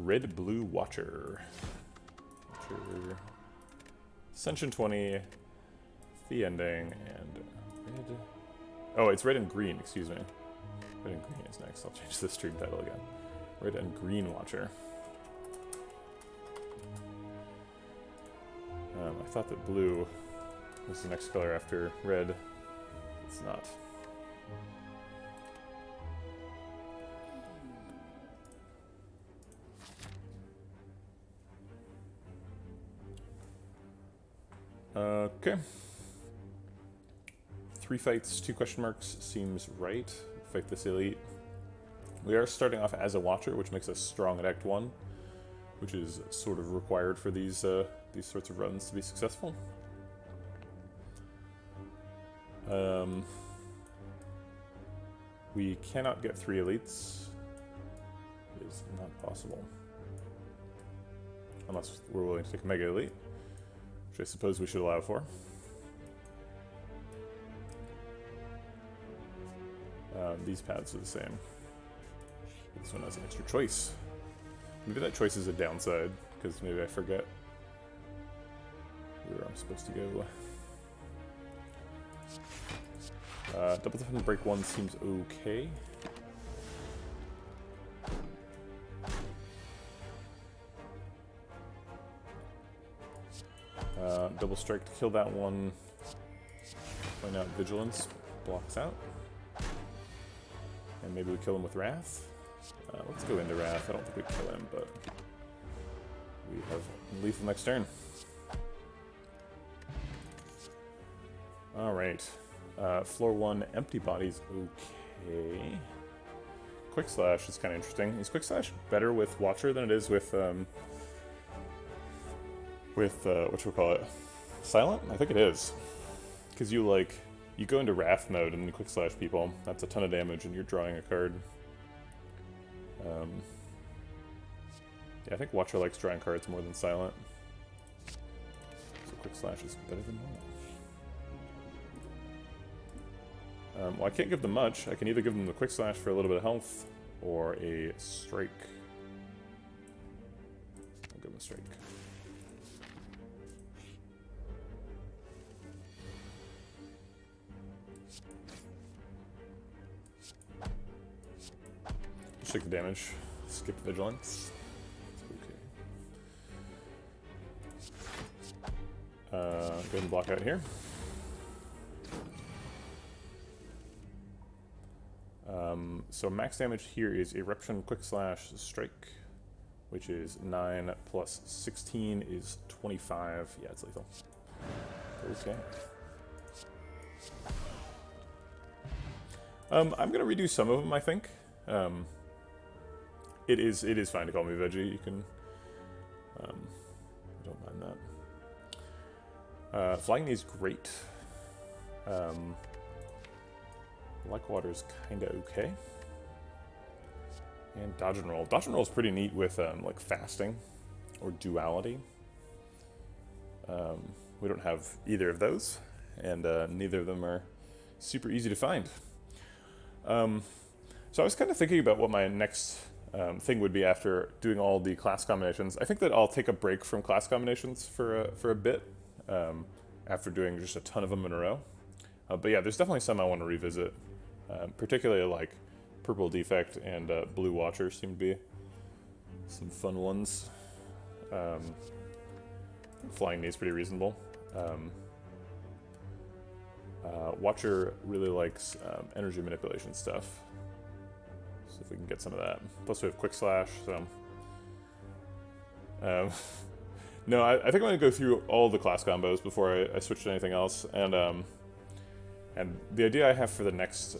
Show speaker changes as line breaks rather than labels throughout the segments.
Red-Blue Watcher. Asension 20, the ending, and red. Oh, it's red and green, excuse me. Red and green is next. I'll change the stream title again. Red and Green Watcher. I thought that blue was the next color after red. It's not. Okay. 3 fights, 2 question marks seems right. Fight this elite. We are starting off as a watcher, which makes us strong at Act 1, which is sort of required for these sorts of runs to be successful. We cannot get 3 elites. It is not possible. Unless we're willing to take a Mega Elite, which I suppose we should allow for. These paths are the same. This one has an extra choice. Maybe that choice is a downside, because maybe I forget where I'm supposed to go. Double Defend Break 1 seems okay. Double Strike to kill that one. Point out Vigilance blocks out. And maybe we kill him with Wrath. Let's go into Wrath. I don't think we kill him, but we have lethal next turn. Alright. Floor 1, Empty Body's okay. Quick Slash is kind of interesting. Is Quick Slash better with Watcher than it is with whatchamacallit? Silent? I think it is. Because you go into Wrath mode and you Quick Slash people. That's a ton of damage and you're drawing a card. Yeah, I think Watcher likes drawing cards more than Silent. So Quick Slash is better than normal. Well, I can't give them much. I can either give them the Quick Slash for a little bit of health, or a Strike. I'll give them a Strike. Just take the damage. Skip Vigilance. It's okay. Go ahead and block out here. So max damage here is Eruption, Quick Slash, Strike, which is 9 plus 16 is 25. Yeah, it's lethal. Okay. I'm gonna redo some of them, I think. It is fine to call me Veggie. You can. I don't mind that. Flying Knee is great. Like Water's kinda okay. And Dodge and Roll. Dodge and Roll is pretty neat with like fasting or duality. We don't have either of those, and neither of them are super easy to find. So I was kind of thinking about what my next thing would be after doing all the class combinations. I think that I'll take a break from class combinations for a bit after doing just a ton of them in a row. But yeah, there's definitely some I want to revisit, particularly like Purple Defect and Blue Watcher seem to be some fun ones. Flying Knee is pretty reasonable. Watcher really likes energy manipulation stuff. So if we can get some of that. Plus we have Quick Slash, so... no, I think I'm going to go through all the class combos before I switch to anything else. And the idea I have for the next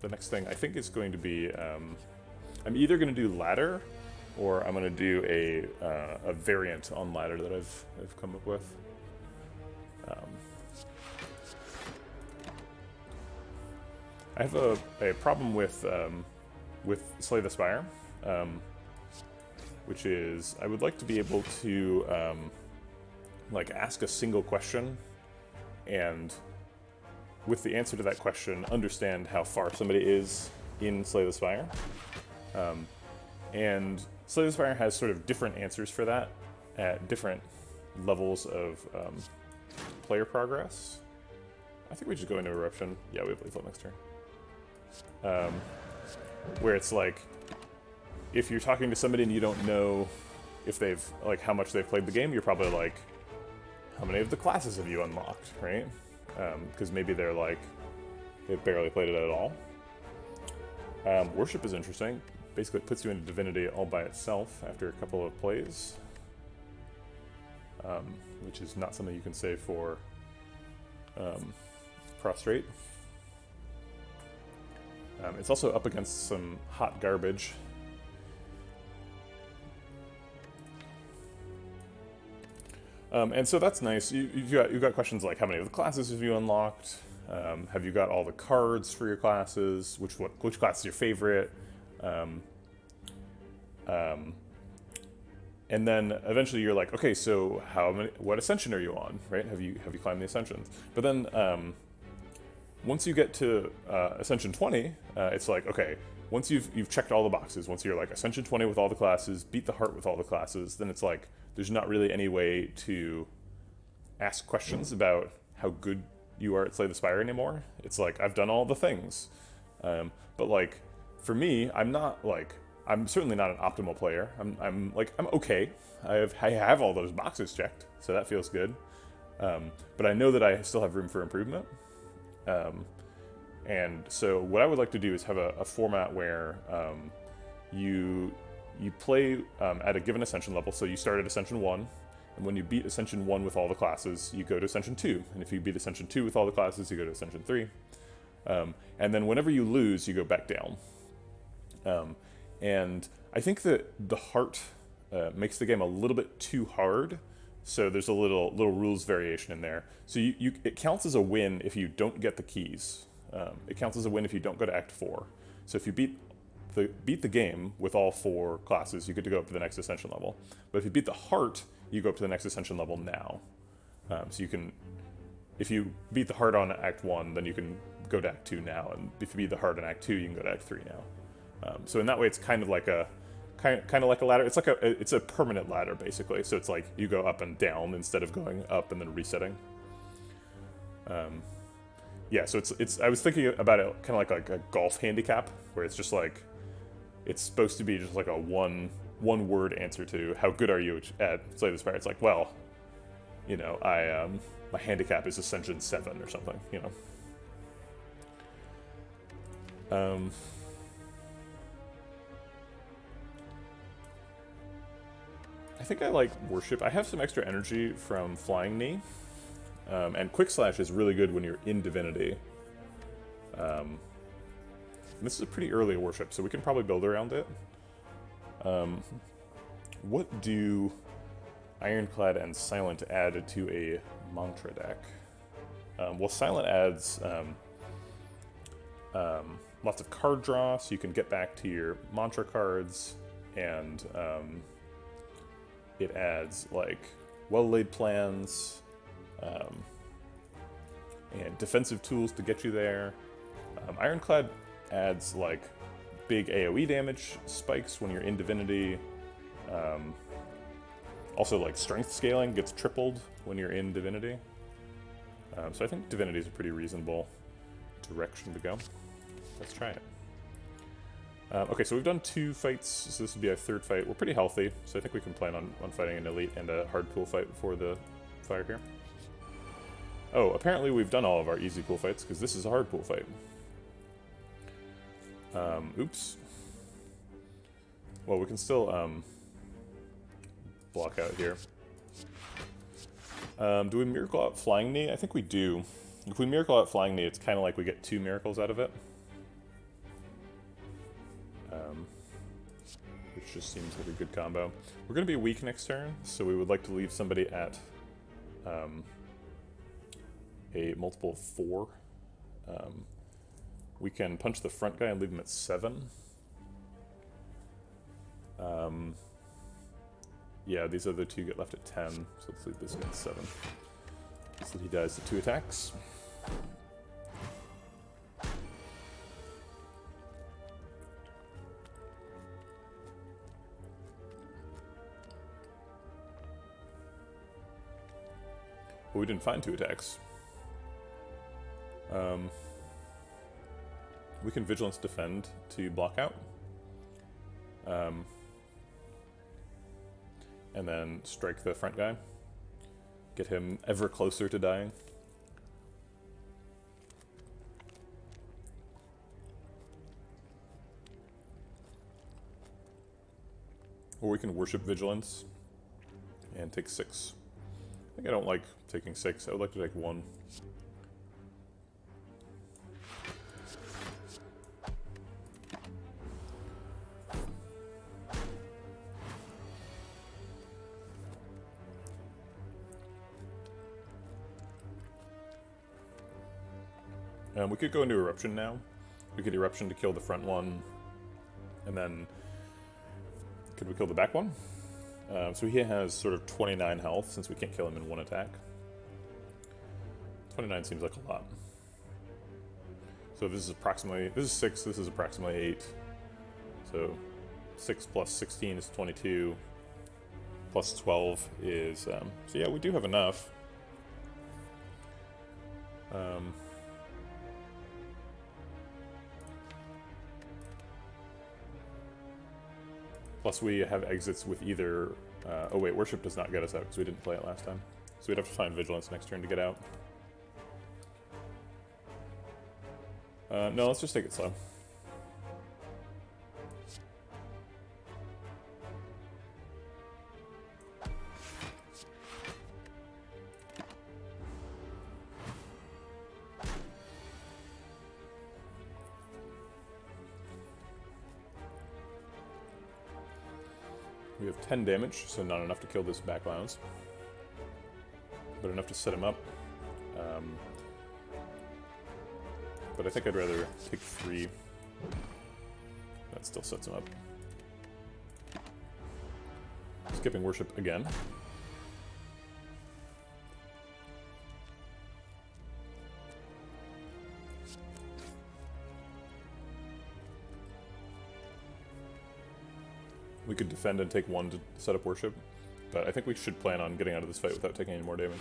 thing, I think is going to be... I'm either going to do Ladder, or I'm going to do a variant on Ladder that I've come up with. I have a problem with Slay the Spire, which is I would like to be able to like ask a single question, and with the answer to that question, understand how far somebody is in Slay the Spire. And Slay the Spire has sort of different answers for that at different levels of player progress. I think we just go into Eruption. Yeah, we have Lethal next turn. Where it's like, if you're talking to somebody and you don't know if they've, like, how much they've played the game, you're probably like, how many of the classes have you unlocked, right? Because maybe they're like, they've barely played it at all. Worship is interesting. Basically, it puts you into Divinity all by itself after a couple of plays. Which is not something you can say for Prostrate. It's also up against some hot garbage. And so that's nice. You've got questions like, how many of the classes have you unlocked? Have you got all the cards for your classes? Which class is your favorite? And then eventually you're like, okay, so what Ascension are you on, right? Have you climbed the Ascensions? But then once you get to Ascension 20, it's like, okay, once you've checked all the boxes, once you're like Ascension 20 with all the classes, beat the heart with all the classes, then it's like, there's not really any way to ask questions about how good you are at Slay the Spire anymore. It's like, I've done all the things. But like, for me, I'm certainly not an optimal player. I'm okay. I have all those boxes checked, so that feels good. But I know that I still have room for improvement. And so what I would like to do is have a format where you play at a given Ascension level. So you start at Ascension 1, and when you beat Ascension 1 with all the classes, you go to Ascension 2. And if you beat Ascension 2 with all the classes, you go to Ascension 3. And then whenever you lose, you go back down. And I think that the heart makes the game a little bit too hard. So there's a little rules variation in there. So it counts as a win if you don't get the keys. It counts as a win if you don't go to Act 4. So if you beat the game with all 4 classes, you get to go up to the next Ascension level. But if you beat the heart, you go up to the next Ascension level now. So you can, if you beat the heart on Act 1, then you can go to Act 2 now. And if you beat the heart on Act 2, you can go to Act 3 now. So in that way, it's kind of like a ladder. It's a permanent ladder, basically. So it's like you go up and down instead of going up and then resetting. Yeah, so it's. I was thinking about it kind of like a golf handicap, where it's just like, it's supposed to be just like a one word answer to how good are you at Slay the Spire. It's like, well, you know, my handicap is Ascension 7 or something, you know. I think I like Worship. I have some extra energy from Flying Knee. And Quick Slash is really good when you're in Divinity. And this is a pretty early Worship, so we can probably build around it. What do Ironclad and Silent add to a Mantra deck? Well, Silent adds lots of card draw, so you can get back to your Mantra cards, and it adds, like, well-laid plans, and defensive tools to get you there. Ironclad adds, like, big AoE damage spikes when you're in Divinity. Also, like, strength scaling gets tripled when you're in Divinity. So I think Divinity is a pretty reasonable direction to go. Let's try it. Okay, so we've done 2 fights, so this would be our 3rd fight. We're pretty healthy, so I think we can plan on fighting an elite and a hard pool fight before the fire here. Oh, apparently we've done all of our easy pool fights, because this is a hard pool fight. Oops. Well, we can still block out here. Do we Miracle Out Flying Knee? I think we do. If we Miracle Out Flying Knee, it's kind of like we get 2 miracles out of it. Which just seems like a good combo. We're going to be weak next turn, so we would like to leave somebody at a multiple of 4. We can punch the front guy and leave him at 7. Yeah, these other 2 get left at 10, so let's leave this guy at 7. So he dies to 2 attacks. But we didn't find 2 attacks. We can Vigilance Defend to block out. And then strike the front guy. Get him ever closer to dying. Or we can Worship Vigilance and take 6. I think I don't like taking 6. I would like to take 1. We could go into Eruption now. We could Eruption to kill the front one, and then could we kill the back one? So he has sort of 29 health since we can't kill him in 1 attack. 29 seems like a lot. So this is 6, this is approximately 8. So 6 plus 16 is 22, plus 12 is, so yeah, we do have enough. Plus we have exits with either, oh wait, Worship does not get us out because we didn't play it last time. So we'd have to find Vigilance next turn to get out. No, let's just take it slow. We have 10 damage, so not enough to kill this back lounge, but enough to set him up. But I think I'd rather take 3. That still sets him up. Skipping Worship again. We could defend and take 1 to set up Worship, but I think we should plan on getting out of this fight without taking any more damage.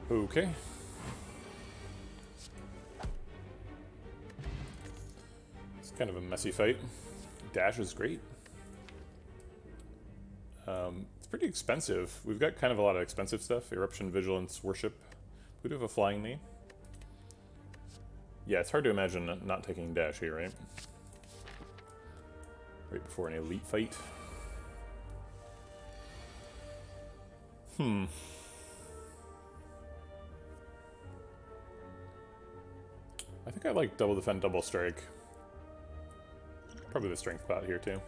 Okay. It's kind of a messy fight. Dash is great. It's pretty expensive. We've got kind of a lot of expensive stuff. Eruption, Vigilance, Worship. We do have a Flying Knee. Yeah, it's hard to imagine not taking Dash here, right? Right before an elite fight. I think I like double defend, double strike. Probably the strength pot here too.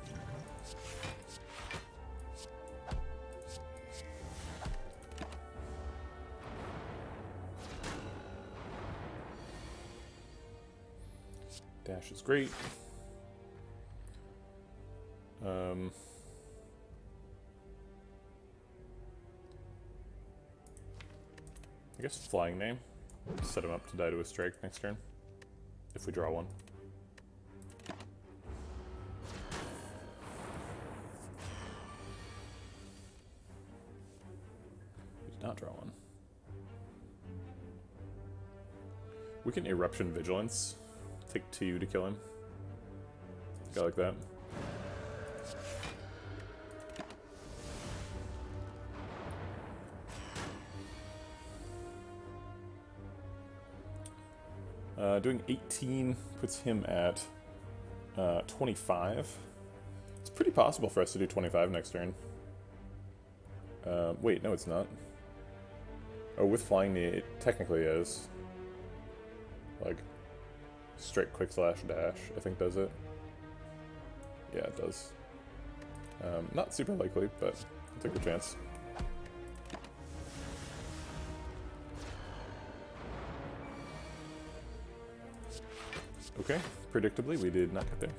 Dash is great. I guess Flying Name. Set him up to die to a strike next turn. If we draw 1. We did not draw 1. We can Eruption Vigilance. Take 2 to kill him. I like that. Doing 18 puts him at 25. It's pretty possible for us to do 25 next turn. Wait, no it's not. Oh, with Flying Knee, it technically is. Like, straight quick slash dash, I think does it. Yeah, it does. Not super likely, but I'll take the chance. Okay, predictably, we did not get there.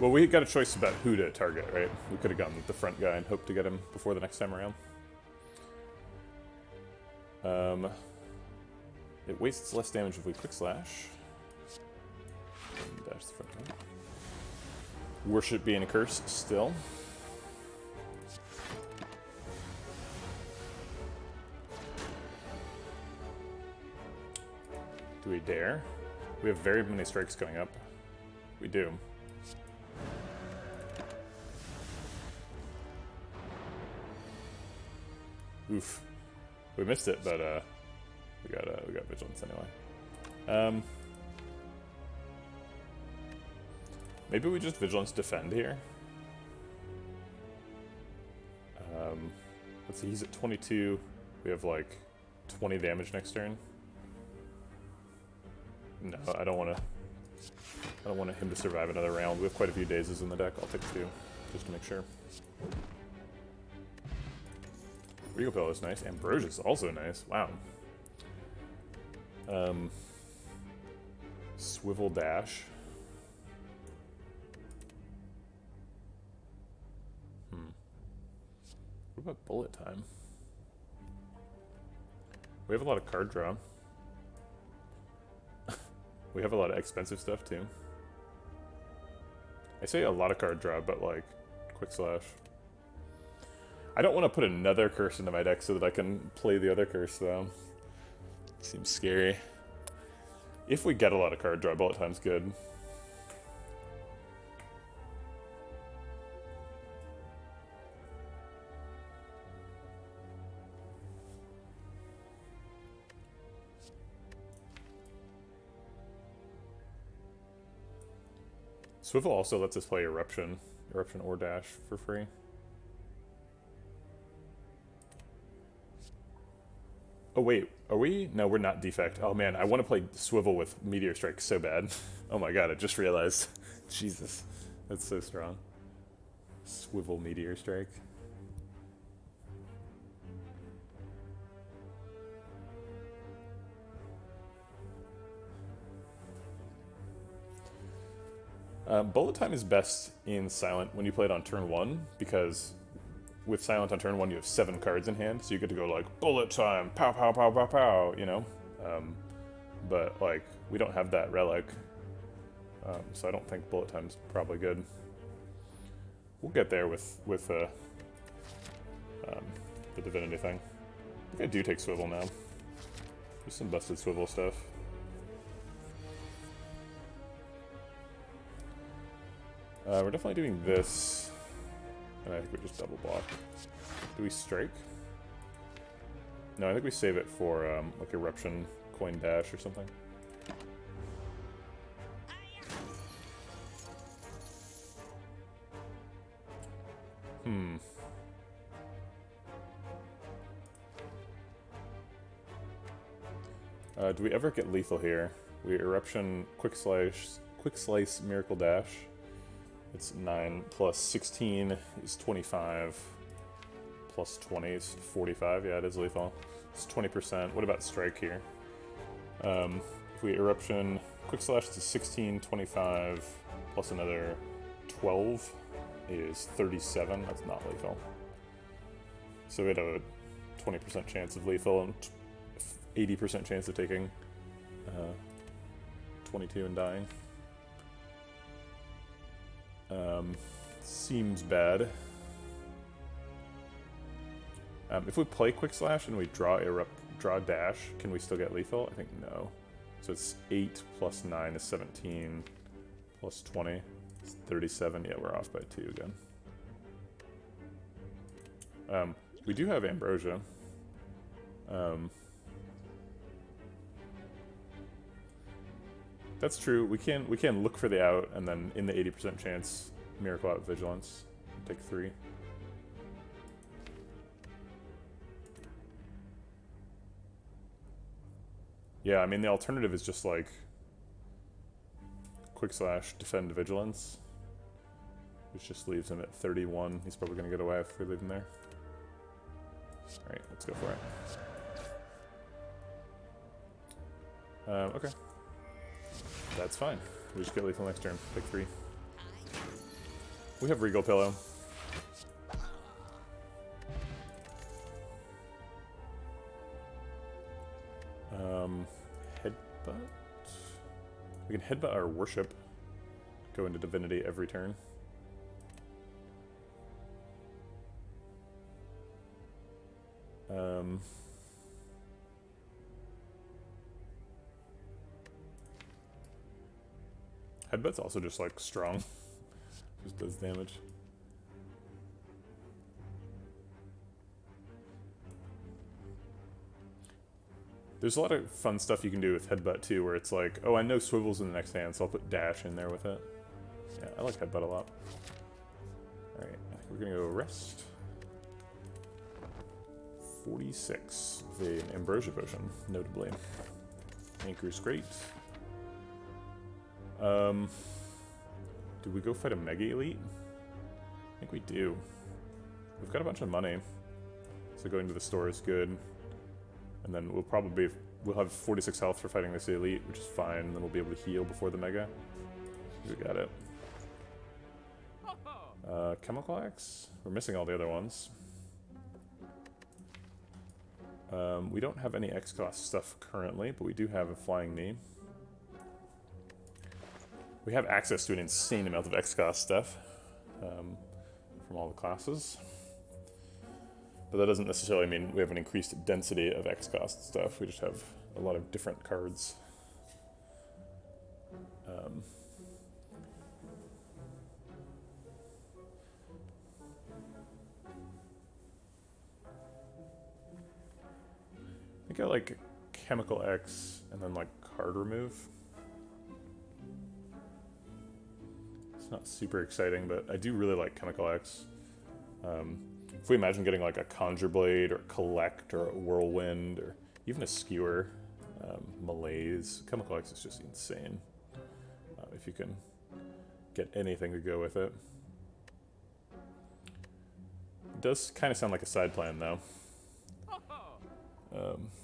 Well, we got a choice about who to target, right? We could have gone with the front guy and hoped to get him before the next time around. It wastes less damage if we quick slash. And dash the front guy. Worship being a curse still. Do we dare? We have very many strikes going up. We do. Oof. We missed it, but we got vigilance anyway. Maybe we just vigilance defend here. Let's see, he's at 22. We have like 20 damage next turn. No, I don't want him to survive another round. We have quite a few dazes in the deck. I'll take 2, just to make sure. Regal Pill is nice. Ambrosia's also nice. Wow. Swivel dash. What about bullet time? We have a lot of card draw. We have a lot of expensive stuff too. I say a lot of card draw, but like quick slash. I don't want to put another curse into my deck so that I can play the other curse though. Seems scary. If we get a lot of card draw, bullet time's good. Swivel also lets us play Eruption or Dash for free. Oh wait, are we? No, we're not Defect. Oh man, I want to play Swivel with Meteor Strike so bad. Oh my god, I just realized. Jesus, that's so strong. Swivel Meteor Strike. Bullet time is best in Silent when you play it on turn 1, because with Silent on turn 1 you have 7 cards in hand, so you get to go like, bullet time, pow pow pow pow pow, you know? But like, we don't have that relic, so I don't think bullet time's probably good. We'll get there with the Divinity thing. I think I do take Swivel now. There's some busted Swivel stuff. We're definitely doing this, and I think we just double block. Do we strike? No, I think we save it for like Eruption, Coin Dash, or something. Do we ever get lethal here? We Eruption, Quick Slice, Miracle Dash. It's 9 plus 16 is 25, plus 20 is 45. Yeah, it is lethal. It's 20%. What about strike here? If we Eruption, Quick Slash to 16, 25, plus another 12 is 37. That's not lethal. So we had a 20% chance of lethal and 80% chance of taking 22 and dying. Seems bad. If we play Quick Slash and we draw Dash, can we still get lethal? I think no. So it's 8 plus 9 is 17, plus 20 is 37. Yeah, we're off by 2 again. We do have Ambrosia. That's true. We can look for the out, and then in the 80% chance, Miracle out Vigilance. Take 3. Yeah, I mean the alternative is just like Quick Slash, Defend Vigilance, which just leaves him at 31. He's probably gonna get away if we leave him there. All right, let's go for it. Okay. That's fine. We just get lethal next turn. Pick 3. We have Regal Pillow. Headbutt? We can headbutt our worship. Go into divinity every turn. Headbutt's also just like strong. Just does damage. There's a lot of fun stuff you can do with Headbutt too, where it's like, oh, I know Swivel's in the next hand, so I'll put Dash in there with it. Yeah, I like Headbutt a lot. Alright, I think we're gonna go rest. 46, the Ambrosia Potion, notably. Anchor's great. Do we go fight a Mega Elite? I think we do. We've got a bunch of money, so going to the store is good. And then we'll have 46 health for fighting this Elite, which is fine, and then we'll be able to heal before the Mega. We got it. Chemical Axe? We're missing all the other ones. We don't have any X-Class stuff currently, but we do have a Flying Knee. We have access to an insane amount of X-Class stuff from all the classes. But that doesn't necessarily mean we have an increased density of X-Cost stuff. We just have a lot of different cards. I think I like Chemical X and then like card remove. It's not super exciting, but I do really like Chemical X. If we imagine getting like a Conjure Blade or Collect or a Whirlwind or even a Skewer, Malaise, Chemical X is just insane. If you can get anything to go with it. It does kind of sound like a side plan though.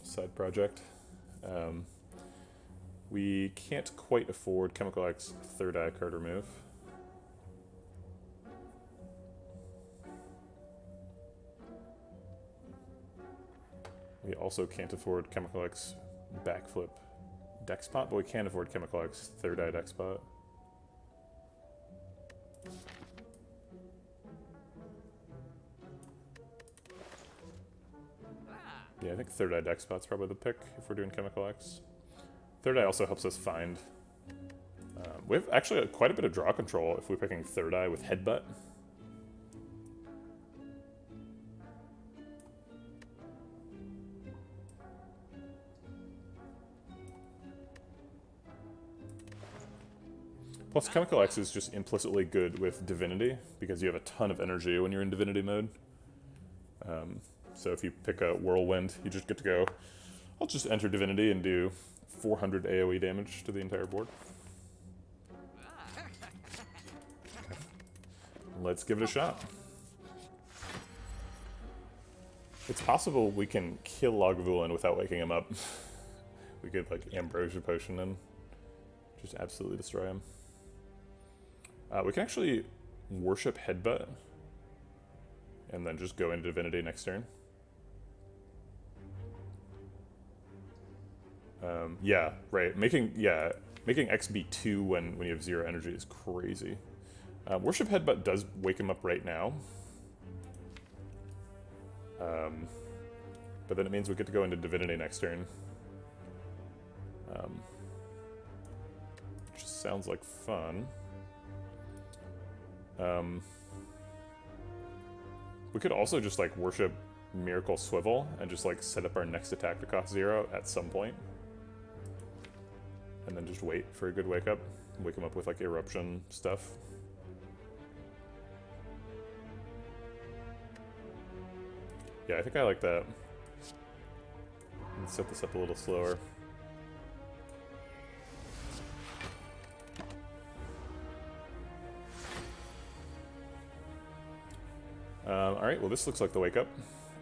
Side project. We can't quite afford Chemical X third eye card remove. We also can't afford Chemical X backflip deck spot, but we can afford Chemical X third eye deck spot. Yeah, I think third eye deck spot's probably the pick if we're doing Chemical X. Third eye also helps us find. We have actually quite a bit of draw control if we're picking third eye with Headbutt. Plus, Chemical X is just implicitly good with Divinity, because you have a ton of energy when you're in Divinity mode. So if you pick a Whirlwind, you just get to go, I'll just enter Divinity and do 400 AoE damage to the entire board. Let's give it a shot. It's possible we can kill Lagavulin without waking him up. We could, like, Ambrosia Potion and just absolutely destroy him. We can actually worship Headbutt and then just go into Divinity next turn. Yeah, right. Making X be 2 when you have 0 energy is crazy. Worship Headbutt does wake him up right now. But then it means we get to go into Divinity next turn. Which sounds like fun. We could also just like worship Miracle Swivel and just like set up our next attack to cost 0 at some point. And then just wait for a good wake up. Wake him up with like Eruption stuff. Yeah, I think I like that. Let's set this up a little slower. Alright, well this looks like the wake up.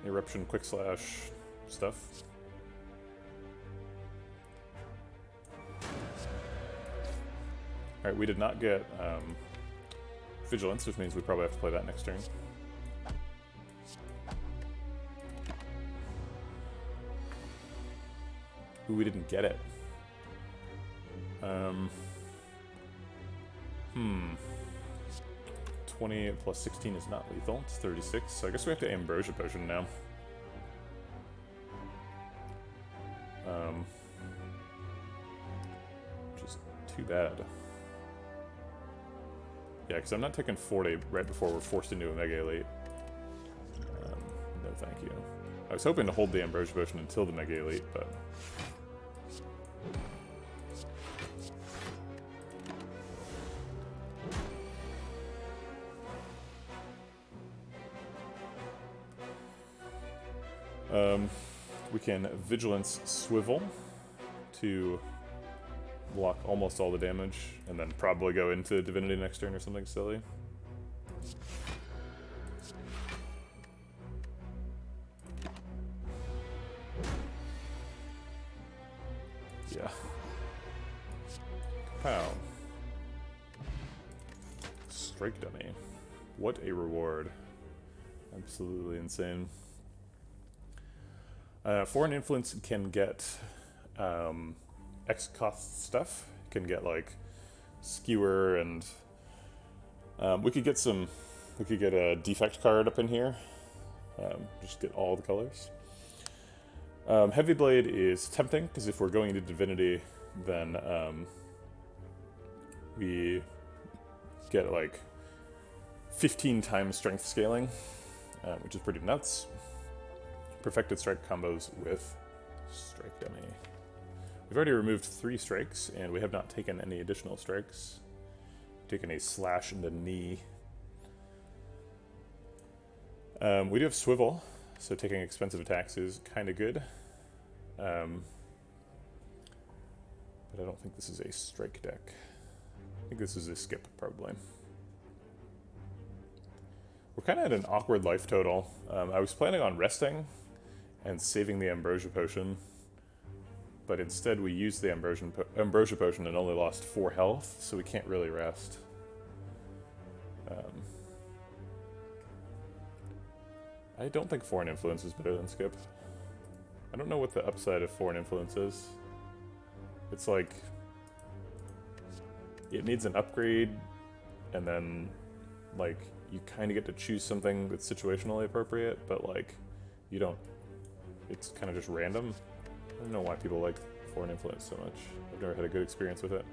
Eruption, Quick Slash stuff. Alright, we did not get Vigilance, which means we probably have to play that next turn. Ooh, we didn't get it. 20 plus 16 is not lethal. It's 36, so I guess we have to Ambrosia Potion now. Which is too bad. Yeah, because I'm not taking 40 right before we're forced into a Mega Elite. No thank you. I was hoping to hold the Ambrosia Potion until the Mega Elite, but... we can Vigilance Swivel to block almost all the damage, and then probably go into Divinity next turn or something silly. Yeah. Pow. Strike Dummy. What a reward. Absolutely insane. Foreign Influence can get X cost stuff. Can get like Skewer, and we could get a defect card up in here. Just get all the colors. Heavy Blade is tempting because if we're going into Divinity, then we get like 15 times strength scaling, which is pretty nuts. Perfected Strike combos with Strike Dummy. We've already removed 3 strikes, and we have not taken any additional strikes. We've taken a slash and a knee. We do have Swivel, so taking expensive attacks is kind of good. But I don't think this is a strike deck. I think this is a skip, probably. We're kind of at an awkward life total. I was planning on resting and saving the Ambrosia Potion, but instead we used the Ambrosia Potion and only lost 4 health, so we can't really rest. I don't think Foreign Influence is better than Skip. I don't know what the upside of Foreign Influence is. It's like... it needs an upgrade, and then, like, you kind of get to choose something that's situationally appropriate, but, like, you don't... it's kind of just random. I don't know why people like Foreign Influence so much. I've never had a good experience with it.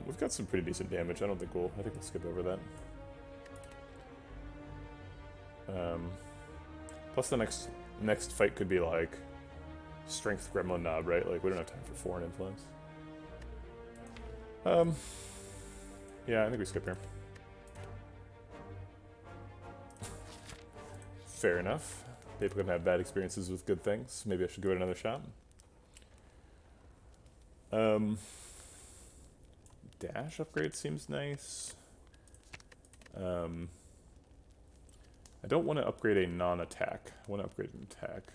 We've got some pretty decent damage. I think we'll skip over that. Plus the next fight could be like Strength Gremlin Knob, right? Like we don't have time for Foreign Influence. Yeah, I think we skip here. Fair enough. People can have bad experiences with good things. Maybe I should give it another shot. Dash upgrade seems nice. I don't want to upgrade a non-attack. I want to upgrade an attack.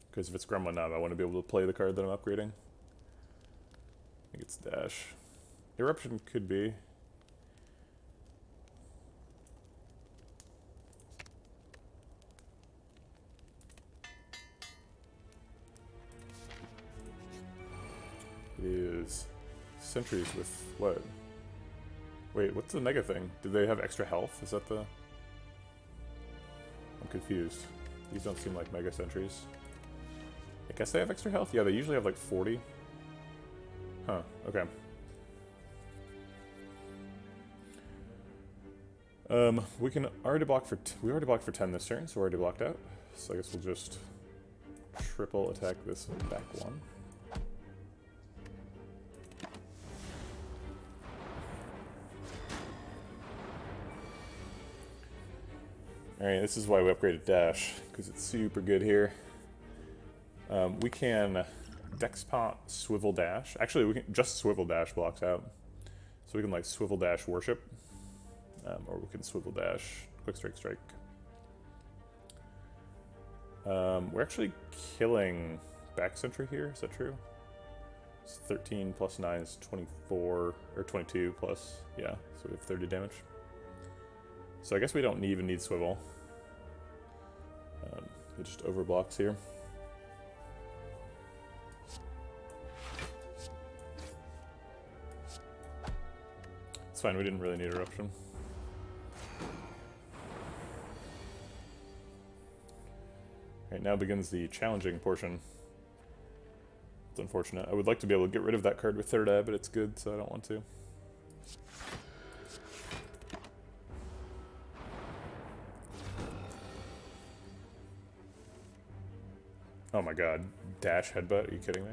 Because if it's Gremlin Knob, I want to be able to play the card that I'm upgrading. I think it's Dash. Eruption could be. It is Sentries with what? Wait, what's the mega thing? Do they have extra health? Is that the... I'm confused. These don't seem like mega sentries. I guess they have extra health? Yeah, they usually have like 40. Huh, okay. We can already block for... we already blocked for 10 this turn, so we're already blocked out. So I guess we'll just triple attack this back one. Alright, this is why we upgraded Dash, because it's super good here. We can Dexpot Swivel Dash. Actually, we can just Swivel Dash blocks out. So we can like Swivel Dash Worship. Or we can Swivel Dash Quick Strike Strike. We're actually killing Back Sentry here, is that true? It's 13 plus 9 is 24, or 22 plus, yeah, so we have 30 damage. So I guess we don't even need swivel. It just overblocks here. It's fine, we didn't really need eruption. Alright, now begins the challenging portion. It's unfortunate. I would like to be able to get rid of that card with third eye, but it's good, so I don't want to. Oh my god, dash headbutt, are you kidding me?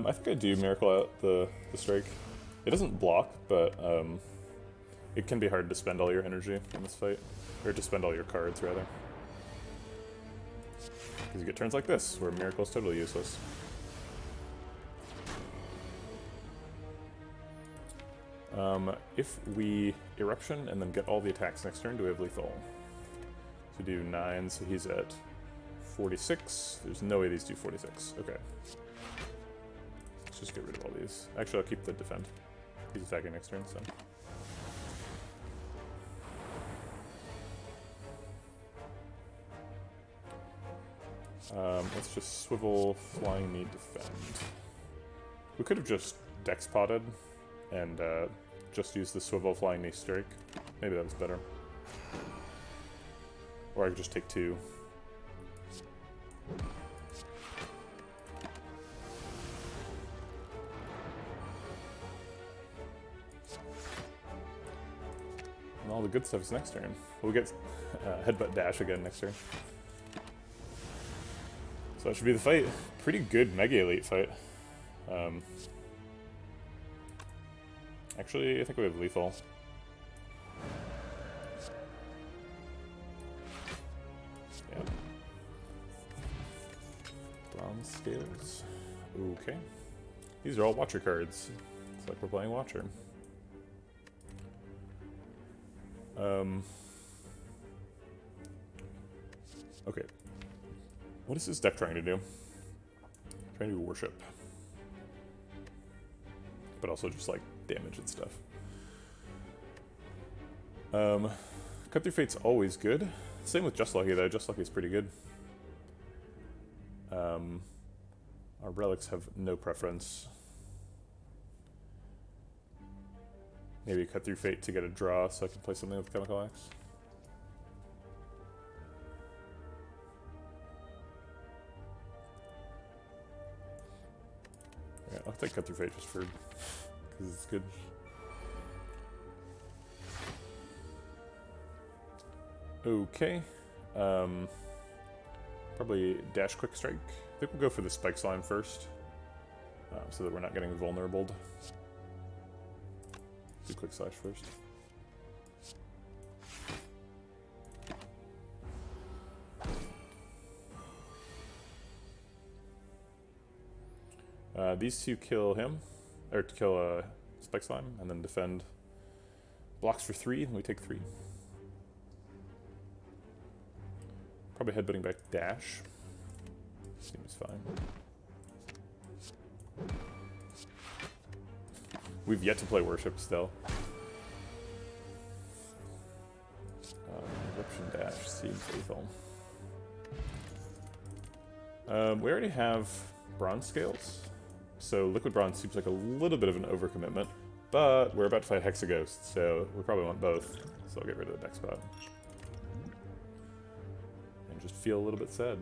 I think I do Miracle out the strike. It doesn't block, but it can be hard to spend all your energy in this fight. Or to spend all your cards, rather. Because you get turns like this, where Miracle is totally useless. If we Eruption and then get all the attacks next turn, do we have lethal? So we do 9, so he's at 46. There's no way these do 46. Okay. Let's just get rid of all these. Actually, I'll keep the defend. He's attacking next turn, so. Let's just swivel, flying knee, defend. We could have just dex potted and just used the swivel, flying knee, strike. Maybe that was better. Or I could just take 2. And all the good stuff is next turn. We'll get headbutt dash again next turn. So that should be the fight. Pretty good Mega Elite fight. Actually, I think we have lethal. Yeah. Bronze scales. Okay. These are all Watcher cards. It's like we're playing Watcher. Okay. What is this deck trying to do? Trying to do worship. But also just like damage and stuff. Cut Through Fate's always good. Same with Just Lucky though, Just Lucky's pretty good. Our relics have no preference. Maybe Cut Through Fate to get a draw so I can play something with Chemical Axe. Yeah, I'll take Cut Through Fate just for because it's good. Okay. Probably Dash Quick Strike. I think we'll go for the Spike Slime first. So that we're not getting vulnerable. Do Quick Slash first. These two kill him, or to kill Spike Slime, and then defend. Blocks for 3, and we take 3. Probably headbutting back dash. Seems fine. We've yet to play Worship still. Eruption dash seems lethal. We already have bronze scales, so liquid bronze seems like a little bit of an overcommitment, but we're about to fight Hexaghost, so we probably want both, so I'll get rid of the deck spot. And just feel a little bit sad.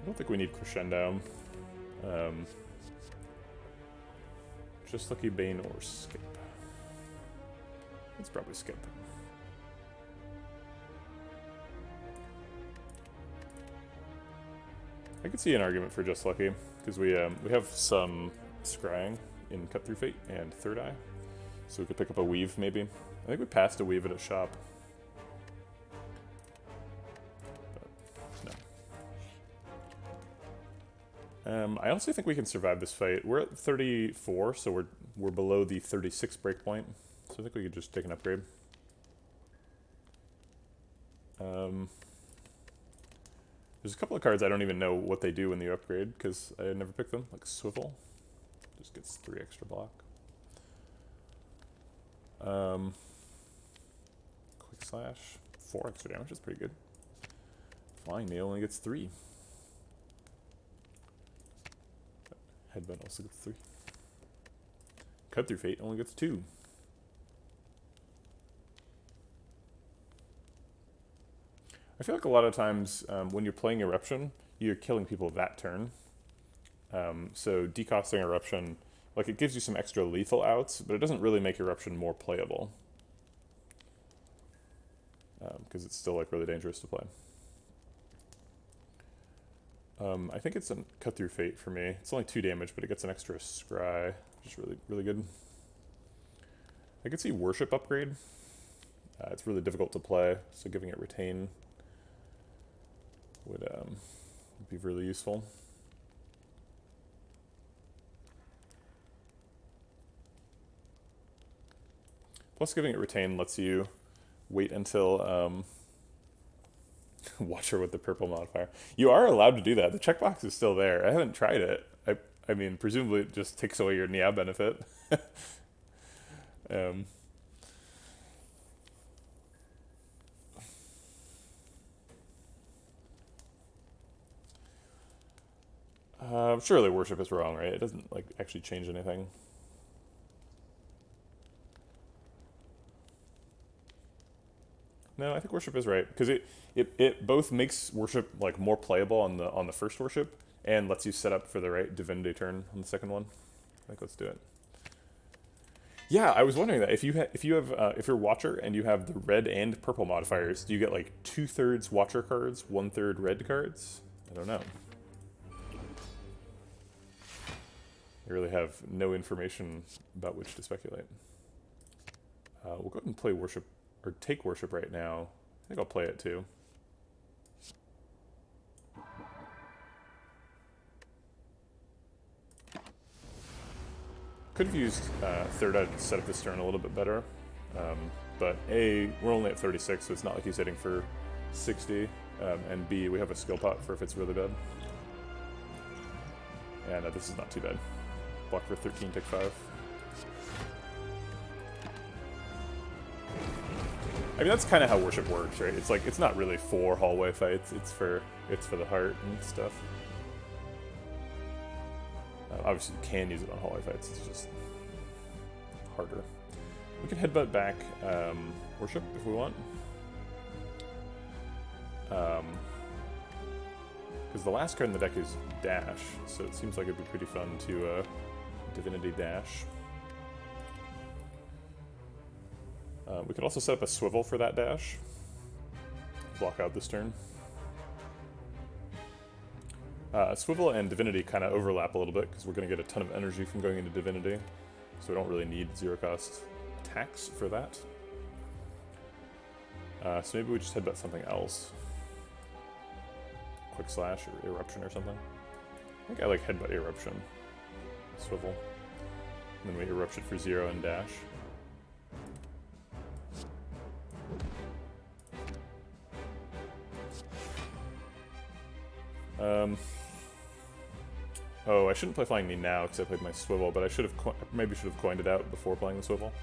I don't think we need Crescendo. Just Lucky Bane or skip. Let's probably skip. I could see an argument for Just Lucky because we have some scrying in Cut Through Fate and Third Eye. So we could pick up a Weave, maybe. I think we passed a Weave at a shop. But, no. I honestly think we can survive this fight. We're at 34, so we're below the 36 breakpoint. So I think we could just take an upgrade. There's a couple of cards I don't even know what they do when you upgrade, because I never picked them, like Swivel. Just gets 3 extra block. Quick Slash, 4 extra damage, that's pretty good. Flying Nail only gets 3. Headbutt also gets 3. Cut Through Fate only gets 2. I feel like a lot of times when you're playing Eruption, you're killing people that turn. So decosting Eruption, like it gives you some extra lethal outs, but it doesn't really make Eruption more playable. Because it's still like really dangerous to play. I think it's a Cut Through Fate for me. It's only 2 damage, but it gets an extra Scry, which is really, really good. I could see Worship upgrade. It's really difficult to play, so giving it Retain would be really useful. Plus, giving it Retain lets you wait until Watcher with the purple modifier. You are allowed to do that. The checkbox is still there. I haven't tried it. I mean, presumably it just takes away your Nia benefit. Surely Worship is wrong, right? It doesn't like actually change anything. No, I think Worship is right because it both makes Worship like more playable on the first Worship and lets you set up for the right Divinity turn on the second one. I think let's do it. Yeah, I was wondering that if you're Watcher and you have the red and purple modifiers, do you get like 2/3 Watcher cards, 1/3 red cards? I don't know. I really have no information about which to speculate. We'll go ahead and play Worship, or take Worship right now. I think I'll play it too. Could have used Third Eye to set up this turn a little bit better. But A, we're only at 36, so it's not like he's hitting for 60. And B, we have a skill pot for if it's really bad. And this is not too bad. Block for 13, take 5. I mean, that's kind of how Worship works, right? It's like, it's not really for hallway fights, it's for the heart and stuff. Obviously, you can use it on hallway fights, it's just harder. We can headbutt back Worship if we want. Because the last card in the deck is Dash, so it seems like it'd be pretty fun to Divinity Dash. We could also set up a Swivel for that Dash. Block out this turn. Swivel and Divinity kind of overlap a little bit because we're going to get a ton of energy from going into Divinity, so we don't really need zero-cost attacks for that. So maybe we just headbutt something else. Quick Slash or Eruption or something. I think I like Headbutt Eruption. Swivel. And then we Eruption for 0 and Dash. Oh, I shouldn't play Flying Knee now because I played my Swivel, but I should have maybe should have coined it out before playing the Swivel.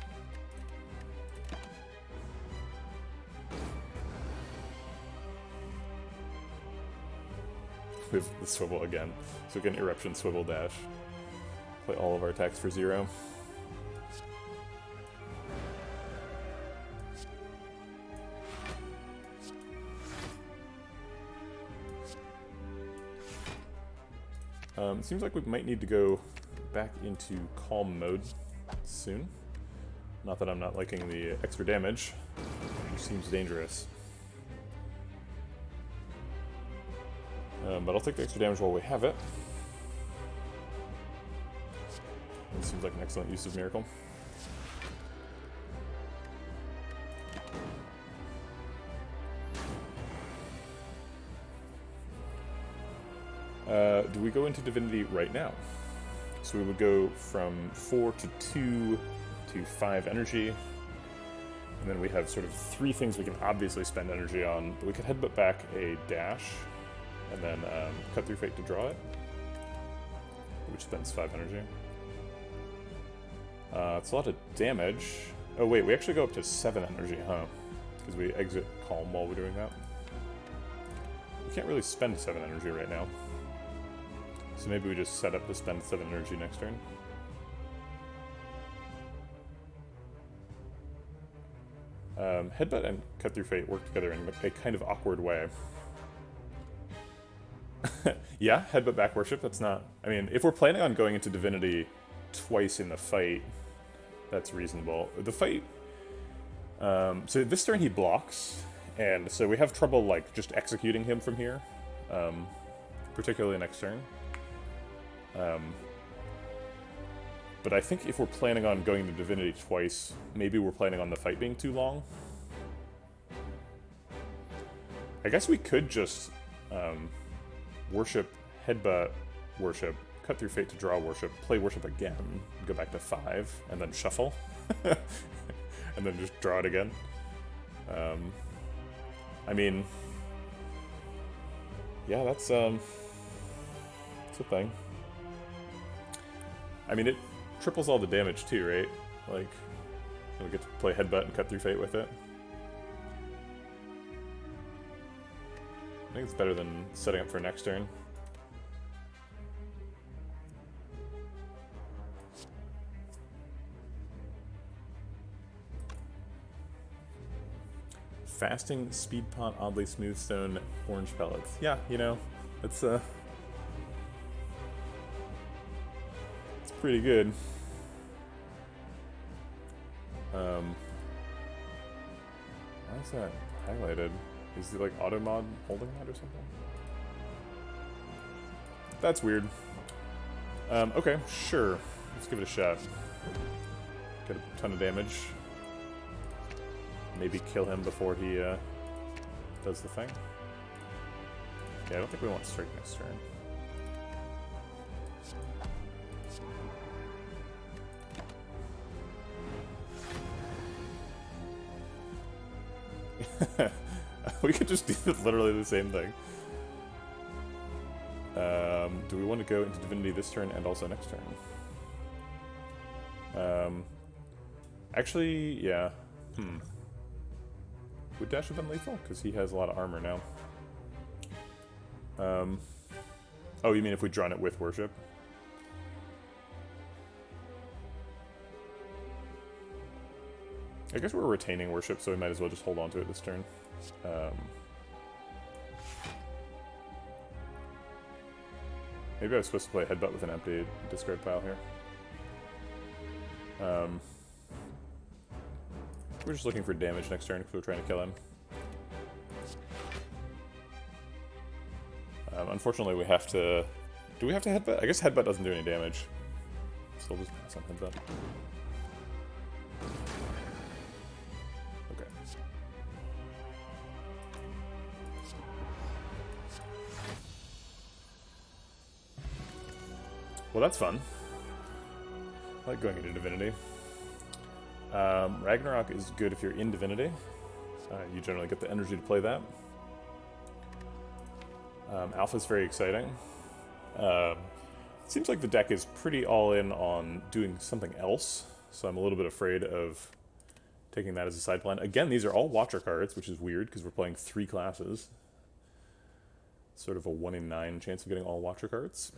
We have the Swivel again, so we can Eruption, Swivel, Dash. Play all of our attacks for 0. It seems like we might need to go back into calm mode soon. Not that I'm not liking the extra damage, which seems dangerous. But I'll take the extra damage while we have it. It seems like an excellent use of Miracle. Do we go into Divinity right now? So we would go from 4 to 2 to 5 energy. And then we have sort of 3 things we can obviously spend energy on. But we could headbutt back a dash, and then cut through fate to draw it, which spends 5 energy. It's a lot of damage. Oh wait, we actually go up to 7 energy, huh? Because we exit Calm while we're doing that. We can't really spend 7 energy right now. So maybe we just set up to spend 7 energy next turn. Headbutt and Cut Through Fate work together in a kind of awkward way. Yeah, Headbutt back worship, that's not... I mean, if we're planning on going into Divinity twice in the fight, that's reasonable. The fight... so this turn he blocks, and so we have trouble, like, just executing him from here. Particularly next turn. But I think if we're planning on going to Divinity twice, maybe we're planning on the fight being too long. I guess we could just worship, headbutt, worship, cut through fate to draw worship, play worship again, go back to 5, and then shuffle. And then just draw it again. I mean... yeah, that's a thing. I mean, it triples all the damage too, right? Like, we get to play headbutt and cut through fate with it. I think it's better than setting up for next turn. Fasting, speed pot, oddly smooth stone, orange pellets. Yeah, you know, it's pretty good. Why is that highlighted? Is it like auto mod holding that or something? That's weird. Okay, sure. Let's give it a shot. Get a ton of damage. Maybe kill him before he does the thing. Yeah, I don't think we want strike next turn. We could just do literally the same thing. Do we want to go into Divinity this turn and also next turn? Actually, yeah. Would Dash have been lethal? Because he has a lot of armor now. Oh, you mean if we'd drawn it with Worship? I guess we're retaining Worship, so we might as well just hold on to it this turn. Maybe I was supposed to play Headbutt with an empty discard pile here. We're just looking for damage next turn because we're trying to kill him. Unfortunately, we have to... Do we have to Headbutt? I guess Headbutt doesn't do any damage. So we'll just pass on Headbutt. Okay. Well, that's fun. I like going into Divinity. Ragnarok is good if you're in Divinity. You generally get the energy to play that. Alpha's very exciting. It seems like the deck is pretty all in on doing something else, so I'm a little bit afraid of taking that as a side plan. Again, these are all Watcher cards, which is weird because we're playing 3 classes. Sort of a 1 in 9 chance of getting all Watcher cards.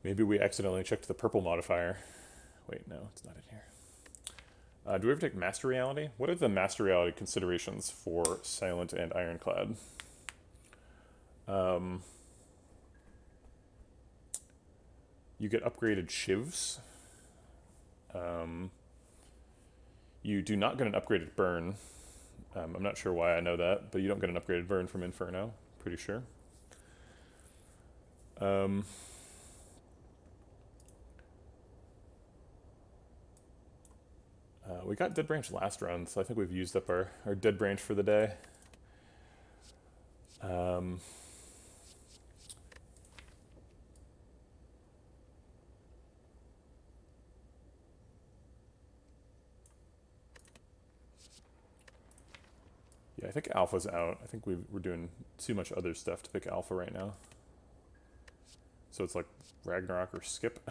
Maybe we accidentally checked the purple modifier. Wait, no, it's not in here. Do we ever take Master Reality? What are the Master Reality considerations for Silent and Ironclad? You get upgraded Shivs. You do not get an upgraded Burn. I'm not sure why I know that, but you don't get an upgraded Burn from Inferno, pretty sure. We got Dead Branch last round, so I think we've used up our Dead Branch for the day. Yeah, I think Alpha's out. I think we're doing too much other stuff to pick Alpha right now. So it's like Ragnarok or Skip.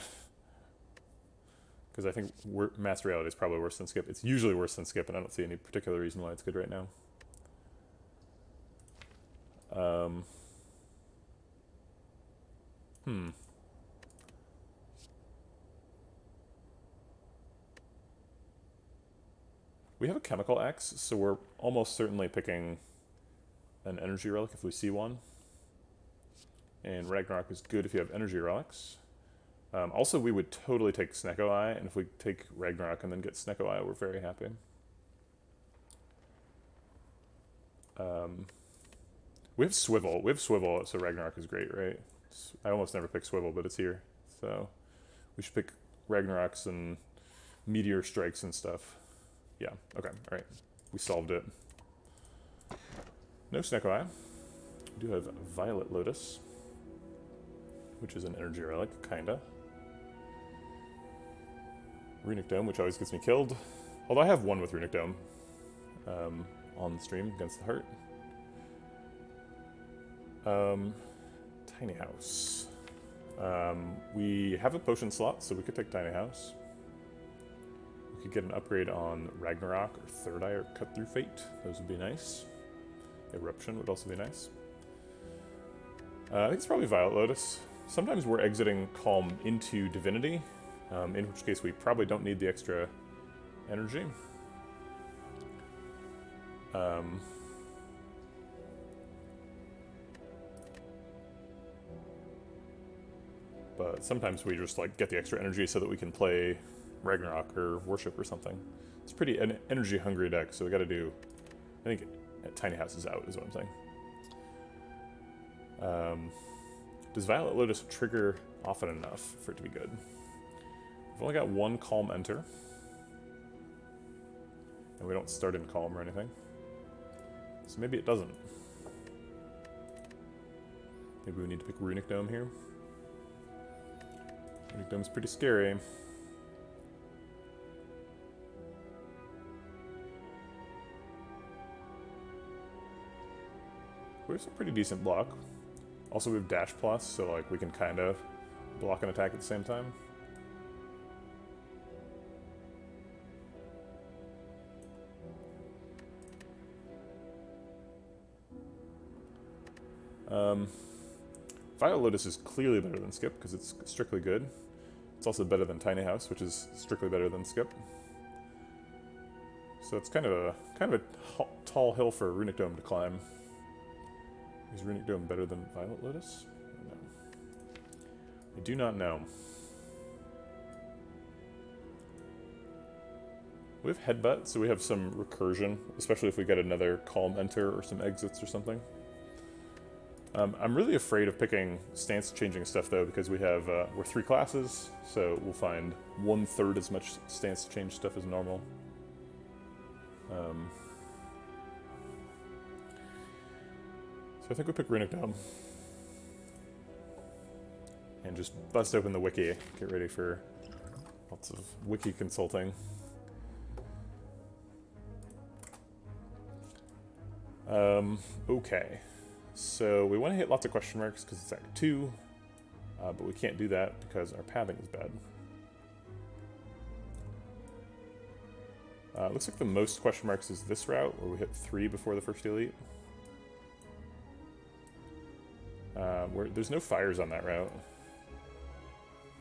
Because I think Mass Reality is probably worse than Skip. It's usually worse than Skip, and I don't see any particular reason why it's good right now. We have a Chemical X, so we're almost certainly picking an Energy Relic if we see one. And Ragnarok is good if you have Energy Relics. Also, we would totally take Snecko Eye, and if we take Ragnarok and then get Snecko Eye, we're very happy. We have Swivel. So Ragnarok is great, right? I almost never pick Swivel, but it's here. So we should pick Ragnaroks and Meteor Strikes and stuff. Yeah, okay, alright. We solved it. No Snecko Eye. We do have Violet Lotus, which is an Energy Relic, kinda. Runic Dome, which always gets me killed. Although I have one with Runic Dome on the stream against the Heart. Tiny House. We have a potion slot, so we could take Tiny House. We could get an upgrade on Ragnarok or Third Eye or Cut Through Fate. Those would be nice. Eruption would also be nice. I think it's probably Violet Lotus. Sometimes we're exiting Calm into Divinity, in which case we probably don't need the extra energy. But sometimes we just like get the extra energy so that we can play Ragnarok or Worship or something. It's pretty an energy hungry deck, so we got to do. I think Tiny House is out, is what I'm saying. Does Violet Lotus trigger often enough for it to be good? We've only got one Calm Enter, and we don't start in Calm or anything, so maybe it doesn't. Maybe we need to pick Runic Dome here. Runic Dome's pretty scary. We have some pretty decent block. Also, we have Dash Plus, so like we can kind of block and attack at the same time. Violet Lotus is clearly better than Skip because it's strictly good. It's also better than Tiny House, which is strictly better than Skip. So it's kind of a tall hill for Runic Dome to climb. Is Runic Dome better than Violet Lotus? No. I do not know. We have Headbutt, so we have some recursion, especially if we get another Calm Enter or some exits or something. I'm really afraid of picking stance-changing stuff, though, because we have we're 3 classes, so we'll find 1/3 as much stance-change stuff as normal. So I think we pick Runic Dome. And just bust open the wiki. Get ready for lots of wiki consulting. Okay. So we want to hit lots of question marks because it's Act 2, but we can't do that because our pathing is bad. Looks like the most question marks is this route, where we hit 3 before the first elite. There's no fires on that route,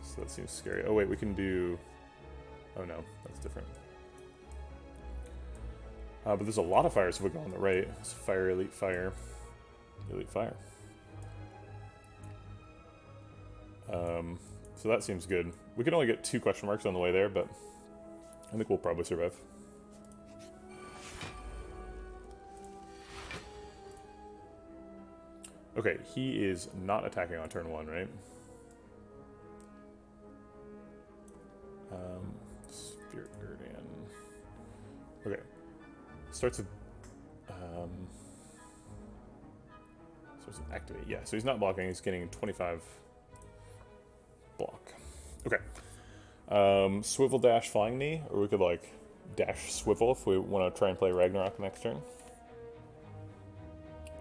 so that seems scary. Oh wait, we can do... Oh no, that's different. But there's a lot of fires if we go on the right. It's fire, elite, fire. Elite fire. So that seems good. We can only get 2 question marks on the way there, but I think we'll probably survive. Okay, he is not attacking on turn 1, right? Spirit Guardian. Starts with starts with activate. Yeah, so he's not blocking. He's getting 25 block. Okay. Swivel dash flying knee, or we could like dash swivel if we want to try and play Ragnarok next turn.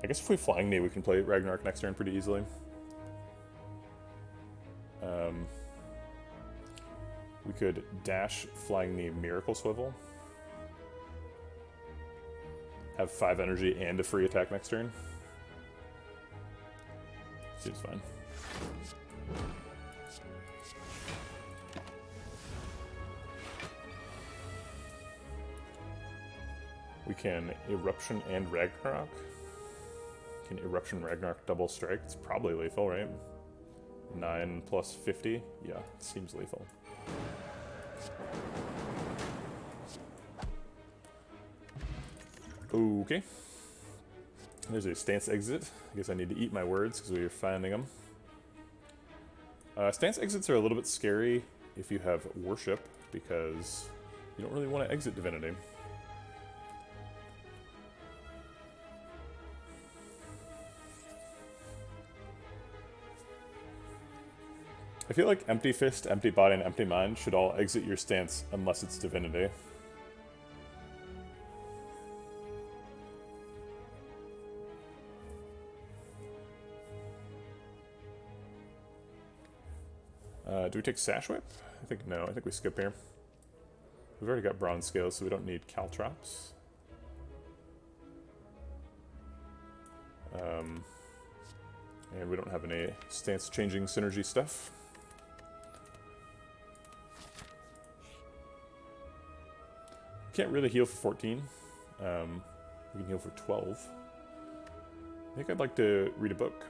I guess if we flying knee, we can play Ragnarok next turn pretty easily. We could dash flying knee miracle swivel. Have 5 energy and a free attack next turn. Seems fine. We can Eruption and Ragnarok. Can Eruption Ragnarok double strike? It's probably lethal, right? 9 plus 50? Yeah, it seems lethal. Okay. There's a stance exit. I guess I need to eat my words because we were finding them. Stance exits are a little bit scary if you have worship because you don't really want to exit divinity. I feel like Empty Fist, Empty Body, and Empty Mind should all exit your stance unless it's divinity. Do we take Sash Whip? I think no. I think we skip here. We've already got Bronze Scales, so we don't need Caltrops. And we don't have any stance-changing synergy stuff. Can't really heal for 14. We can heal for 12. I think I'd like to read a book.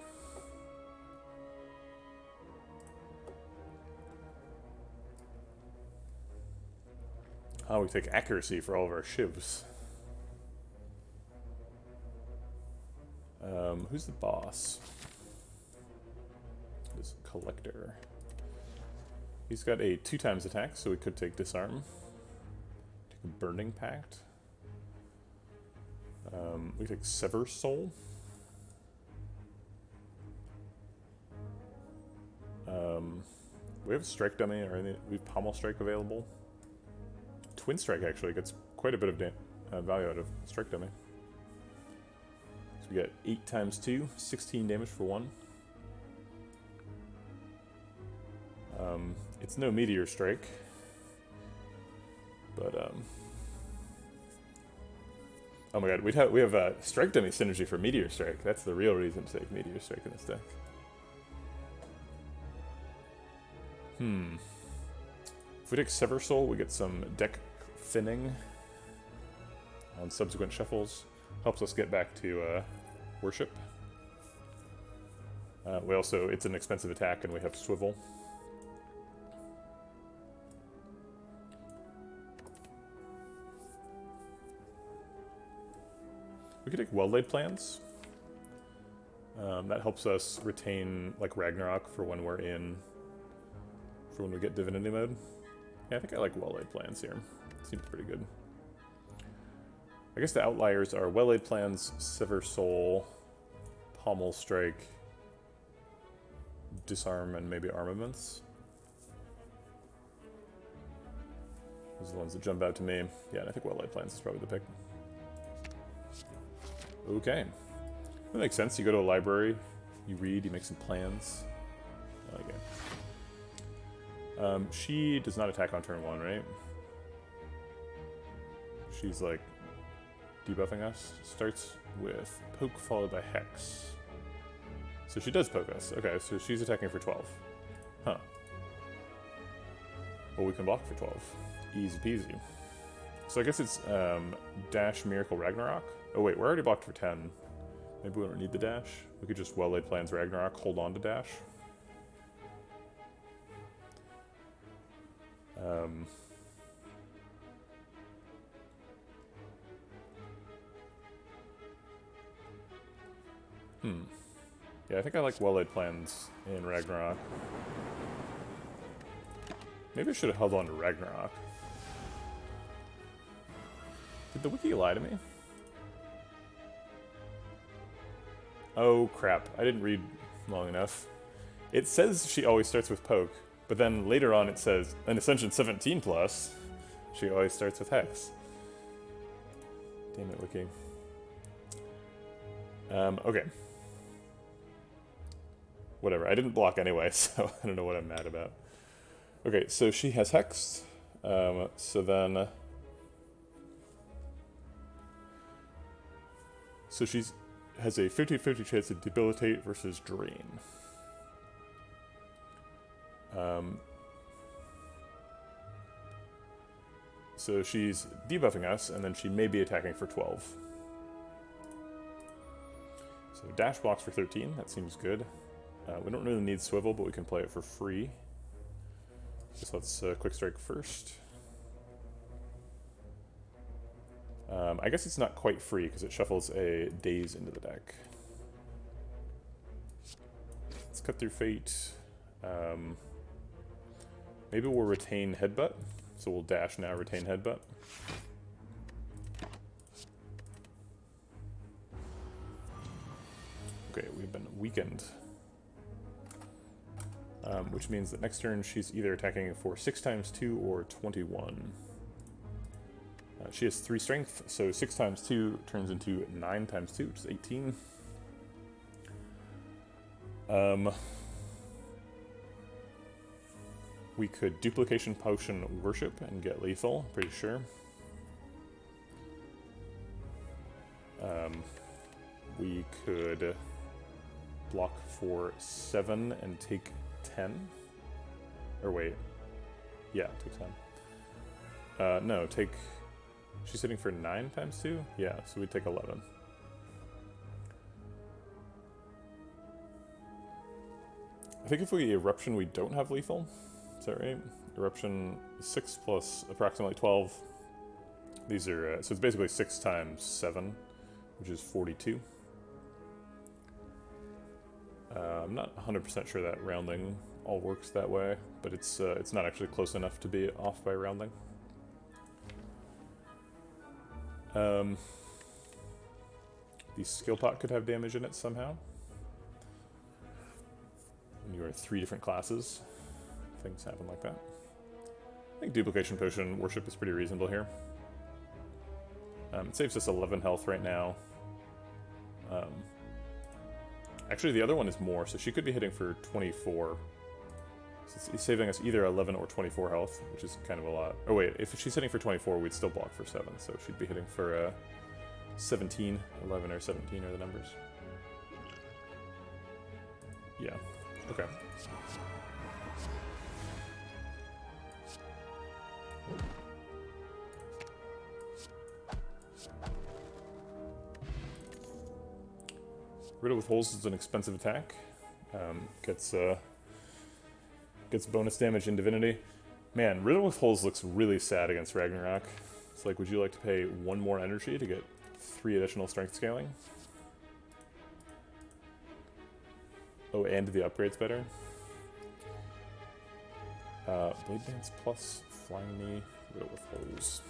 Oh, we take accuracy for all of our shivs. Who's the boss? This Collector. He's got a 2x attack, so we could take Disarm. Take a Burning Pact. We take Sever Soul. We have Strike Dummy, or we have Pommel Strike available. Twin Strike actually gets quite a bit of value out of Strike Dummy. So we get 8 times 2, 16 damage for 1. It's no Meteor Strike, but oh my god, we have Strike Dummy synergy for Meteor Strike. That's the real reason to take Meteor Strike in this deck. If we take Sever Soul, we get some deck thinning on subsequent shuffles. Helps us get back to Worship. We also, it's an expensive attack, and we have Swivel. We could take Well-Laid Plans. That helps us retain like Ragnarok for when we're in, for when we get Divinity mode. Yeah, I think I like Well-Laid Plans here. Seems pretty good. I guess the outliers are Well-Laid Plans, Sever Soul, Pommel Strike, Disarm, and maybe Armaments. Those are the ones that jump out to me. Yeah, and I think Well-Laid Plans is probably the pick. Okay. That makes sense. You go to a library, you read, you make some plans. Okay. She does not attack on turn 1, right? She's like debuffing us. Starts with Poke followed by Hex. So she does poke us. Okay, so she's attacking for 12. Huh. Well, we can block for 12. Easy peasy. So I guess it's Dash Miracle Ragnarok. Oh wait, we're already blocked for 10. Maybe we don't need the dash. We could just Well-Laid Plans Ragnarok, hold on to dash. Yeah, I think I like Well-Laid Plans in Ragnarok. Maybe I should have held on to Ragnarok. Did the wiki lie to me? Oh crap, I didn't read long enough. It says she always starts with poke, but then later on it says, an Ascension 17 plus, she always starts with Hex. Damn it, Wiki. Okay. Whatever, I didn't block anyway, so I don't know what I'm mad about. Okay, so she has Hex. So then... So she has a 50-50 chance to debilitate versus drain. So she's debuffing us, and then she may be attacking for 12. So dash blocks for 13, that seems good. We don't really need swivel, but we can play it for free. So let's quick strike first. I guess it's not quite free because it shuffles a daze into the deck. Let's cut through fate. Maybe we'll retain headbutt. So we'll dash now, retain headbutt. Okay, we've been weakened. Which means that next turn she's either attacking for 6 times 2 or 21. She has 3 strength, so 6 times 2 turns into 9 times 2, which is 18. We could Duplication Potion Worship and get lethal, pretty sure. We could block for 7 and take 10. Or wait. Yeah, take 10. No, take... She's hitting for 9 times 2? Yeah, so we'd take 11. I think if we Eruption, we don't have lethal. Is that right? Eruption 6 plus approximately 12. These are, so it's basically 6 times 7, which is 42. I'm not 100% sure that rounding all works that way, but it's not actually close enough to be off by rounding. The skill pot could have damage in it somehow. And you are 3 different classes. Things happen like that. I think Duplication Potion Worship is pretty reasonable here. It saves us 11 health right now. Actually, the other one is more, so she could be hitting for 24. So it's saving us either 11 or 24 health, which is kind of a lot. Oh wait, if she's hitting for 24, we'd still block for 7, so she'd be hitting for 17. 11 or 17 are the numbers. Yeah, okay. Riddle with Holes is an expensive attack. Gets bonus damage in Divinity. Man, Riddle with Holes looks really sad against Ragnarok. It's like, would you like to pay 1 more energy to get 3 additional strength scaling? Oh, and the upgrade's better. Blade Dance plus Flying Knee, Riddle with Holes.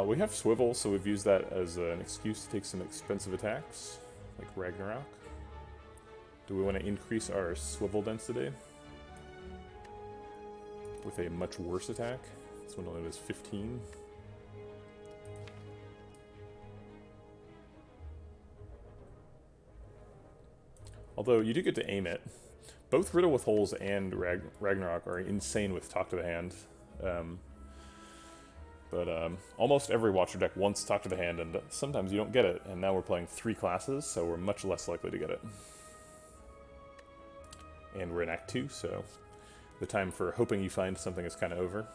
We have Swivel, so we've used that as an excuse to take some expensive attacks, like Ragnarok. Do we want to increase our Swivel density with a much worse attack? This one only was 15. Although, you do get to aim it. Both Riddle with Holes and Ragnarok are insane with Talk to the Hand. But almost every Watcher deck wants Talk to the Hand, and sometimes you don't get it, and now we're playing 3 classes, so we're much less likely to get it. And we're in Act 2, so the time for hoping you find something is kind of over.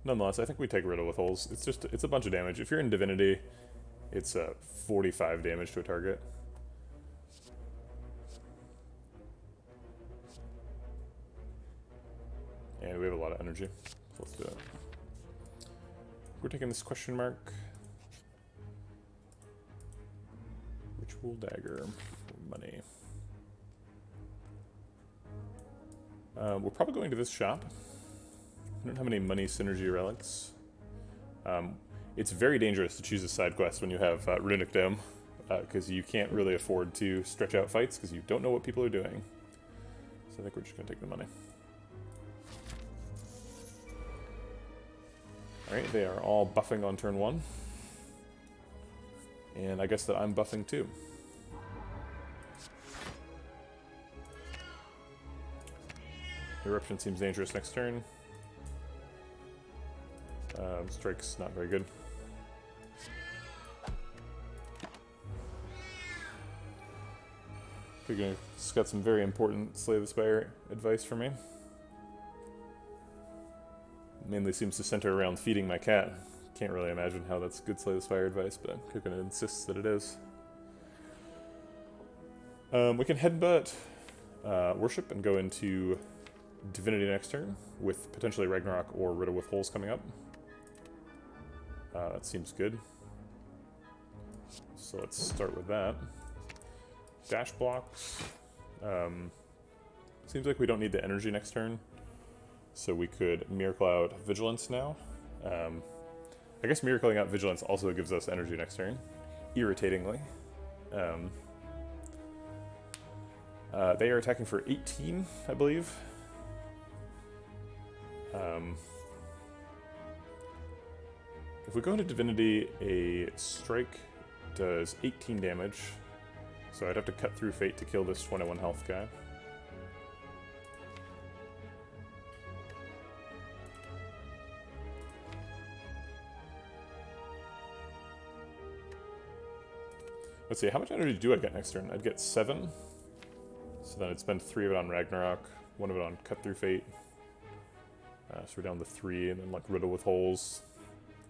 Nonetheless, I think we take Riddle with Holes. It's a bunch of damage. If you're in Divinity, it's 45 damage to a target. And we have a lot of energy, so let's do it. We're taking this question mark. Ritual Dagger for money. We're probably going to this shop. I don't have any money synergy relics. It's very dangerous to choose a side quest when you have Runic Dome, because you can't really afford to stretch out fights because you don't know what people are doing. So I think we're just going to take the money. Alright, they are all buffing on turn 1. And I guess that I'm buffing too. Eruption seems dangerous next turn. Strike's not very good. It's got some very important Slay the Spire advice for me. Mainly seems to center around feeding my cat. Can't really imagine how that's good Slay the Spire advice, but Cookin insists that it is. We can headbutt Worship and go into Divinity next turn, with potentially Ragnarok or Riddle with Holes coming up. That seems good. So let's start with that. Dash blocks. Seems like we don't need the energy next turn, so we could Mirror Cloud Vigilance now. I guess Miracling out Vigilance also gives us energy next turn, irritatingly. They are attacking for 18, I believe. If we go into Divinity, a strike does 18 damage, so I'd have to cut through Fate to kill this 21 health guy. Let's see, how much energy do I get next turn? I'd get 7. So then I'd spend 3 of it on Ragnarok, 1 of it on Cut Through Fate. So we're down to 3, and then like Riddle with Holes,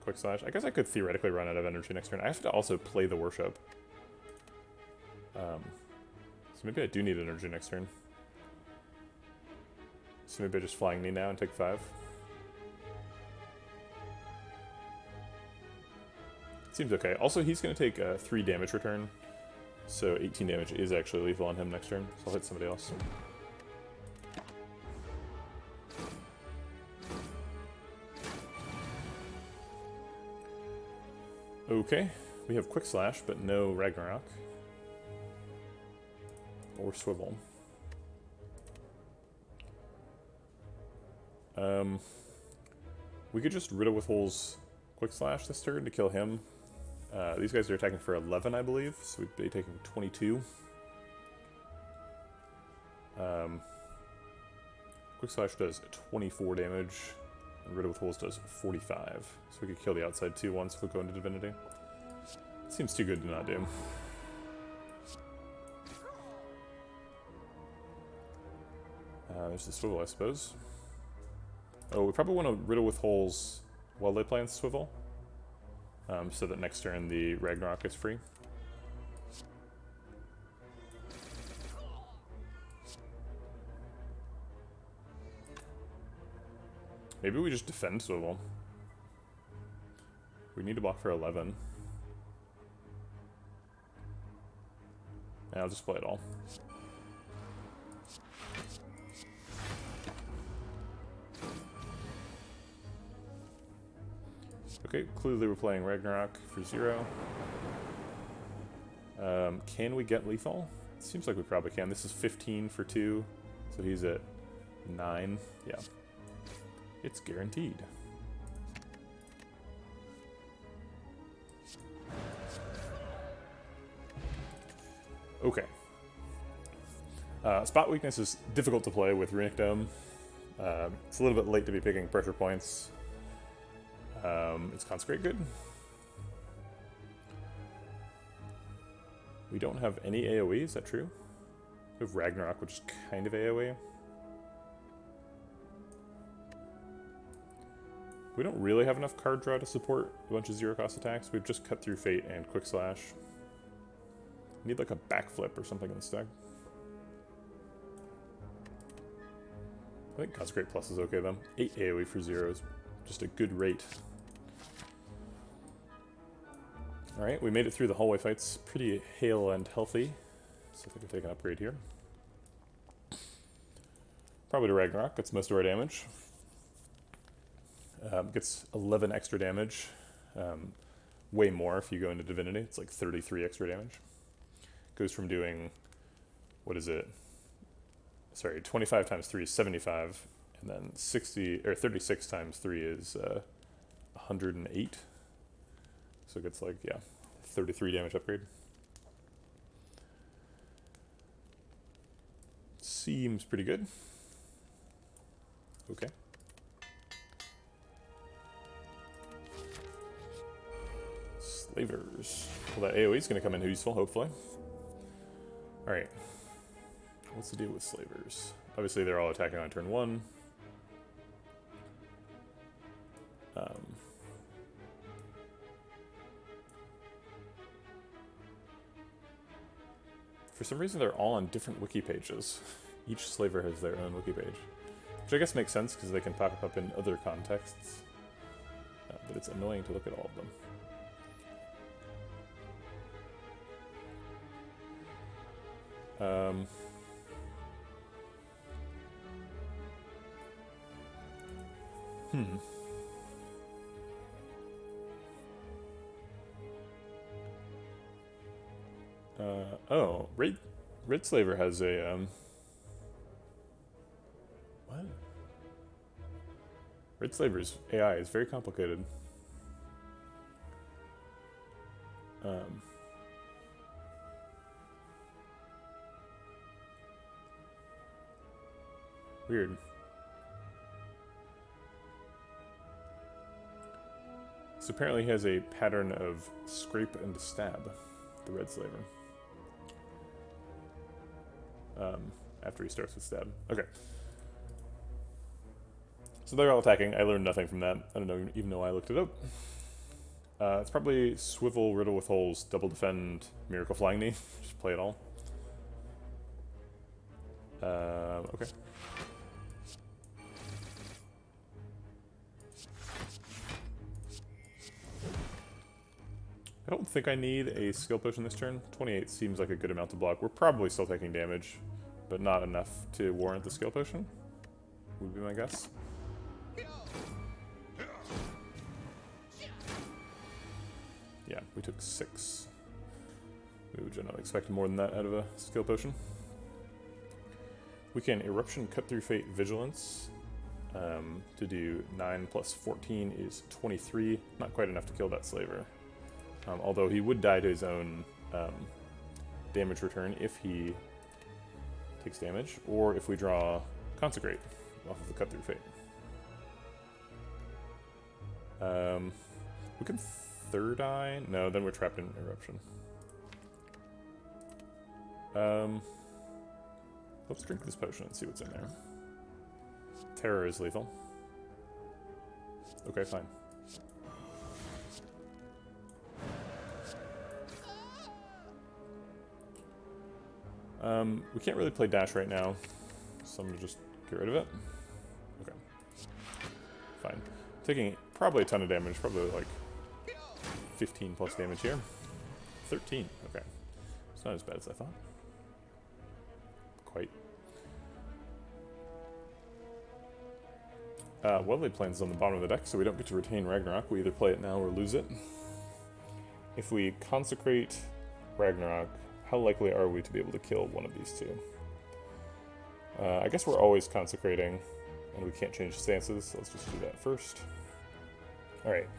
Quick Slash. I guess I could theoretically run out of energy next turn. I have to also play the Worship. So maybe I do need energy next turn. So maybe I just Flying Knee now and take 5. Seems okay. Also, he's going to take 3 damage return, so 18 damage is actually lethal on him next turn, so I'll hit somebody else. Okay, we have Quick Slash, but no Ragnarok. Or Swivel. We could just Riddle with Holes Quick Slash this turn to kill him. These guys are attacking for 11, I believe, so we'd be taking 22. Quick Slash does 24 damage, and Riddle with Holes does 45. So we could kill the outside 2 once if we go into Divinity. Seems too good to not do. There's the Swivel, I suppose. Oh, we probably want to Riddle with Holes while they play on Swivel. So that next turn the Ragnarok is free. Maybe we just defend Swivel. We need to block for 11. And I'll just play it all. Okay, clearly we're playing Ragnarok for 0. Can we get lethal? It seems like we probably can. This is 15 for 2, so he's at 9. Yeah. It's guaranteed. Okay. Spot Weakness is difficult to play with Runic Dome. It's a little bit late to be picking pressure points. Is Consecrate good? We don't have any AoE, is that true? We have Ragnarok, which is kind of AoE. We don't really have enough card draw to support a bunch of 0-cost attacks. We've just Cut Through Fate and Quick Slash. We need like a backflip or something in the stack. I think Consecrate Plus is okay though. 8 AoE for 0 is just a good rate. Alright, we made it through the hallway fights pretty hale and healthy. So I think we'll take an upgrade here. Probably to Ragnarok, that's most of our damage. Gets 11 extra damage. Way more if you go into Divinity. It's like 33 extra damage. Goes from doing, what is it? Sorry, 25 times 3 is 75, and then 36 times 3 is 108. So it gets like, yeah, 33 damage upgrade. Seems pretty good. Okay. Slavers. Well, that AoE is going to come in useful, hopefully. Alright. What's the deal with Slavers? Obviously, they're all attacking on turn 1. For some reason, they're all on different wiki pages. Each slaver has their own wiki page. Which I guess makes sense, because they can pop up in other contexts. But it's annoying to look at all of them. Oh, Red Slaver has a, what? Red Slaver's AI is very complicated. Weird. So apparently he has a pattern of scrape and stab, the Red Slaver. After he starts with stab. Okay. So they're all attacking. I learned nothing from that. I don't know, even though I looked it up. It's probably Swivel, Riddle with Holes, Double Defend, Miracle Flying Knee. Just play it all. Okay. I don't think I need a skill potion this turn. 28 seems like a good amount to block. We're probably still taking damage, but not enough to warrant the skill potion, would be my guess. Yeah, we took 6. We would generally expect more than that out of a skill potion. We can Eruption, Cut Through Fate, Vigilance. To do 9 plus 14 is 23. Not quite enough to kill that slaver. Although he would die to his own damage return if he takes damage, or if we draw Consecrate off of the Cut Through Fate. We can Third Eye? No, then we're trapped in Eruption. Let's drink this potion and see what's in there. Terror is lethal. Okay, fine. We can't really play dash right now, so I'm gonna just get rid of it. Okay. Fine. Taking probably a ton of damage, probably like 15 plus damage here. 13, okay. It's not as bad as I thought. Quite. Well-laid Plans is on the bottom of the deck, so we don't get to retain Ragnarok. We either play it now or lose it. If we consecrate Ragnarok, how likely are we to be able to kill one of these two? I guess we're always consecrating, and we can't change stances, so let's just do that first. Alright,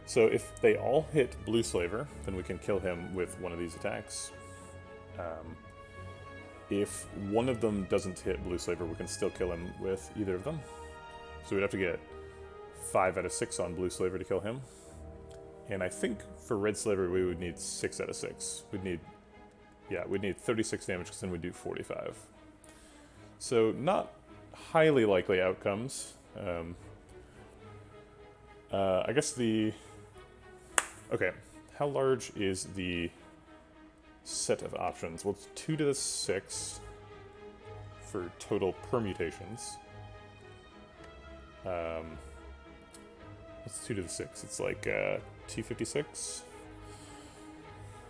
so if they all hit Blue Slaver, then we can kill him with one of these attacks. If one of them doesn't hit Blue Slaver, we can still kill him with either of them. So we'd have to get 5 out of 6 on Blue Slaver to kill him. And I think for Red Slaver we would need 6 out of 6. We'd need 36 damage, because then we'd do 45. So not highly likely outcomes. I guess the... Okay, how large is the set of options? Well, it's 2 to the 6 for total permutations. What's 2 to the 6? It's like 256.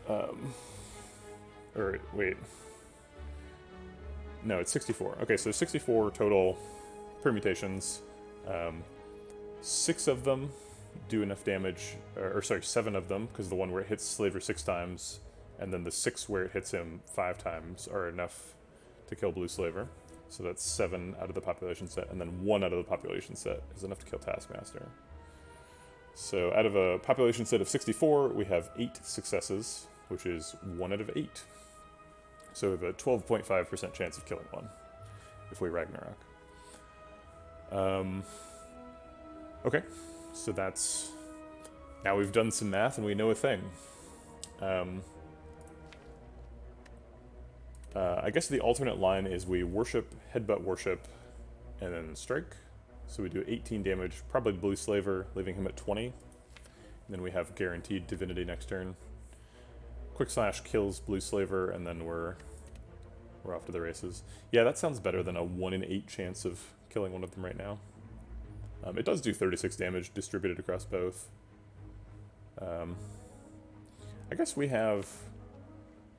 Or wait. No, it's 64. Okay, so 64 total permutations. 6 of them do enough damage, or sorry, 7 of them, because the one where it hits Slaver 6 times, and then the 6 where it hits him 5 times are enough to kill Blue Slaver. So that's 7 out of the population set, and then 1 out of the population set is enough to kill Taskmaster. So out of a population set of 64, we have 8 successes, which is 1 out of 8. So we have a 12.5% chance of killing one if we Ragnarok. Okay, so that's... Now we've done some math and we know a thing. I guess the alternate line is we worship, headbutt worship, and then strike. So we do 18 damage, probably Blue Slaver, leaving him at 20. And then we have guaranteed divinity next turn. Quick Slash kills Blue Slaver, and then we're off to the races. Yeah, that sounds better than a 1 in 8 chance of killing one of them right now. It does do 36 damage distributed across both. I guess we have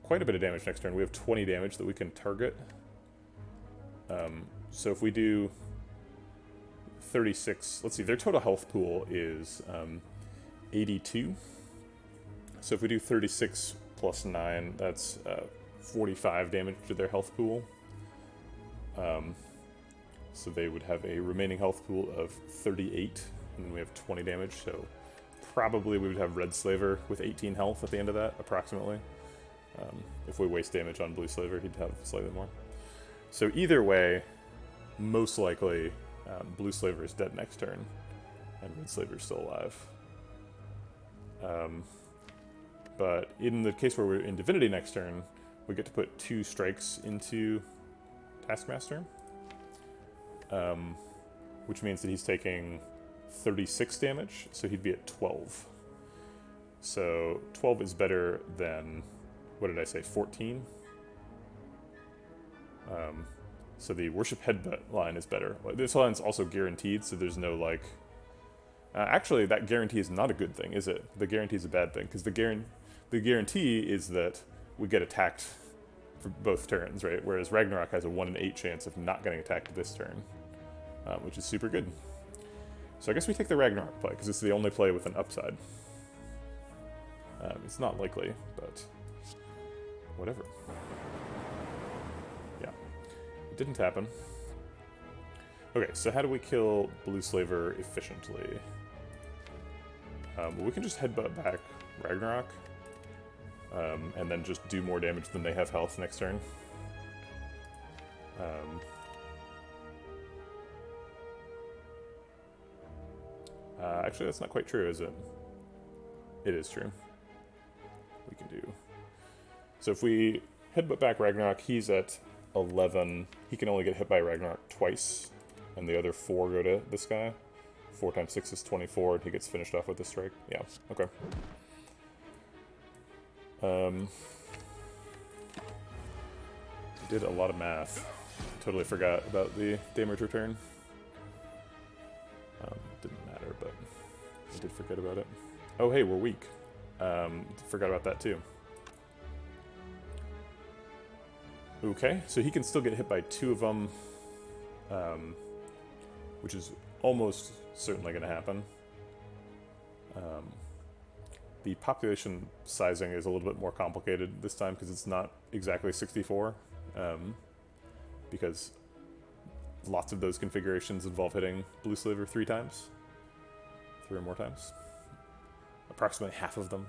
quite a bit of damage next turn. We have 20 damage that we can target. So if we do 36, let's see, their total health pool is 82. So if we do 36 plus 9, that's 45 damage to their health pool. So they would have a remaining health pool of 38, and then we have 20 damage, so probably we would have Red Slaver with 18 health at the end of that, approximately. If we waste damage on Blue Slaver, he'd have slightly more. So either way, most likely, Blue Slaver is dead next turn, and Red Slaver is still alive. But in the case where we're in Divinity next turn, we get to put 2 strikes into Taskmaster, which means that he's taking 36 damage, so he'd be at 12. So 12 is better than, what did I say, 14? So the Worship Headbutt line is better. This line's also guaranteed, so there's no, like... actually, that guarantee is not a good thing, is it? The guarantee is a bad thing, because the guarantee is that we get attacked for both turns, right? Whereas Ragnarok has a 1 in 8 chance of not getting attacked this turn, which is super good. So I guess we take the Ragnarok play, because it's the only play with an upside. It's not likely, but whatever. Yeah, it didn't happen. Okay, so how do we kill Blue Slaver efficiently? Well, we can just headbutt back Ragnarok, and then just do more damage than they have health next turn. Actually, that's not quite true, is it? It is true. We can do... So if we headbutt back Ragnarok, he's at 11. He can only get hit by Ragnarok twice, and the other 4 go to this guy. 4 times 6 is 24, and he gets finished off with a strike. Yeah, okay. Did a lot of math. Totally forgot about the damage return. Didn't matter, but I did forget about it. Oh, hey, we're weak. Forgot about that too. Okay, so he can still get hit by 2 of them, which is almost certainly going to happen. The population sizing is a little bit more complicated this time because it's not exactly 64, because lots of those configurations involve hitting Blue Slaver 3 times. 3 or more times. Approximately half of them.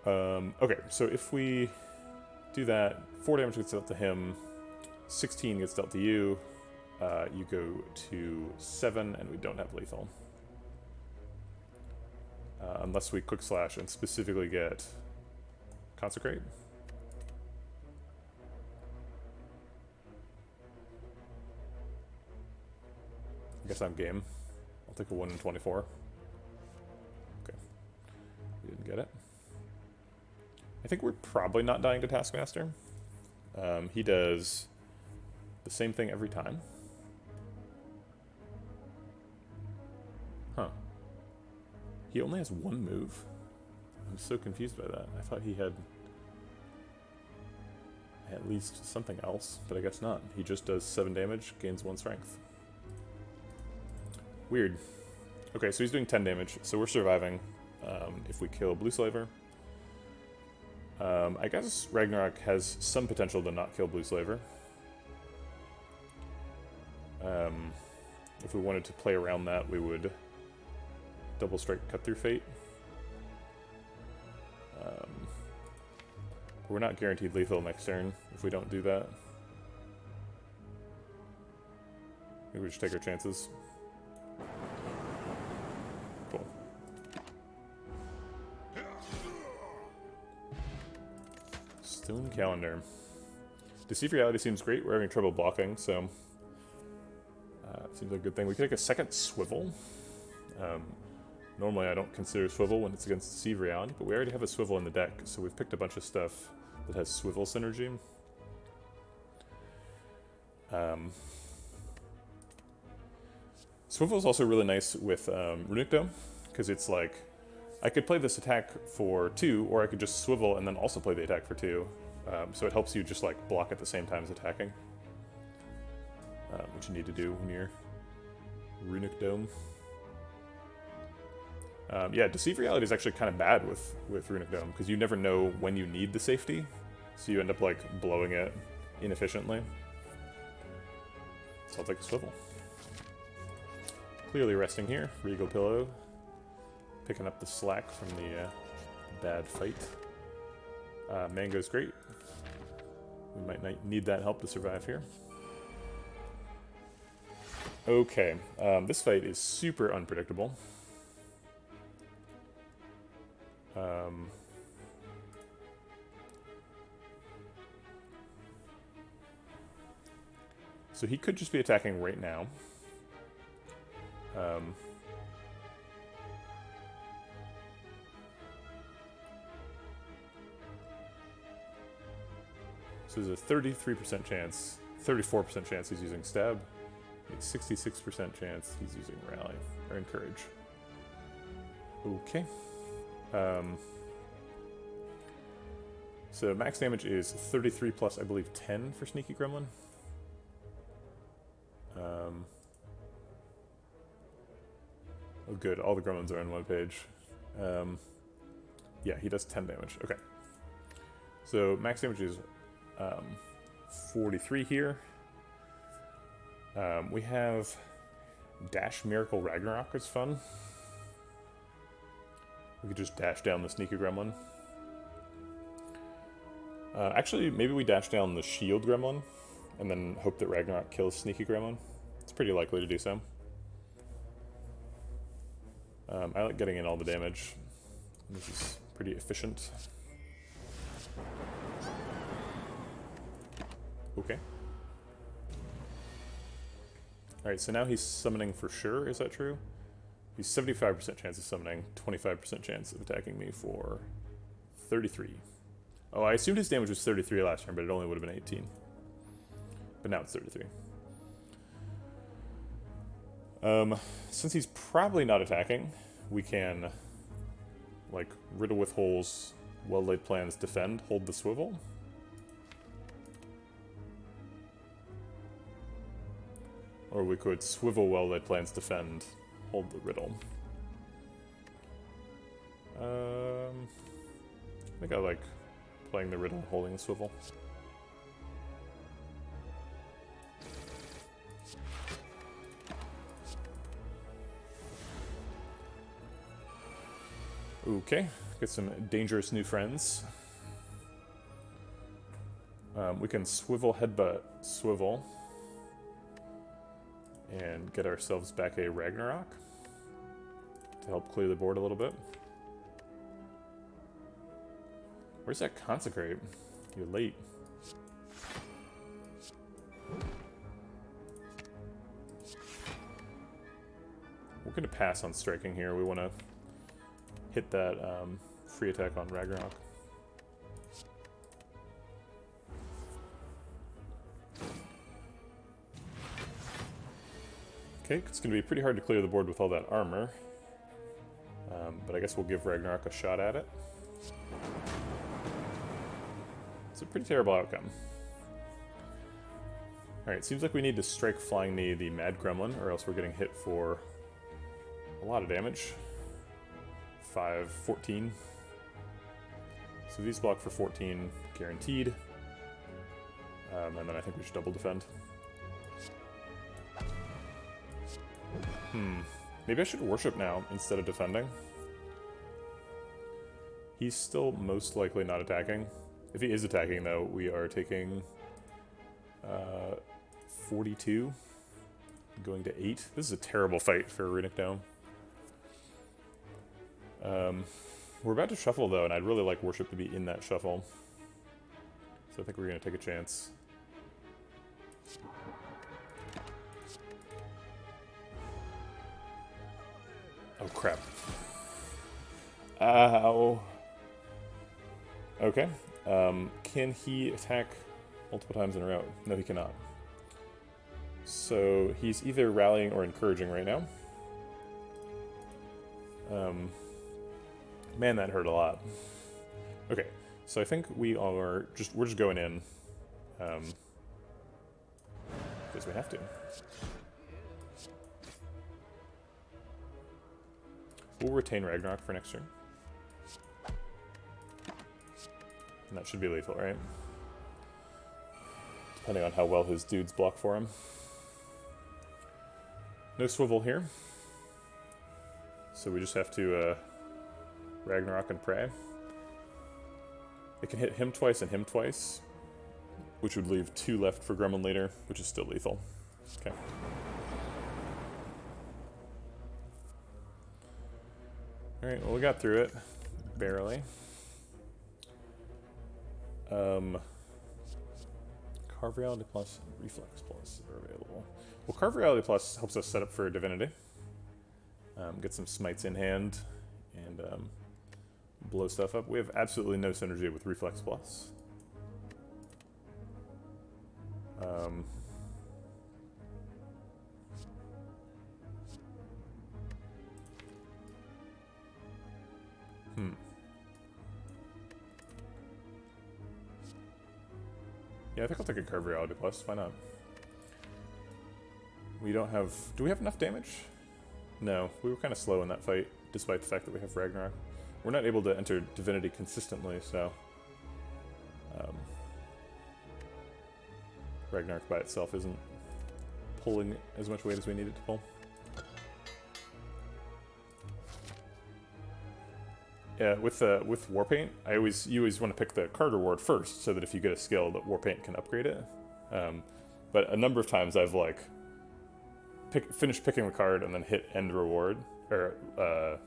Okay, so if we do that, 4 damage gets dealt to him, 16 gets dealt to you, you go to 7, and we don't have lethal. Unless we Quick Slash and specifically get Consecrate. I guess I'm game. I'll take a 1 in 24. Okay. We didn't get it. I think we're probably not dying to Taskmaster. He does the same thing every time. Huh. He only has 1 move? I'm so confused by that. I thought he had at least something else, but I guess not. He just does 7 damage, gains 1 strength. Weird. Okay, so he's doing 10 damage, so we're surviving if we kill Blue Slaver. I guess Ragnarok has some potential to not kill Blue Slaver. If we wanted to play around that, we would double strike Cut Through Fate. We're not guaranteed lethal next turn if we don't do that. Maybe we just take our chances. Cool. Stone Calendar. Deceive Reality seems great. We're having trouble blocking, so seems like a good thing. We could take a second Swivel. Normally I don't consider Swivel when it's against Deceive Reality, but we already have a Swivel in the deck, so we've picked a bunch of stuff that has Swivel synergy. Swivel is also really nice with Runic Dome, because it's like, I could play this attack for 2, or I could just Swivel and then also play the attack for 2. So it helps you just like block at the same time as attacking. Which you need to do when you're Runic Dome. Yeah, Deceive Reality is actually kind of bad with Runic Dome, because you never know when you need the safety, so you end up like blowing it inefficiently. So I'll take a Swivel. Clearly resting here, Regal Pillow, picking up the slack from the bad fight. Mango's great. We might need that help to survive here. Okay, this fight is super unpredictable. So he could just be attacking right now. So there's a 33% chance, 34% chance he's using Stab, a 66% chance he's using Rally, or Encourage. Okay. So max damage is 33 plus, I believe, 10 for Sneaky Gremlin. Oh good, all the gremlins are on one page. Yeah, he does 10 damage, okay. So max damage is 43 here. We have Dash Miracle Ragnarok is fun. We could just dash down the Sneaky Gremlin. Actually, maybe we dash down the Shield Gremlin, and then hope that Ragnarok kills Sneaky Gremlin. It's pretty likely to do so. I like getting in all the damage. This is pretty efficient. Okay. Alright, so now he's summoning for sure, is that true? He's 75% chance of summoning, 25% chance of attacking me for 33. Oh, I assumed his damage was 33 last turn, but it only would have been 18. But now it's 33. Since he's probably not attacking, we can, like, Riddle with Holes, Well-Laid Plans, Defend, hold the Swivel. Or we could Swivel Well-Laid Plans, Defend, hold the Riddle. I think I like playing the Riddle and holding the Swivel. Okay, get some dangerous new friends. We can Swivel Headbutt Swivel and get ourselves back a Ragnarok to help clear the board a little bit. Where's that Consecrate? You're late. We're going to pass on striking here. We want to hit that free attack on Ragnarok. Okay, it's going to be pretty hard to clear the board with all that armor. But I guess we'll give Ragnarok a shot at it. It's a pretty terrible outcome. Alright, seems like we need to strike Flying Knee the Mad Gremlin, or else we're getting hit for a lot of damage. 5, 14. So these block for 14, guaranteed. And then I think we should double defend. Maybe I should worship now instead of defending. He's still most likely not attacking. If he is attacking, though, we are taking 42, going to 8. This is a terrible fight for Runic Dome. We're about to shuffle, though, and I'd really like worship to be in that shuffle. So I think we're going to take a chance. Oh, crap. Ow. Okay. Can he attack multiple times in a row? No, he cannot. So he's either rallying or encouraging right now. Man, that hurt a lot. Okay, so I think we're just going in. Because we have to. We'll retain Ragnarok for next turn. And that should be lethal, right? Depending on how well his dudes block for him. No swivel here. So we just have to Ragnarok and pray. It can hit him twice and him twice, which would leave 2 left for Gremlin later, which is still lethal. Okay. Alright, well we got through it. Barely. Carve Reality Plus and Reflex Plus are available. Well, Carve Reality Plus helps us set up for Divinity. Get some smites in hand and blow stuff up. We have absolutely no synergy with Reflex Plus. Yeah, I think I'll take a Carve Reality Plus. Why not? We don't have... Do we have enough damage? No, we were kind of slow in that fight, despite the fact that we have Ragnarok. We're not able to enter Divinity consistently, so... Ragnarok by itself isn't pulling as much weight as we need it to pull. Yeah, with Warpaint, you always want to pick the card reward first, so that if you get a skill, that Warpaint can upgrade it. But a number of times I've like finished picking the card and then hit end reward or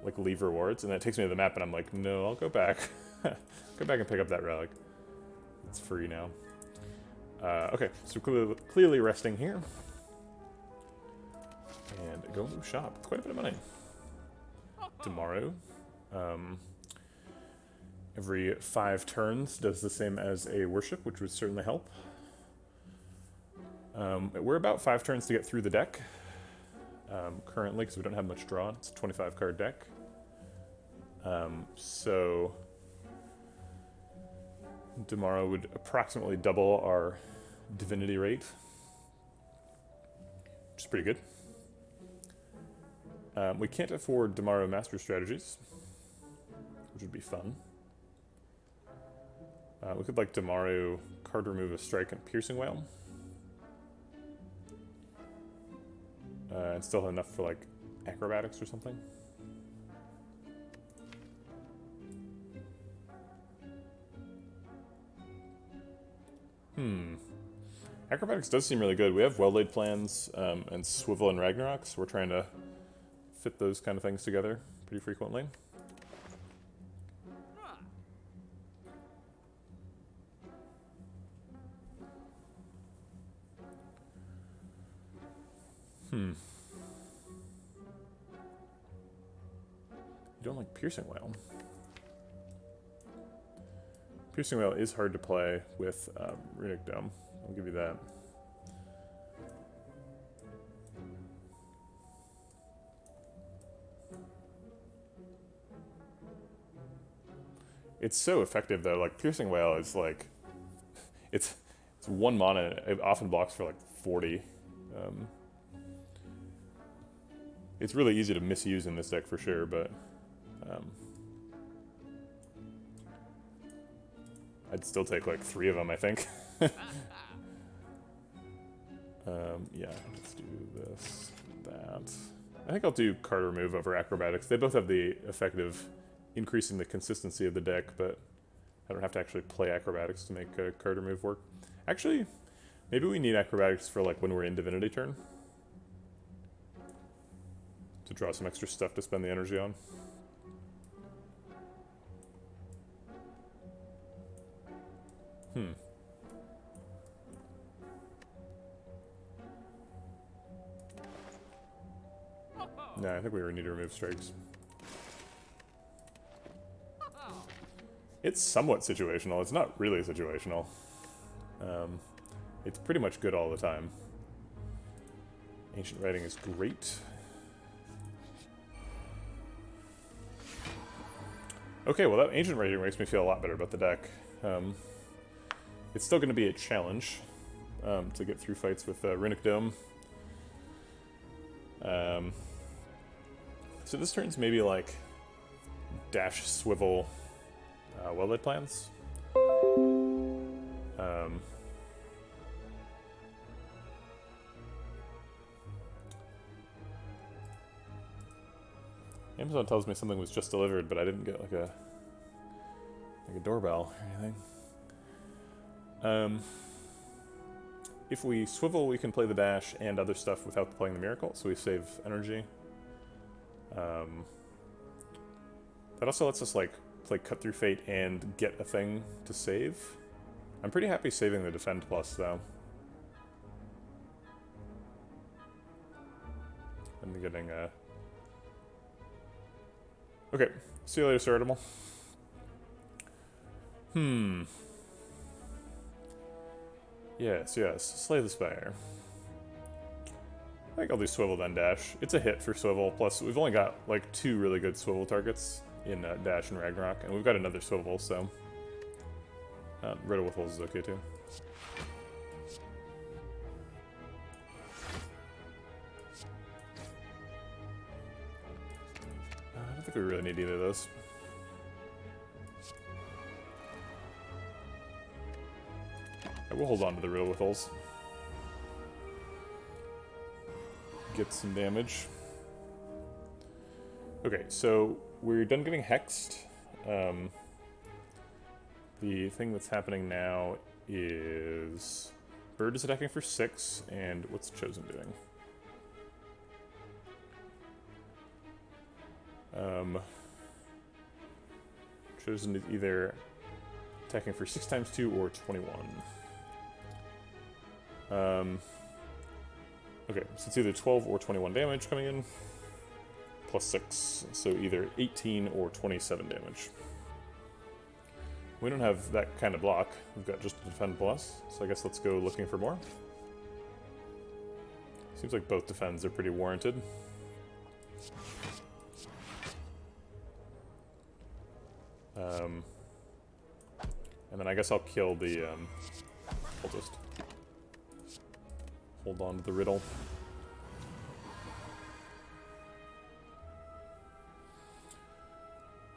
like leave rewards, and then it takes me to the map, and I'm like, no, I'll go back, go back and pick up that relic. It's free now. Okay, so clearly resting here, and going to shop. It's quite a bit of money. Tomorrow. Every 5 turns does the same as a worship, which would certainly help. We're about 5 turns to get through the deck currently, because we don't have much draw. It's a 25 card deck. So tomorrow would approximately double our divinity rate, which is pretty good. We can't afford tomorrow master strategies, which would be fun. We could like tomorrow card remove a strike and piercing whale. And still have enough for like acrobatics or something. Acrobatics does seem really good. We have well-laid plans and swivel and Ragnarok, so we're trying to fit those kind of things together pretty frequently. You don't like Piercing Whale. Piercing Whale is hard to play with Runic Dome. I'll give you that. It's so effective though. Like Piercing Whale is like, it's It's 1 mana, and it often blocks for like 40. It's really easy to misuse in this deck for sure, but I'd still take like 3 of them, I think. Yeah, let's do this, that. I think I'll do card remove over acrobatics. They both have the effect of increasing the consistency of the deck, but I don't have to actually play acrobatics to make a card remove work. Actually, maybe we need acrobatics for like when we're in divinity turn. To draw some extra stuff to spend the energy on. No, I think we need to remove strikes. It's somewhat situational. It's not really situational. It's pretty much good all the time. Ancient Writing is great. Okay, well that Ancient Writing makes me feel a lot better about the deck. It's still going to be a challenge to get through fights with Runic Dome. So this turn's maybe like dash, swivel, well-laid plans. Amazon tells me something was just delivered, but I didn't get like a doorbell or anything. If we swivel, we can play the dash and other stuff without playing the miracle, so we save energy. That also lets us like play Cut Through Fate and get a thing to save. I'm pretty happy saving the defend plus though. And getting okay, see you later, Sir Edible. Yes, slay the spire. I think I'll do swivel then dash. It's a hit for swivel, plus we've only got like 2 really good swivel targets in dash and Ragnarok, and we've got another swivel, so Riddle with Holes is okay too. I don't think we really need either of those. I will hold on to the Riddle with Holes. Get some damage. Okay, so we're done getting hexed. The thing that's happening now is Bird is attacking for 6, and what's Chosen doing? Chosen is either attacking for 6 times 2 or 21. Okay, so it's either 12 or 21 damage coming in, plus 6, so either 18 or 27 damage. We don't have that kind of block, we've got just a defend plus, so I guess let's go looking for more. Seems like both defends are pretty warranted. And then I guess I'll kill the, I'll just hold on to the riddle.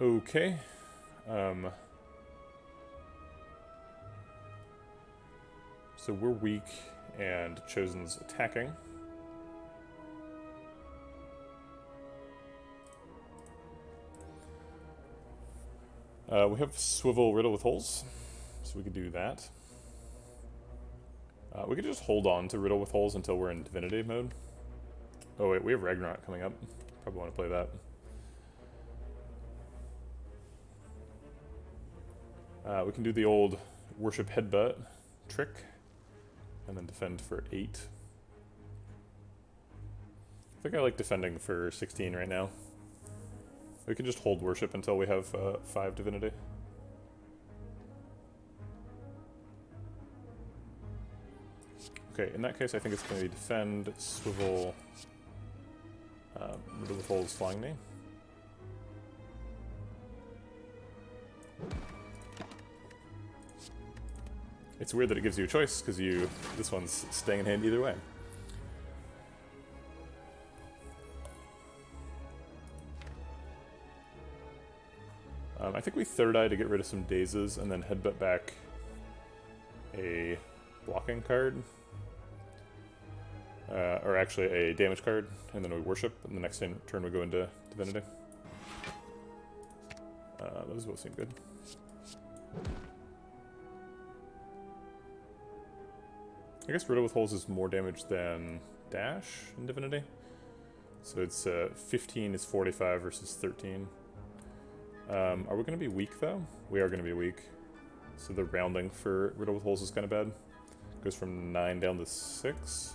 Okay. So we're weak, and Chosen's attacking. We have Swivel Riddle with Holes, so we could do that. We could just hold on to Riddle with Holes until we're in Divinity mode. Oh wait, we have Ragnarok coming up. Probably want to play that. We can do the old Worship Headbutt trick, and then defend for 8. I think I like defending for 16 right now. We can just hold Worship until we have 5 Divinity. Okay, in that case I think it's going to be defend, swivel, Riddle with Holes, Flying Knee. It's weird that it gives you a choice, because this one's staying in hand either way. I think we third eye to get rid of some dazes, and then headbutt back a blocking card. Or actually a damage card, and then we worship, and the next turn we go into Divinity. Those both seem good. I guess Riddle with Holes is more damage than Dash in Divinity. So it's 15 is 45 versus 13. Are we going to be weak though? We are going to be weak. So the rounding for Riddle with Holes is kind of bad. Goes from 9 down to 6.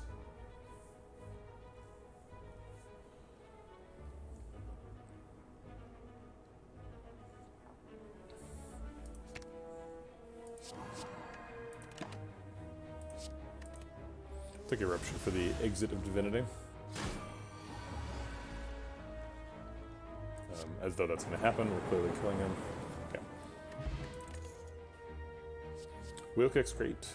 Take Eruption for the exit of Divinity. As though that's going to happen, we're clearly killing him. Okay. Wheel Kick's great.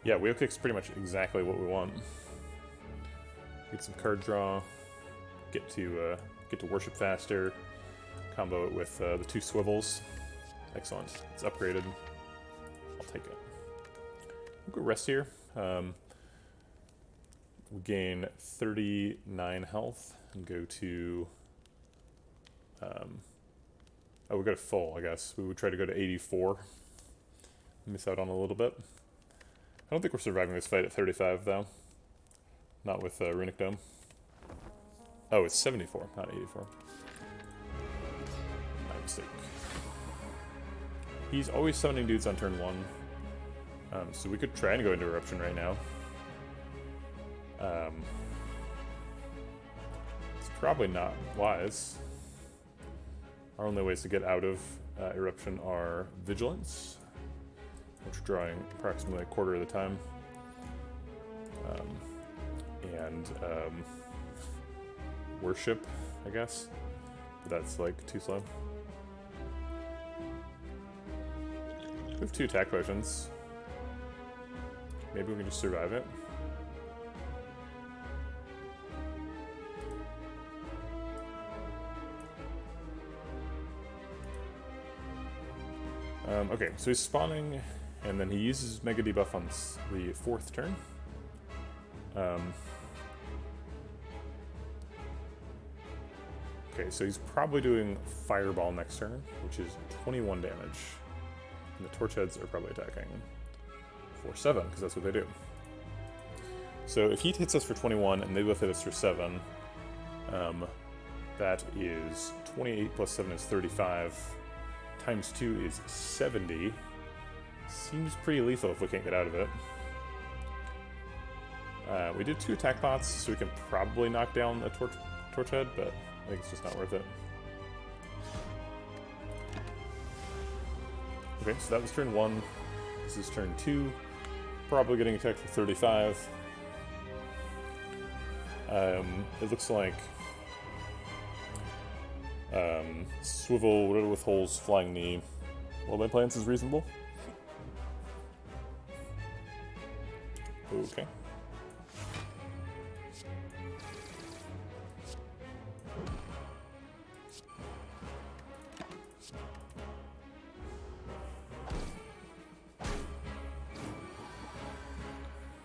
Yeah, Wheel Kick's pretty much exactly what we want. Get some card draw, get to worship faster, combo it with the 2 swivels. Excellent. It's upgraded. I'll take it. We'll go rest here. We gain 39 health and go to... oh, we go to full, I guess. We would try to go to 84. Miss out on a little bit. I don't think we're surviving this fight at 35, though. Not with Runic Dome. Oh, it's 74, not 84. My mistake. He's always summoning dudes on turn 1. So we could try and go into Eruption right now. It's probably not wise. Our only ways to get out of Eruption are Vigilance, which we're drawing approximately a quarter of the time, and Worship, I guess, but that's like too slow. We have 2 attack potions. Maybe we can just survive it. Okay, so he's spawning, and then he uses Mega Debuff on the 4th turn. Okay, so he's probably doing Fireball next turn, which is 21 damage. And the Torch Heads are probably attacking for 7, because that's what they do. So if he hits us for 21, and they both hit us for 7, that is 28 plus 7 is 35. Times 2 is 70. Seems pretty lethal if we can't get out of it. We did 2 attack bots, so we can probably knock down a torch head, but I think it's just not worth it. Okay, so that was turn 1. This is turn 2. Probably getting attacked for 35. It looks like Swivel, Riddle with Holes, Flying Knee. Well, my plans is reasonable. Okay.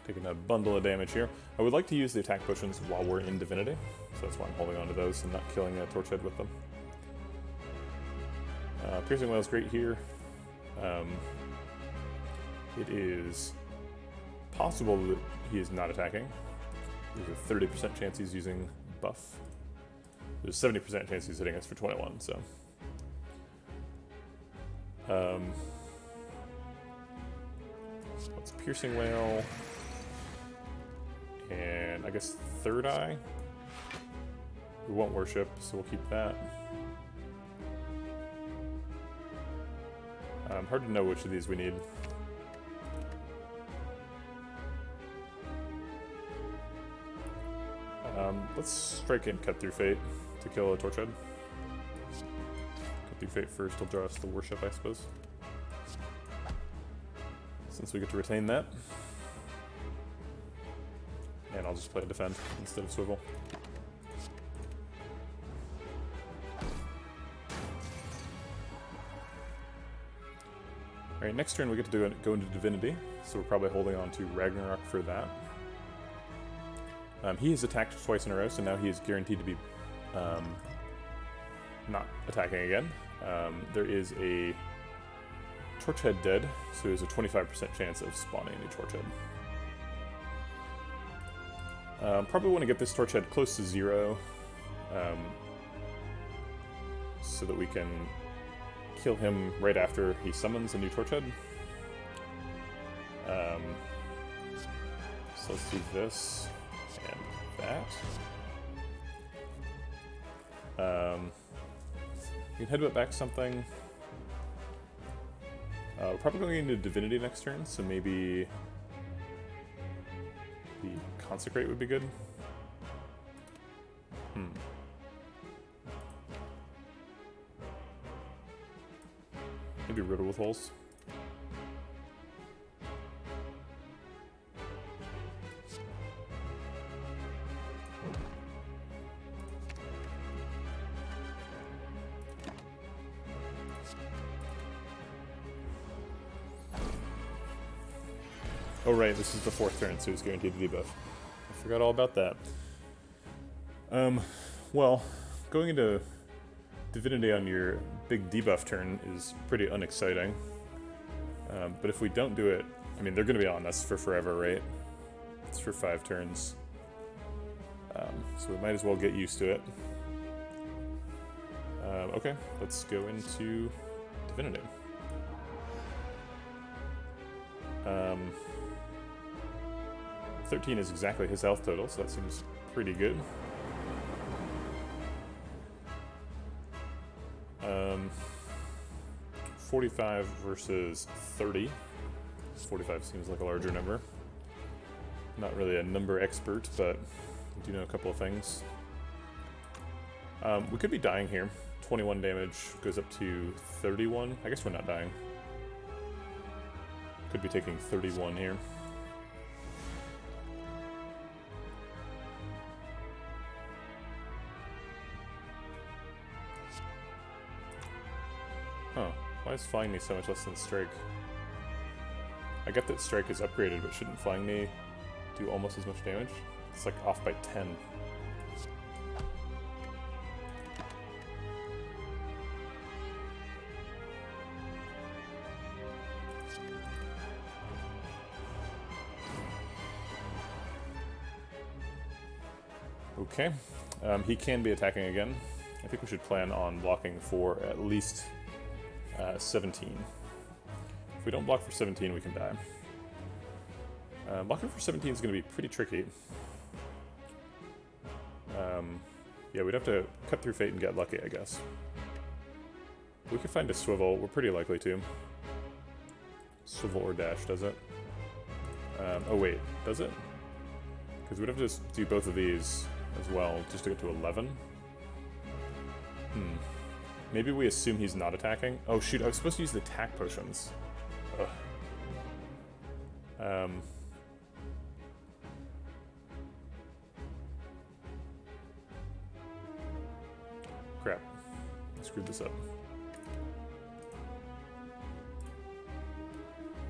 Taking a bundle of damage here. I would like to use the attack potions while we're in Divinity, so that's why I'm holding on to those and not killing a Torch Head with them. Piercing Wail is great here. It is possible that he is not attacking. There's a 30% chance he's using buff. There's a 70% chance he's hitting us for 21, so. Let's Piercing Wail. And I guess Third Eye. We won't Worship, so we'll keep that. Hard to know which of these we need. Let's strike in Cut Through Fate to kill a Torch Head. Cut Through Fate first will draw us the Worship, I suppose. since we get to retain that. And I'll just play defend instead of swivel. Alright, next turn we get to go into Divinity, so we're probably holding on to Ragnarok for that. He has attacked twice in a row, so now he is guaranteed to be not attacking again. There is a Torchhead dead, so there's a 25% chance of spawning a Torchhead. Probably want to get this Torchhead close to 0, so that we can kill him right after he summons a new Torchhead. So let's do this and that. We can headbutt back something. We're probably going into Divinity next turn, so maybe the Consecrate would be good. Maybe Riddle with Holes. Oh right, this is the 4th turn, so he's guaranteed to debuff. I forgot all about that. Well, going into Divinity on your big debuff turn is pretty unexciting. But if we don't do it, I mean, they're going to be on us for forever, right? It's for 5 turns. So we might as well get used to it. Okay, let's go into Divinity. 13 is exactly his health total, so that seems pretty good. 45 versus 30. 45 seems like a larger number. Not really a number expert, but I do know a couple of things. We could be dying here. 21 damage goes up to 31. I guess we're not dying. Could be taking 31 here. Huh. Why is Flying Knee so much less than Strike? I get that Strike is upgraded, but shouldn't Flying Knee do almost as much damage? It's like off by 10. Okay, he can be attacking again. I think we should plan on blocking for at least 17. If we don't block for 17, we can die. Blocking for 17 is going to be pretty tricky. Yeah, we'd have to cut through Fate and get lucky, I guess. We could find a Swivel. We're pretty likely to. Swivel or Dash, does it? Oh wait, does it? Because we'd have to just do both of these as well, just to get to 11. Maybe we assume he's not attacking. Oh shoot, I was supposed to use the attack potions. Ugh. Crap. I screwed this up.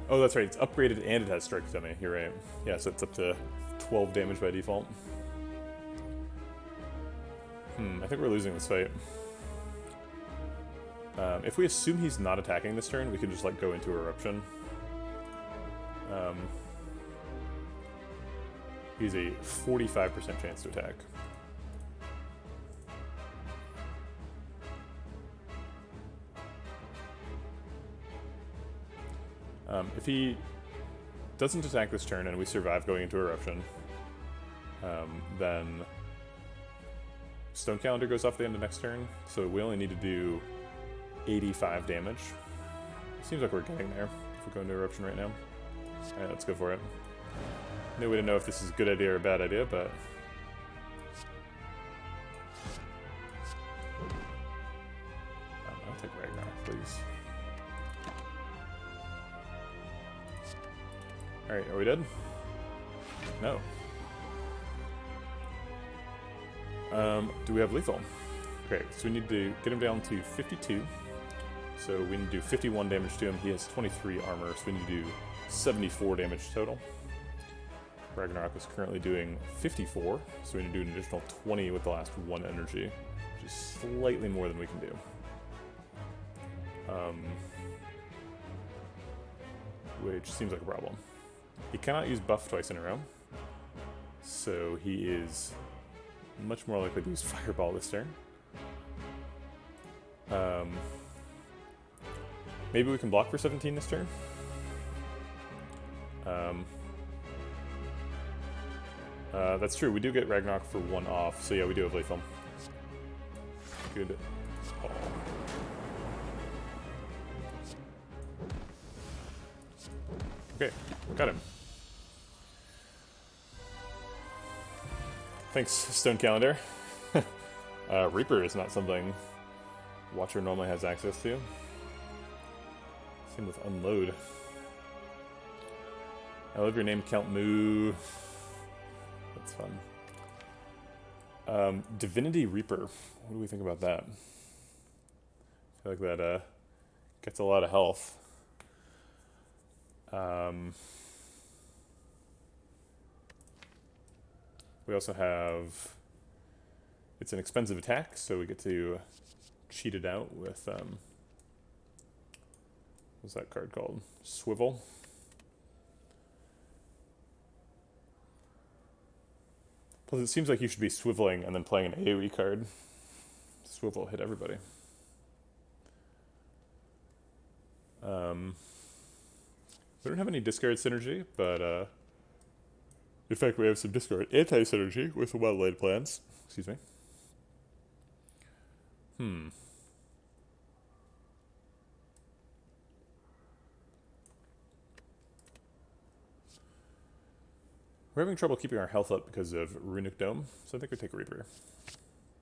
Oh, that's right, it's upgraded and it has Strike to me. You're right. Yeah, so it's up to 12 damage by default. I think we're losing this fight. If we assume he's not attacking this turn, we can just like go into Eruption. He's a 45% chance to attack. If he doesn't attack this turn and we survive going into Eruption, then Stone Calendar goes off the end of next turn, so we only need to do 85 damage. Seems like we're getting there if we go into Eruption right now. Alright, let's go for it. No way to know if this is a good idea or a bad idea, but... I'll take Ragnarok, please. Alright, are we dead? No. Do we have lethal? Okay, so we need to get him down to 52. So we need to do 51 damage to him. He has 23 armor, so we need to do 74 damage total. Ragnarok is currently doing 54, so we need to do an additional 20 with the last 1 energy, which is slightly more than we can do. Which seems like a problem. He cannot use buff twice in a row, so he is much more likely to use Fireball this turn. Maybe we can block for 17 this turn. That's true, we do get Ragnarok for 1 off, so yeah, we do have lethal. Good call. Okay, got him. Thanks, Stone Calendar. Reaper is not something Watcher normally has access to. Same with Unload. I love your name, Count Moo. That's fun. Divinity Reaper. What do we think about that? I feel like that gets a lot of health. We also have... It's an expensive attack, so we get to cheat it out with... what's that card called? Swivel. Plus it seems like you should be swiveling and then playing an AoE card. Swivel hit everybody. We don't have any discard synergy, but in fact we have some discard anti-synergy with the well-laid plans. Excuse me. We're having trouble keeping our health up because of Runic Dome, so I think we take a Reaper.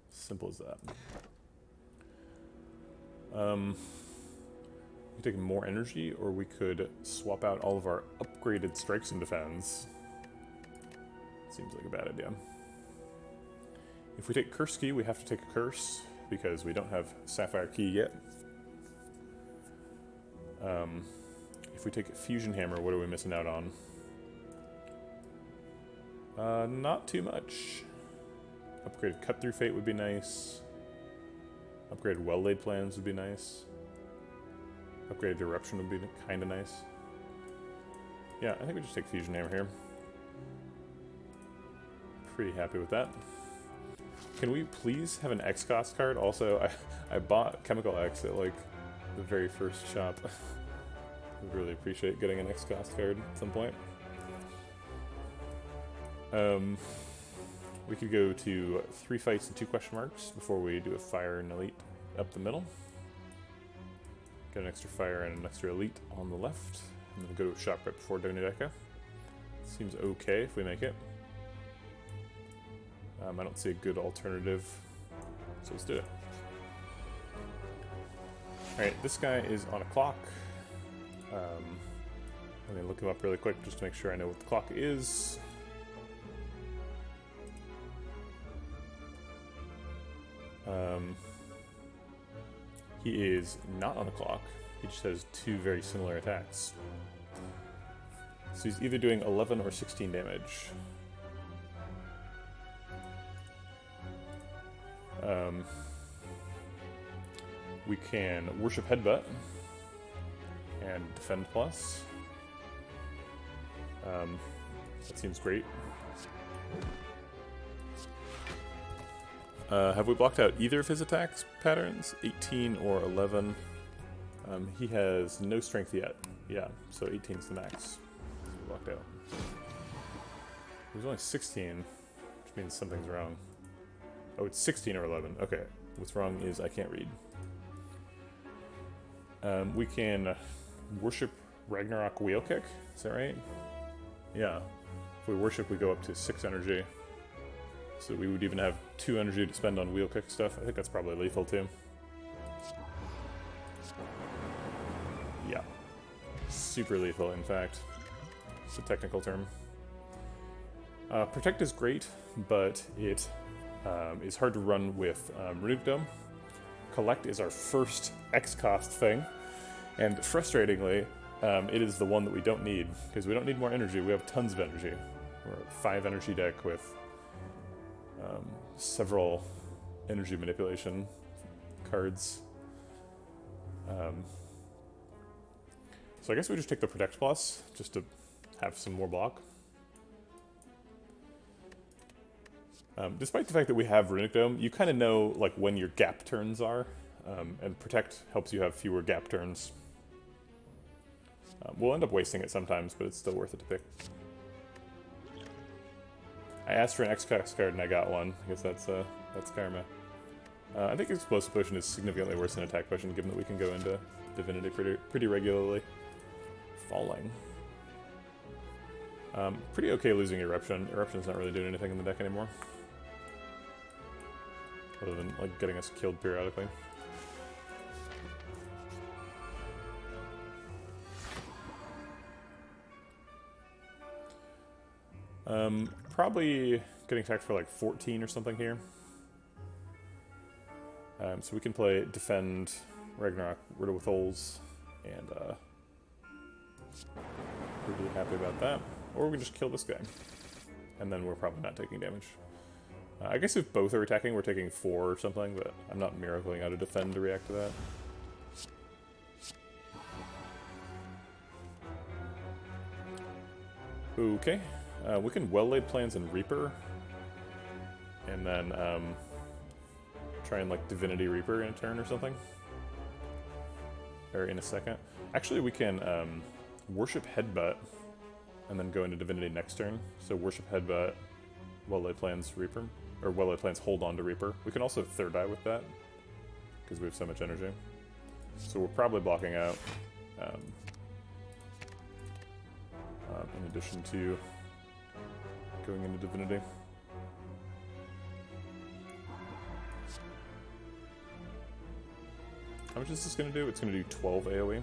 Simple as that. We could take more energy, or we could swap out all of our upgraded strikes and defense. Seems like a bad idea. If we take Curse Key, we have to take a Curse, because we don't have Sapphire Key yet. If we take a Fusion Hammer, what are we missing out on? Not too much. Upgraded Cut Through Fate would be nice. Upgraded Well-Laid Plans would be nice. Upgraded Eruption would be kinda nice. Yeah, I think we just take Fusion Hammer here. Pretty happy with that. Can we please have an X-Cost card? Also, I bought Chemical X at like the very first shop. Would really appreciate getting an X-Cost card at some point. We could go to 3 fights and 2 question marks before we do a fire and elite up the middle. Get an extra fire and an extra elite on the left. And then go to a shop right before Donudeka. Seems okay if we make it. I don't see a good alternative, so let's do it. Alright, this guy is on a clock. Let me look him up really quick just to make sure I know what the clock is. He is not on a clock. He just has 2 very similar attacks. So he's either doing 11 or 16 damage. We can Worship Headbutt and Defend Plus. That seems great. Have we blocked out either of his attacks patterns? 18 or 11. He has no strength yet. Yeah, so 18 is the max. So blocked out. It was only 16, which means something's wrong. Oh, it's 16 or 11. Okay. What's wrong is I can't read. We can worship Ragnarok Wheel Kick. Is that right? Yeah. If we worship, we go up to 6 energy. So we would even have 2 energy to spend on Wheel Kick stuff. I think that's probably lethal too. Yeah. Super lethal, in fact. It's a technical term. Protect is great, but it is hard to run with Runic Dome. Collect is our first X-cost thing, and frustratingly, it is the one that we don't need, because we don't need more energy. We have tons of energy. We're a 5 energy deck with several energy manipulation cards. So I guess we just take the Protect Plus, just to have some more block. Despite the fact that we have Runic Dome, you kind of know like when your gap turns are, and Protect helps you have fewer gap turns. We'll end up wasting it sometimes, but it's still worth it to pick. I asked for an X-Cost card and I got one. I guess that's karma. I think Explosive Potion is significantly worse than Attack Potion, given that we can go into Divinity pretty regularly. Falling. Pretty okay losing Eruption. Eruption's not really doing anything in the deck anymore. Other than like getting us killed periodically. Probably getting attacked for like 14 or something here. So we can play Defend, Ragnarok, Riddle with Holes, and pretty happy about that. Or we can just kill this guy. And then we're probably not taking damage. I guess if both are attacking, we're taking 4 or something, but I'm not miracling out a Defend to react to that. Okay. We can Well-Laid Plans and Reaper. And then try and like Divinity Reaper in a turn or something. Or in a second. Actually, we can Worship Headbutt and then go into Divinity next turn. So Worship Headbutt, Well-Laid Plans, Reaper. Or Well-Laid Plans, hold on to Reaper. We can also Third Eye with that, because we have so much energy. So we're probably blocking out, in addition to going into Divinity. How much is this going to do? It's going to do 12 AoE.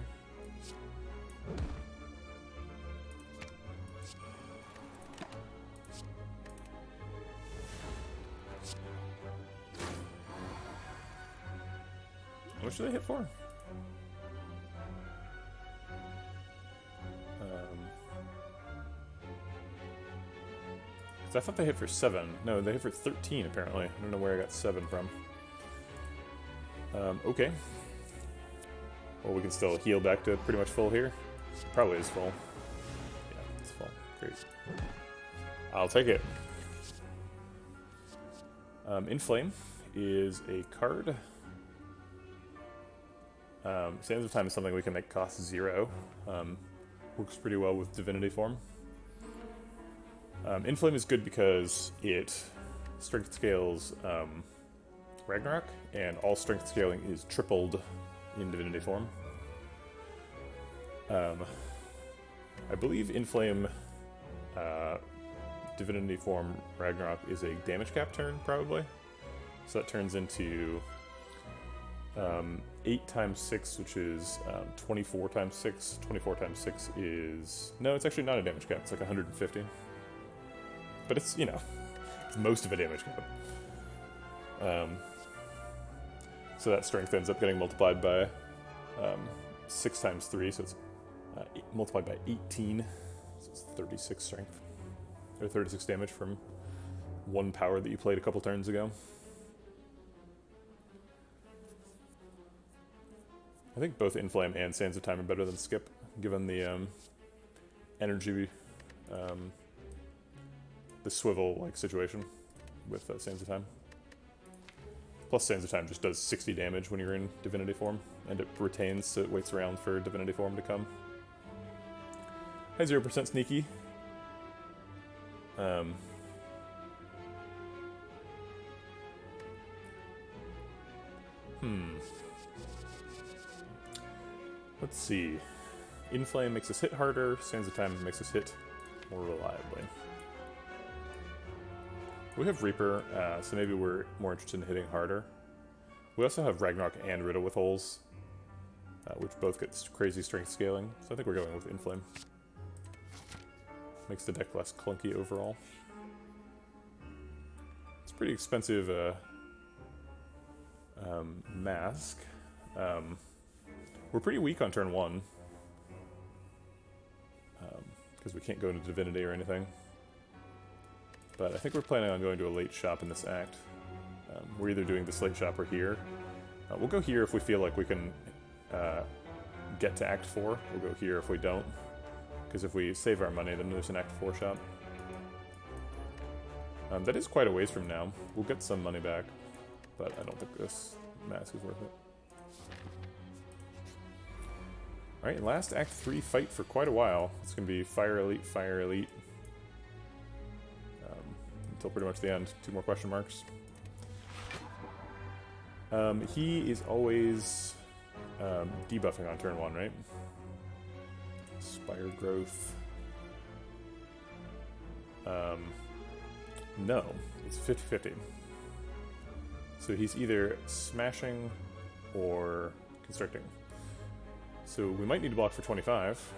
What should they hit for? Because I thought they hit for 7. No, they hit for 13 apparently. I don't know where I got 7 from. Okay. Well, we can still heal back to pretty much full here. Probably is full. Yeah, it's full. Great. I'll take it. Inflame is a card. Sands of Time is something we can make cost 0. Works pretty well with Divinity form. Inflame is good because it strength scales Ragnarok, and all strength scaling is tripled in Divinity form. I believe Inflame Divinity form Ragnarok is a damage cap turn, probably. So that turns into 8 times 6, which is 24 times 6. 24 times 6 is... No, it's actually not a damage cap. It's like 150. But it's, you know, it's most of a damage cap. So that strength ends up getting multiplied by 6 times 3, so it's multiplied by 18. So it's 36 strength. Or 36 damage from one power that you played a couple turns ago. I think both Inflame and Sands of Time are better than Skip, given the energy, the swivel-like situation with Sands of Time. Plus, Sands of Time just does 60 damage when you're in Divinity form, and it retains, so it waits around for Divinity form to come. Hi, 0% Sneaky. Let's see. Inflame makes us hit harder, Sands of Time makes us hit more reliably. We have Reaper, so maybe we're more interested in hitting harder. We also have Ragnarok and Riddle with Holes, which both get crazy strength scaling, so I think we're going with Inflame. makes the deck less clunky overall. It's a pretty expensive mask. We're pretty weak on turn 1. Because we can't go into Divinity or anything. But I think we're planning on going to a late shop in this act. We're either doing this late shop or here. We'll go here if we feel like we can get to Act 4. We'll go here if we don't. Because if we save our money, then there's an Act 4 shop. That is quite a ways from now. We'll get some money back, but I don't think this mask is worth it. Alright, last Act 3 fight for quite a while. It's going to be Fire Elite, Fire Elite. Until pretty much the end. 2 more question marks. He is always debuffing on turn 1, right? Spire growth. No, it's 50-50. So he's either smashing or constricting. So we might need to block for 25.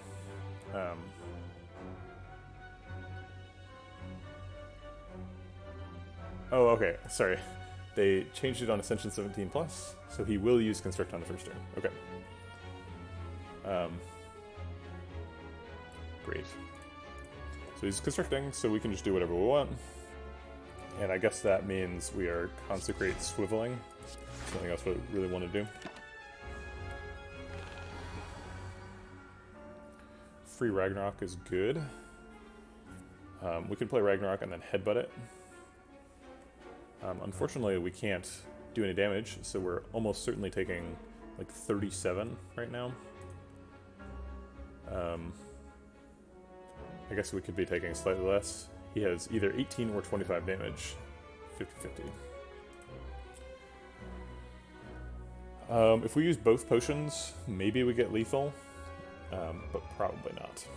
Oh, okay, sorry. They changed it on Ascension 17+, so he will use Constrict on the first turn. Okay. Great. So he's Constricting, so we can just do whatever we want. And I guess that means we are Consecrate Swiveling. Something else we really want to do. Free Ragnarok is good. We can play Ragnarok and then headbutt it. Unfortunately, we can't do any damage, so we're almost certainly taking like 37 right now. I guess we could be taking slightly less. He has either 18 or 25 damage. 50-50. If we use both potions, maybe we get lethal, but probably not.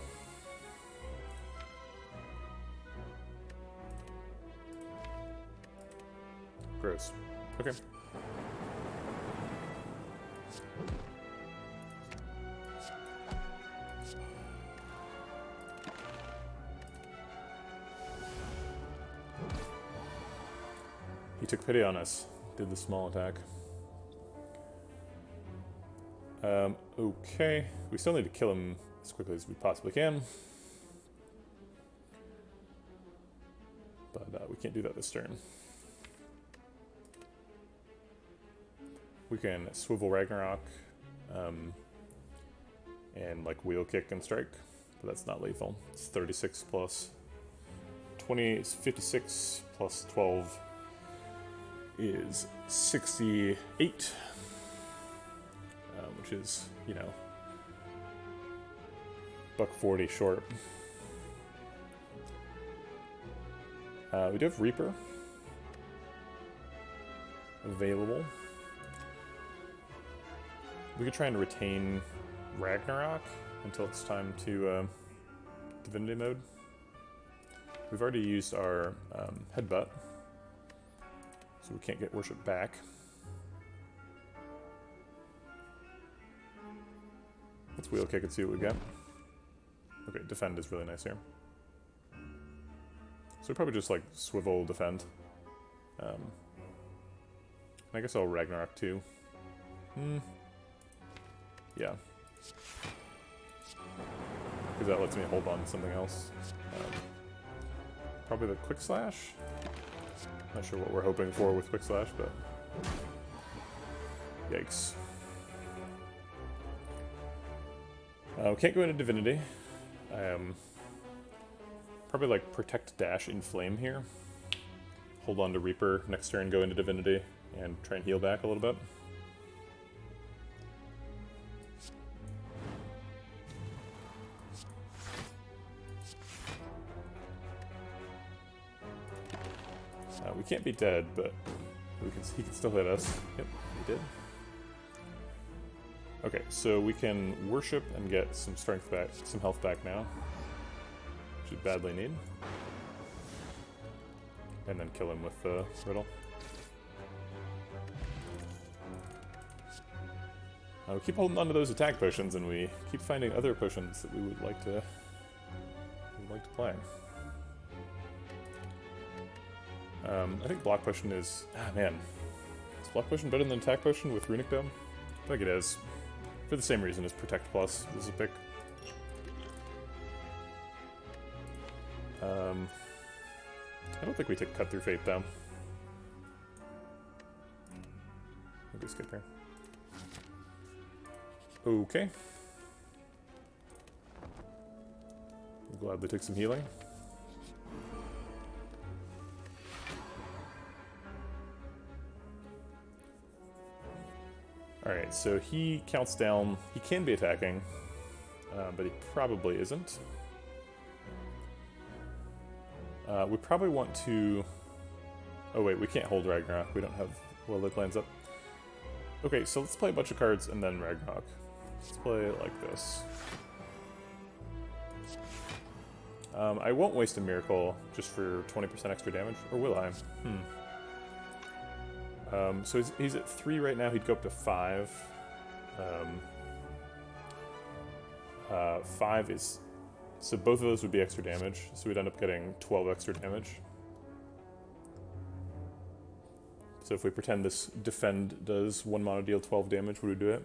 Gross. Okay. He took pity on us. Did the small attack. Okay. We still need to kill him as quickly as we possibly can. But we can't do that this turn. We can Swivel Ragnarok, and like Wheel Kick and Strike, but that's not lethal. It's 36 plus 20 is 56 plus 12 is 68, which is, you know, $140 short. We do have Reaper available. We could try and retain Ragnarok until it's time to Divinity mode. We've already used our Headbutt, so we can't get Worship back. Let's Wheel Kick and see what we get. Okay, Defend is really nice here. So we probably just like Swivel Defend. I guess I'll Ragnarok too. Yeah. Because that lets me hold on to something else. Probably the Quick Slash. Not sure what we're hoping for with Quick Slash, but... Yikes. We can't go into Divinity. Probably like Protect Dash in Flame here. Hold on to Reaper next turn, go into Divinity, and try and heal back a little bit. We can't be dead, but he can still hit us. Yep, he did. Okay, so we can Worship and get some strength back, some health back now, which we badly need. And then kill him with the Riddle. We keep holding on to those attack potions, and we keep finding other potions that we would like to like to play. I think block potion is... Ah, man. Is block potion better than attack potion with Runic Dome? I think it is. For the same reason as Protect Plus. This is a pick. I don't think we take Cut Through Fate, though. We'll go skip here. Okay. I'm glad they took some healing. Alright, so he counts down. He can be attacking, but he probably isn't. We probably want to... Oh wait, we can't hold Ragnarok. We don't have well-lit lands up. Okay, so let's play a bunch of cards and then Ragnarok. Let's play it like this. I won't waste a Miracle just for 20% extra damage, or will I? So he's at 3 right now, he'd go up to 5. 5 is... So both of those would be extra damage, so we'd end up getting 12 extra damage. So if we pretend this defend does 1 mana deal 12 damage, would we do it?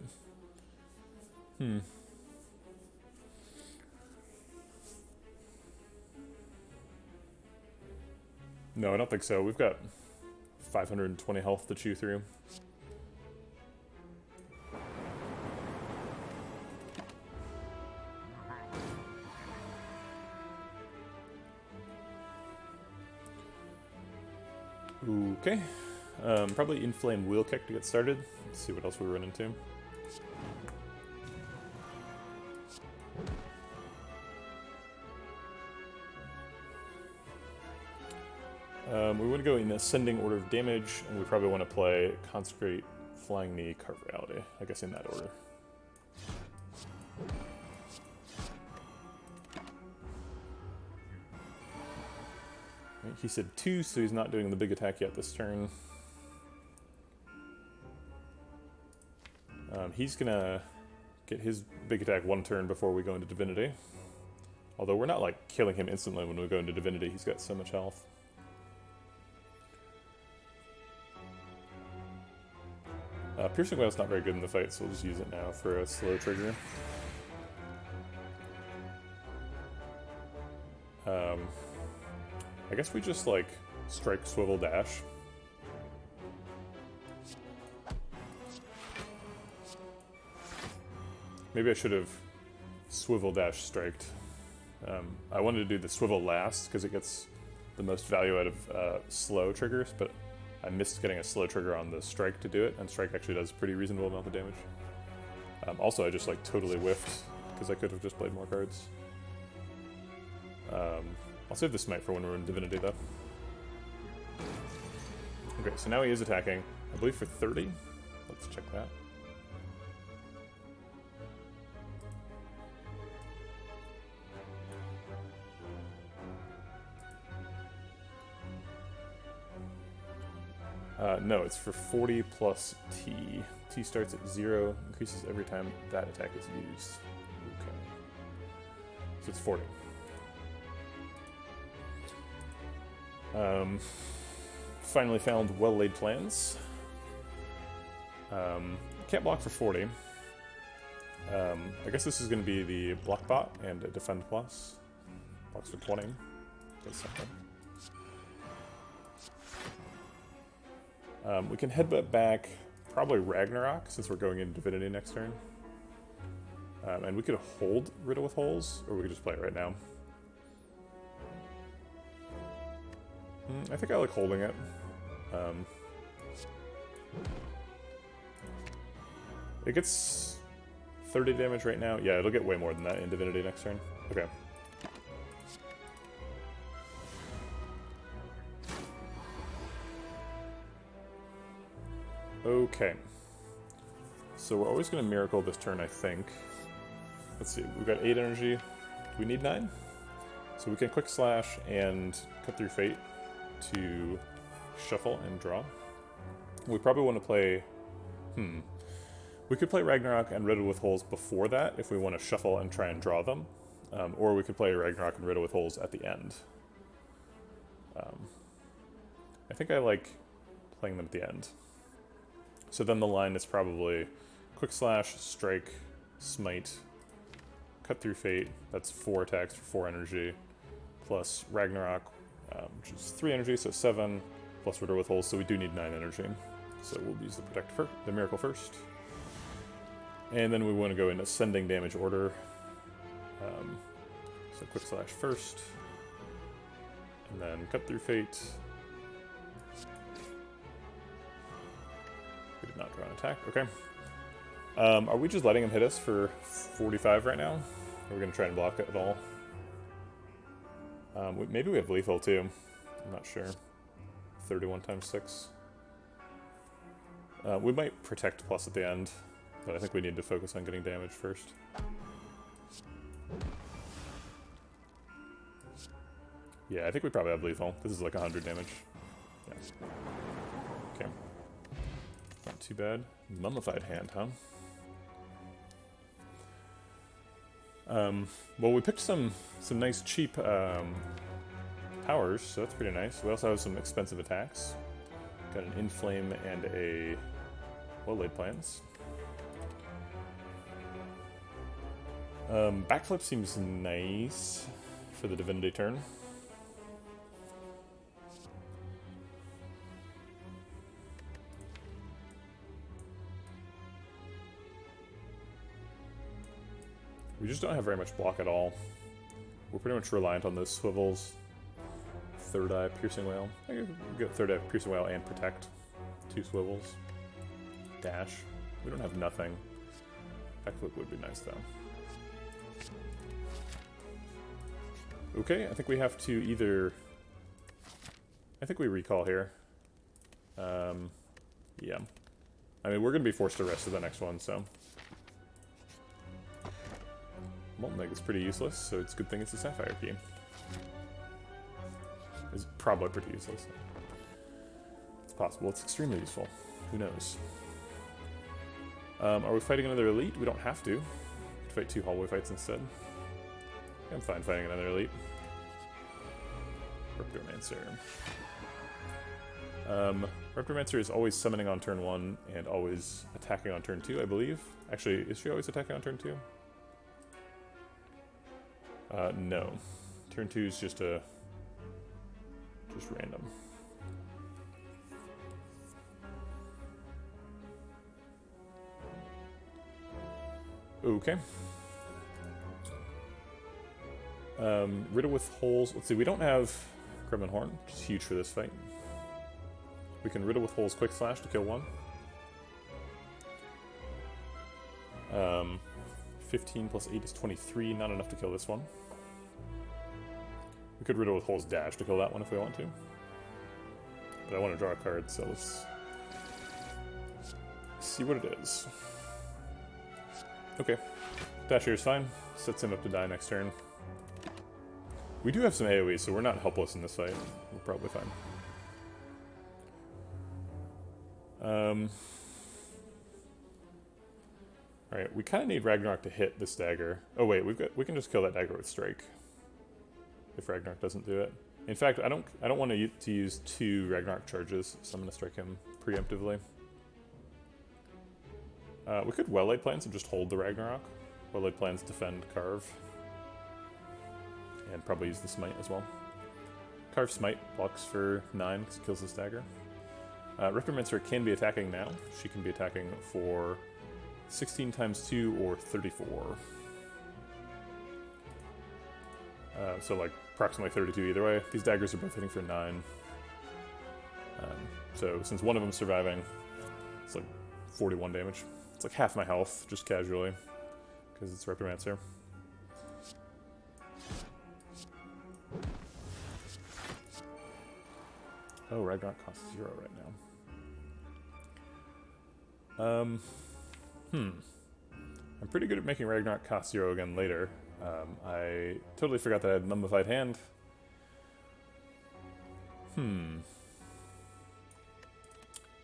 No, I don't think so. We've got 520 health to chew through. Okay. Probably Inflame Wheel Kick to get started. Let's see what else we run into. We want to go in ascending order of damage, and we probably want to play Consecrate, Flying Knee, Carve Reality. I guess in that order. He said 2, so he's not doing the big attack yet this turn. He's gonna get his big attack 1 turn before we go into Divinity. Although we're not like killing him instantly when we go into Divinity, he's got so much health. Piercing Wail's not very good in the fight, so we'll just use it now for a slow trigger. I guess we just, like, strike, swivel, dash. Maybe I should have swivel, dash, striked. I wanted to do the swivel last, because it gets the most value out of slow triggers, but I missed getting a slow trigger on the strike to do it, and strike actually does a pretty reasonable amount of damage. Also, I just, like, totally whiffed, because I could have just played more cards. I'll save the smite for when we're in Divinity, though. Okay, so now he is attacking, I believe for 30. Let's check that. No, it's for 40 plus T. T starts at 0, increases every time that attack is used. Okay. So it's 40. Finally found well-laid plans. Can't block for 40. I guess this is going to be the block bot and a defend plus. Blocks for 20. Does something. We can headbutt back probably Ragnarok since we're going into Divinity next turn. And we could hold Riddle with Holes, or we could just play it right now. I think I like holding it. It gets 30 damage right now. Yeah, it'll get way more than that in Divinity next turn. Okay. Okay. So we're always going to Miracle this turn, I think. Let's see, we've got 8 energy. Do we need 9? So we can Quick Slash and Cut Through Fate to shuffle and draw. We probably want to play... We could play Ragnarok and Riddle with Holes before that if we want to shuffle and try and draw them. Or we could play Ragnarok and Riddle with Holes at the end. I think I like playing them at the end. So then the line is probably Quick Slash, Strike, Smite, Cut Through Fate, that's 4 attacks for 4 energy, plus Ragnarok, which is 3 energy, so 7, plus Riddle with Holes, so we do need 9 energy. So we'll use the Miracle first. And then we want to go in ascending damage order. So Quick Slash first, and then Cut Through Fate. We did not draw an attack, okay. Are we just letting him hit us for 45 right now? Or are we going to try and block it at all? Maybe we have lethal too. I'm not sure. 31 times 6. We might protect plus at the end, but I think we need to focus on getting damage first. Yeah, I think we probably have lethal. This is like 100 damage. Yeah. Okay. Not too bad. Mummified Hand, huh? Well, we picked some nice cheap powers, so that's pretty nice. We also have some expensive attacks. Got an Inflame and a Well-Laid Plans. Backflip seems nice for the Divinity turn. We just don't have very much block at all. We're pretty much reliant on those swivels. Third Eye, Piercing Whale. I guess we get Third Eye, Piercing Whale, and Protect. 2 swivels. Dash. We don't have nothing. Backflip would be nice though. Okay, I think we have to either... I think we recall here. Yeah. I mean, we're going to be forced to rest to the next one, so... Molten Egg is pretty useless, so it's a good thing it's a Sapphire key. It's probably pretty useless. It's possible. It's extremely useful. Who knows? Are we fighting another elite? We don't have to. We could fight 2 hallway fights instead. I'm fine fighting another elite. Reptomancer. Reptomancer is always summoning on turn 1 and always attacking on turn 2, I believe. Actually, is she always attacking on turn 2? No. Turn 2 is just random. Okay. Riddle with Holes. Let's see, we don't have Gremlin Horn, which is huge for this fight. We can Riddle with Holes Quick Slash to kill 1. 15 plus 8 is 23, not enough to kill this one. We could Riddle with Holes Dash to kill that one if we want to. But I want to draw a card, so let's see what it is. Okay. Dash here is fine. Sets him up to die next turn. We do have some AoE, so we're not helpless in this fight. We're probably fine. Alright, we kind of need Ragnarok to hit this dagger. Oh wait, we can just kill that dagger with Strike. If Ragnarok doesn't do it. In fact, I don't want to use 2 Ragnarok charges, so I'm going to strike him preemptively. We could Well-Laid Plans and just hold the Ragnarok. Well-Laid Plans defend Carve. And probably use the Smite as well. Carve Smite blocks for 9 because it kills this dagger. Reptomancer can be attacking now. She can be attacking for 16 times 2 or 34. So like approximately 32 either way. These daggers are both hitting for 9. So since one of them's surviving, it's like 41 damage. It's like half my health, just casually, because it's Reptomancer. Oh, Ragnarok costs 0 right now. I'm pretty good at making Ragnarok cost 0 again later. I totally forgot that I had Mummified Hand.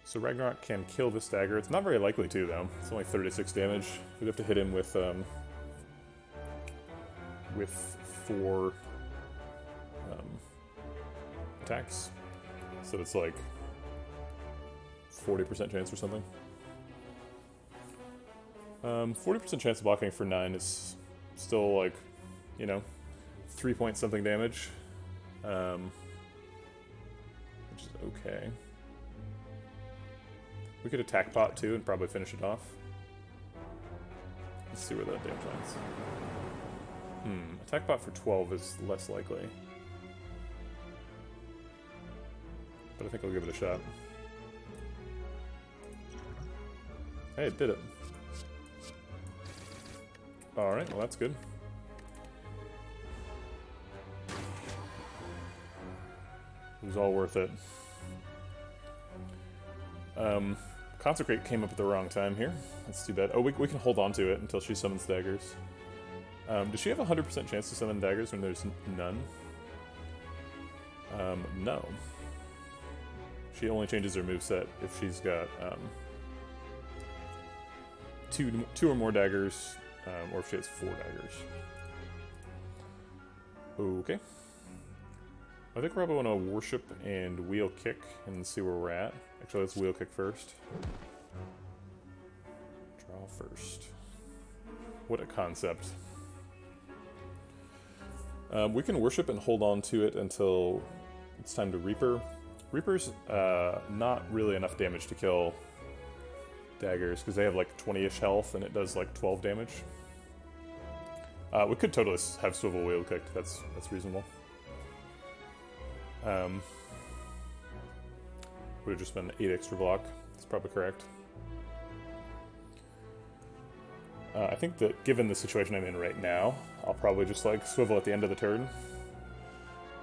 So Ragnarok can kill this dagger. It's not very likely to, though. It's only 36 damage. We'd have to hit him with with 4 attacks. So it's like 40% chance or something. 40% chance of blocking for 9 is still like, you know, 3 point something damage. Which is okay. We could attack pot too and probably finish it off. Let's see where that damage lands. Attack pot for 12 is less likely. But I think I'll give it a shot. Hey, it did it. Alright, well that's good. It was all worth it. Consecrate came up at the wrong time here. That's too bad. Oh, we can hold on to it until she summons daggers. Does she have a 100% chance to summon daggers when there's none? No. She only changes her moveset if she's got two or more daggers, or if she has 4 daggers. Okay. I think we're probably want to worship and wheel kick and see where we're at. Actually, let's wheel kick first. Draw first. What a concept. We can worship and hold on to it until it's time to Reaper. Reaper's not really enough damage to kill daggers because they have like 20-ish health and it does like 12 damage. We could totally have swivel wheel kicked. That's reasonable. Would have just been 8 extra block. That's probably correct. I think that given the situation I'm in right now, I'll probably just like swivel at the end of the turn.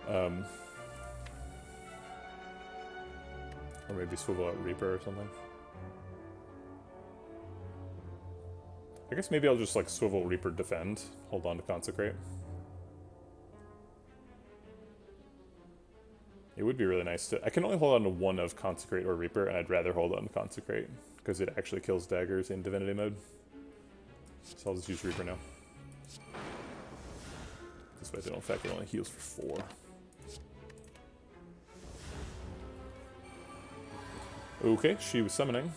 Or maybe swivel at Reaper or something. I guess maybe I'll just like swivel Reaper defend, hold on to Consecrate. It would be really nice to... I can only hold on to 1 of Consecrate or Reaper, and I'd rather hold on to Consecrate, because it actually kills daggers in Divinity mode. So I'll just use Reaper now. This way they don't affect, it only heals for 4. Okay, she was summoning.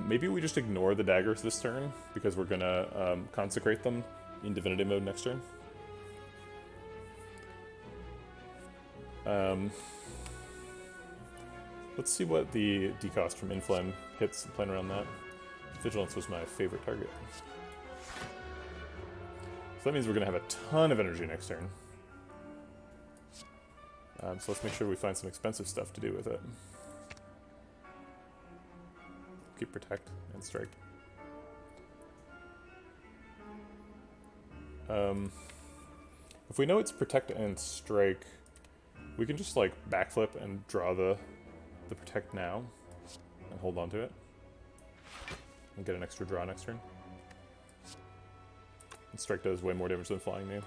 Maybe we just ignore the daggers this turn, because we're gonna Consecrate them in Divinity mode next turn. Let's see what the decost from Inflame hits and plan around that. Vigilance was my favorite target. So that means we're going to have a ton of energy next turn. So let's make sure we find some expensive stuff to do with it. Keep Protect and Strike. If we know it's Protect and Strike, we can just like backflip and draw the Protect now and hold on to it and get an extra draw next turn. And Strike does way more damage than Flying Knee.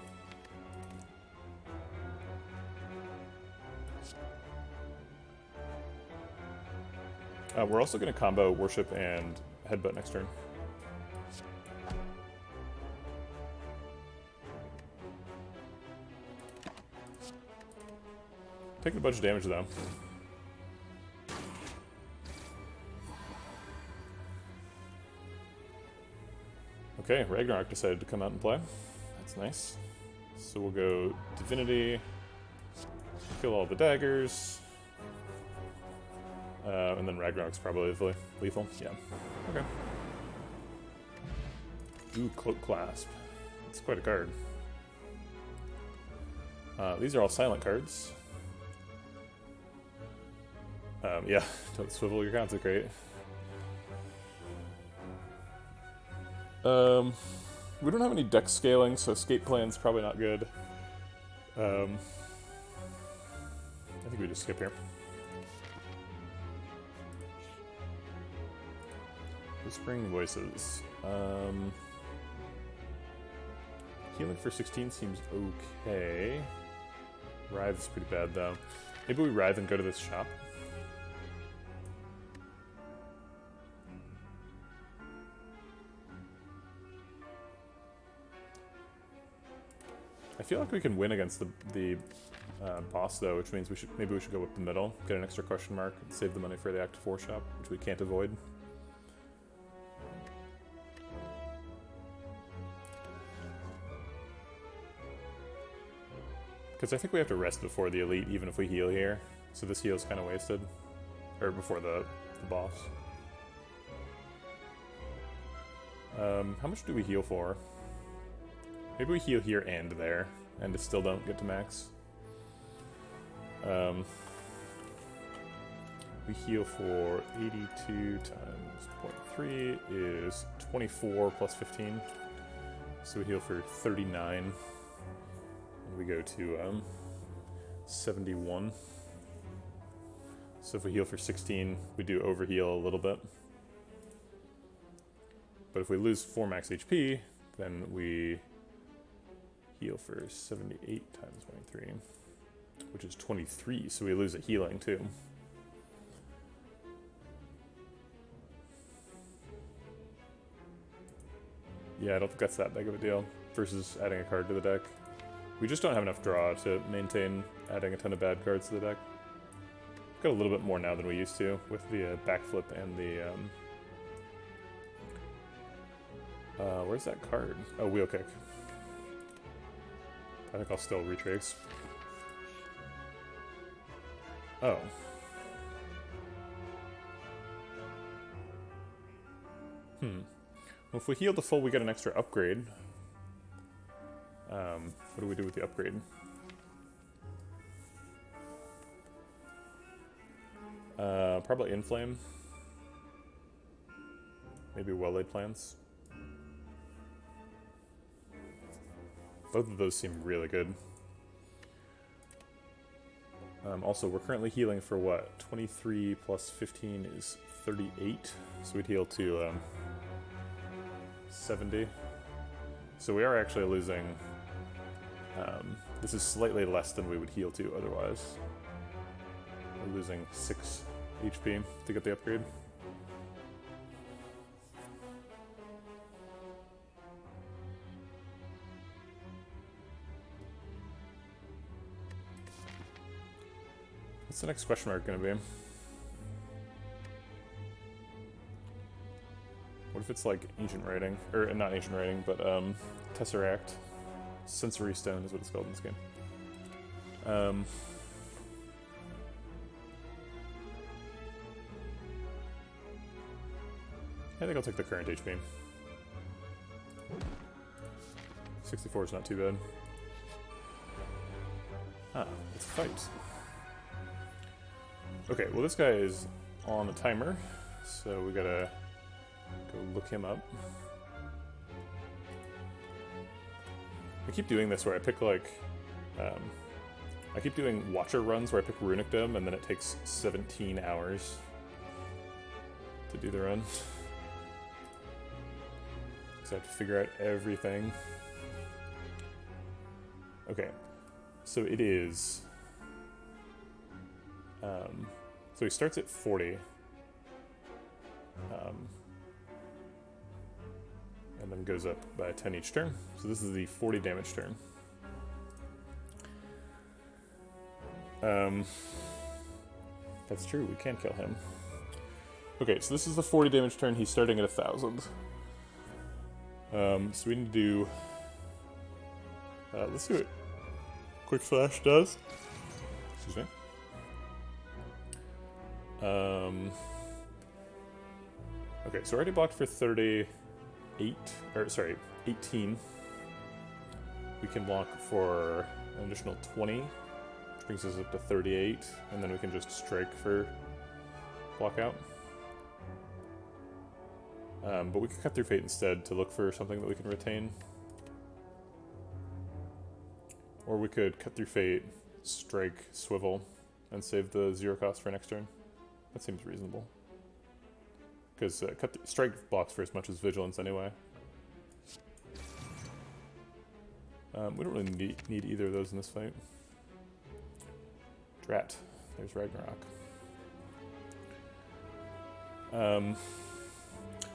We're also going to combo Worship and Headbutt next turn. Taking a bunch of damage though. Okay, Ragnarok decided to come out and play. That's nice. So we'll go Divinity, kill all the daggers, and then Ragnarok's probably lethal. Yeah. Okay. Ooh, Cloak Clasp. That's quite a card. These are all silent cards. Yeah, don't swivel your Consecrate. We don't have any deck scaling, so escape plan's probably not good. I think we just skip here. Whispering Voices. Healing for 16 seems okay. Writhe is pretty bad though. Maybe we Writhe and go to this shop. I feel like we can win against the boss though, which means maybe we should go up the middle, get an extra question mark, and save the money for the Act 4 shop, which we can't avoid. Because I think we have to rest before the elite, even if we heal here. So this heal's kind of wasted. Or before the boss. How much do we heal for? Maybe we heal here and there, and still don't get to max. We heal for 82 times 0.3 is 24 plus 15. So we heal for 39. And we go to 71. So if we heal for 16, we do overheal a little bit. But if we lose 4 max HP, then we heal for 78 times 23, which is 23, so we lose a healing too. Yeah, I don't think that's that big of a deal versus adding a card to the deck. We just don't have enough draw to maintain adding a ton of bad cards to the deck. We've got a little bit more now than we used to with the backflip and the... where's that card? Oh, wheel kick. I think I'll still retrace. Oh. Well, if we heal the full, we get an extra upgrade. What do we do with the upgrade? Probably Inflame. Maybe Well-Laid Plans. Both of those seem really good. Also, we're currently healing for what? 23 plus 15 is 38. So we'd heal to 70. So we are actually losing... this is slightly less than we would heal to otherwise. We're losing 6 HP to get the upgrade. What's the next question mark going to be? What if it's like Ancient Writing? Or not Ancient Writing, but Tesseract. Sensory Stone is what it's called in this game. I think I'll take the current HP. 64 is not too bad. Ah, it's a fight. Okay, well this guy is on a timer, so we gotta go look him up. I keep doing this where I pick like, I keep doing Watcher runs where I pick Runicdom and then it takes 17 hours to do the run. So I have to figure out everything. Okay, so it is... so he starts at 40. And then goes up by 10 each turn. So this is the 40 damage turn. That's true, we can kill him. Okay, so this is the 40 damage turn. He's starting at 1,000. So we need to do... let's see what Quick Flash does. Excuse me. Okay, so already blocked for 38, or sorry, 18. We can block for an additional 20, which brings us up to 38, and then we can just strike for block out. But we can cut through Fate instead to look for something that we can retain. Or we could cut through Fate, strike, swivel, and save the 0 cost for next turn. That seems reasonable. Because strike blocks for as much as vigilance anyway. We don't really need either of those in this fight. Drat. There's Ragnarok.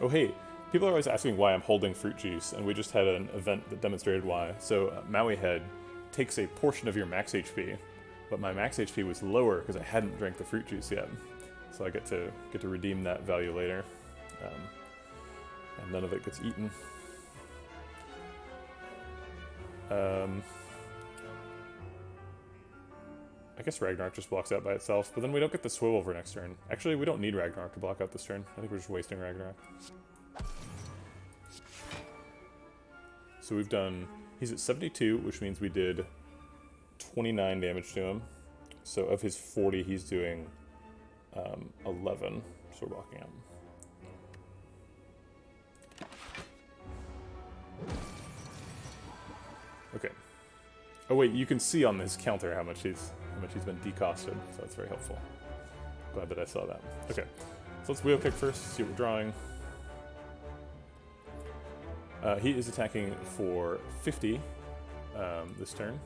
Oh hey, people are always asking why I'm holding fruit juice, and we just had an event that demonstrated why. So Maui Head takes a portion of your max HP, but my max HP was lower because I hadn't drank the fruit juice yet. So I get to redeem that value later, and none of it gets eaten. I guess Ragnarok just blocks out by itself, but then we don't get the swivel for next turn. Actually, we don't need Ragnarok to block out this turn. I think we're just wasting Ragnarok. So we've done... He's at 72, which means we did 29 damage to him. So of his 40, he's doing 11. So we're blocking out. Okay. Oh wait, you can see on this counter how much he's been decosted, so that's very helpful. Glad that I saw that. Okay, so let's wheel kick first, see what we're drawing. He is attacking for 50 this turn.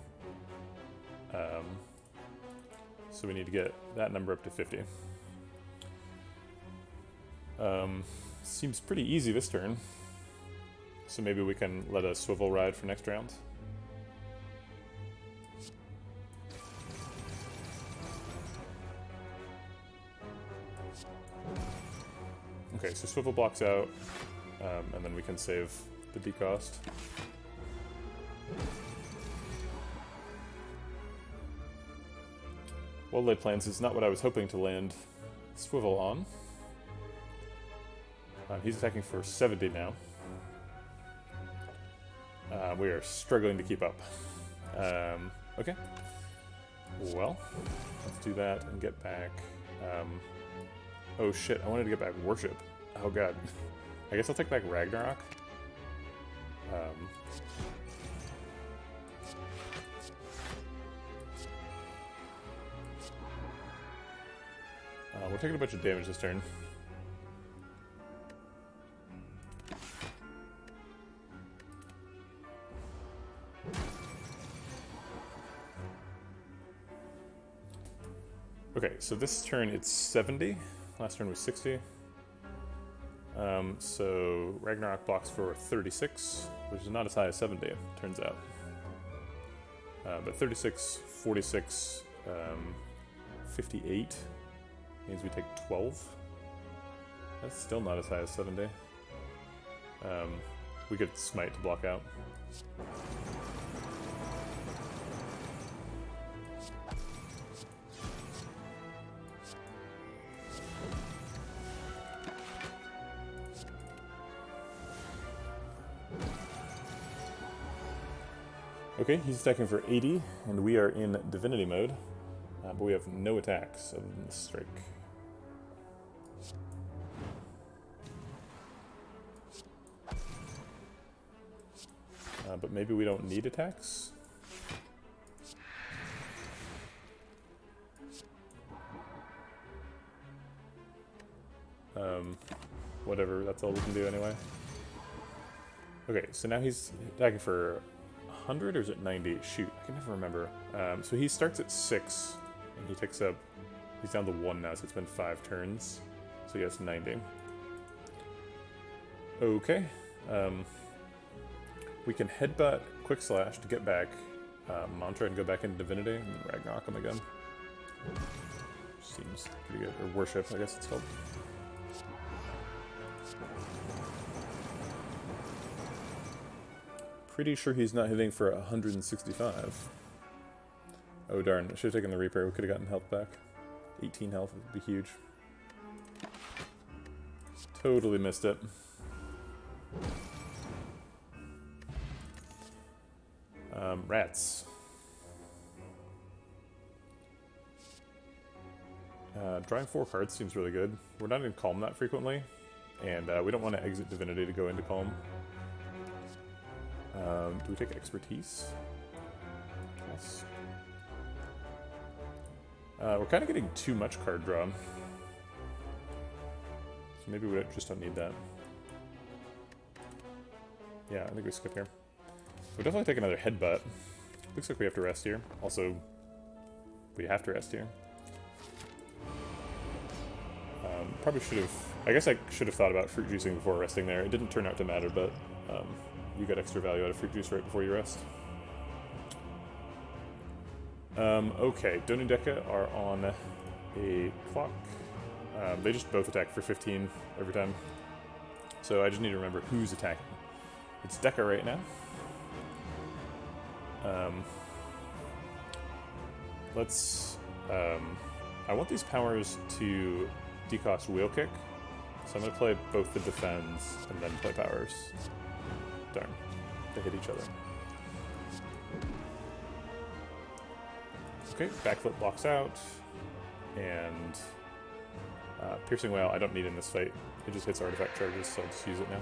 So we need to get that number up to 50. Seems pretty easy this turn. So maybe we can let a swivel ride for next round. Okay, so swivel blocks out, and then we can save the decost. Well-laid plans is not what I was hoping to land swivel on. He's attacking for 70 now. We are struggling to keep up. Okay. Well, let's do that and get back... oh shit, I wanted to get back Worship. Oh god. I guess I'll take back Ragnarok. We're taking a bunch of damage this turn. Okay, so this turn it's 70. Last turn was 60. So Ragnarok blocks for 36, which is not as high as 70, turns out. But 36, 46, 58 means we take 12. That's still not as high as 70. We could smite to block out. Okay, he's attacking for 80, and we are in Divinity mode, but we have no attacks other than the strike. But maybe we don't need attacks? Whatever, that's all we can do anyway. Okay, so now he's attacking for 100 or is it 90? Shoot, I can never remember. So he starts at 6, and he takes up... He's down to 1 now, so it's been 5 turns. So he gets 90. Okay. We can headbutt Quick Slash to get back Mantra and go back into Divinity, and then Ragnarok him again. Seems pretty good. Or Worship, I guess it's called. Pretty sure he's not hitting for 165. Oh darn, I should have taken the Reaper. We could have gotten health back. 18 health would be huge. Totally missed it. Rats. Drawing 4 cards seems really good. We're not in Calm that frequently, and we don't want to exit Divinity to go into Calm. Do we take Expertise? Yes. We're kind of getting too much card draw. So maybe we just don't need that. Yeah, I think we skip here. We'll definitely take another Headbutt. Looks like we have to rest here. Also, we have to rest here. Probably should have... I guess I should have thought about fruit juicing before resting there. It didn't turn out to matter, but you got extra value out of fruit juice right before you rest. Okay, Donu Deka are on a clock. They just both attack for 15 every time. So I just need to remember who's attacking. It's Deka right now. I want these powers to decost wheel kick. So I'm going to play both the defends and then play powers. Darn. They hit each other. Okay, backflip blocks out. And piercing wail I don't need in this fight. It just hits artifact charges, so I'll just use it now.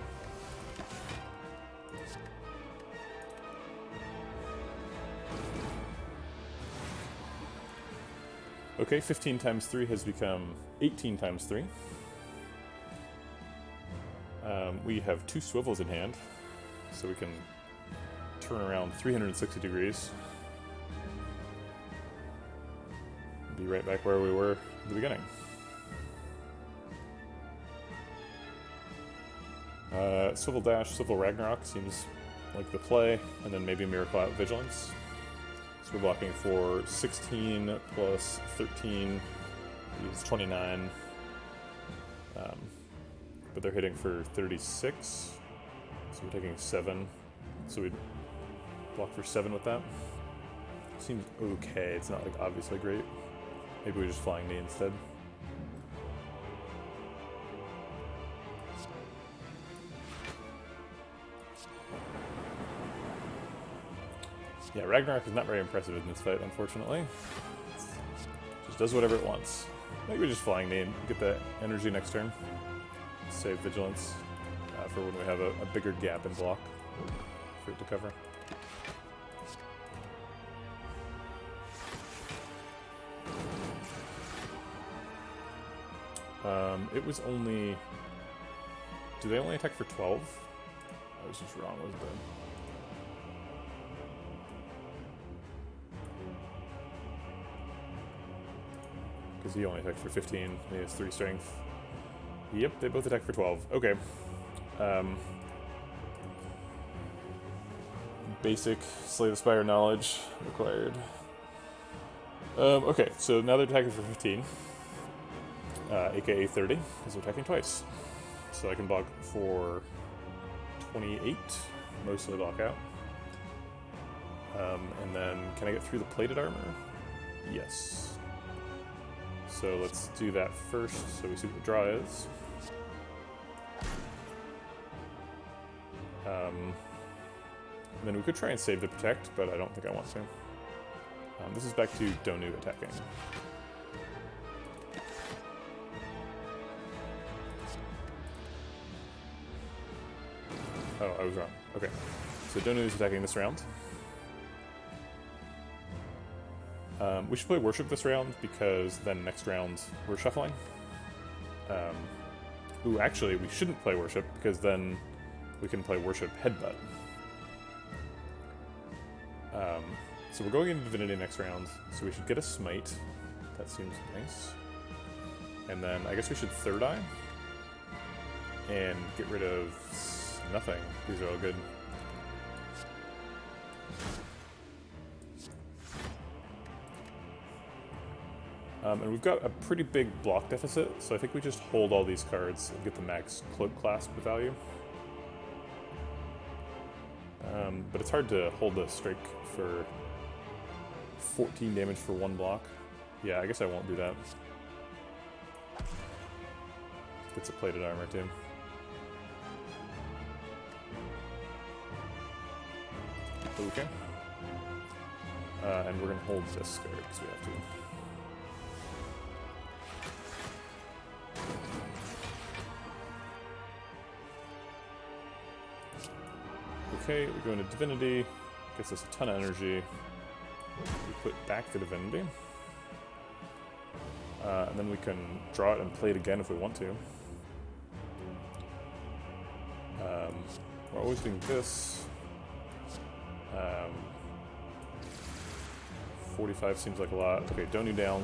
Okay, 15 times 3 has become 18 times 3. We have 2 swivels in hand, so we can turn around 360 degrees. Be right back where we were at the beginning. Swivel Dash, Swivel Ragnarok seems like the play, and then maybe Miracle Out Vigilance. So we're blocking for 16 plus 13 is 29. But they're hitting for 36, so we're taking 7. So we'd block for 7 with that. Seems okay, it's not like obviously great. Maybe we just Flying Knee instead. Yeah, Ragnarok is not very impressive in this fight, unfortunately. Just does whatever it wants. Maybe we just Flying Knee and get that energy next turn. Save Vigilance for when we have a bigger gap in block for it to cover. It was only... Do they only attack for 12? I was just wrong, wasn't I? Because he only attacked for 15, he has 3 strength. Yep, they both attack for 12. Okay. Basic Slay the Spire knowledge required. Okay, so now they're attacking for 15. AKA 30, because they're attacking twice. So I can block for 28, mostly block out. And then, can I get through the plated armor? Yes. So let's do that first, so we see what the draw is. And then we could try and save the protect, but I don't think I want to. This is back to Donu attacking. Oh, I was wrong. Okay. So Donu is attacking this round. We should play Worship this round, because then next round we're shuffling. Ooh, actually, we shouldn't play Worship, because then we can play Worship Headbutt. So we're going into Divinity next round, so we should get a Smite. That seems nice. And then I guess we should Third Eye. And get rid of nothing. These are all good. And we've got a pretty big block deficit, so I think we just hold all these cards and get the max Cloak Clasp value. But it's hard to hold a strike for 14 damage for 1 block. Yeah, I guess I won't do that. Gets a plated armor too. Okay. And we're going to hold this card because we have to. Okay, we go into Divinity, gets us a ton of energy. We put back the Divinity. And then we can draw it and play it again if we want to. We're always doing this. 45 seems like a lot. Okay, Donu down.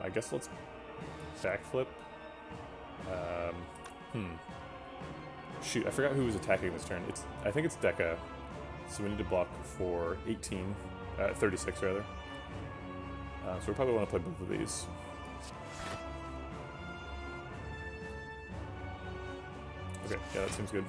I guess let's backflip. Shoot, I forgot who was attacking this turn. I think it's Deka. So we need to block for 18, 36 rather. So we probably want to play both of these. Okay, yeah, that seems good.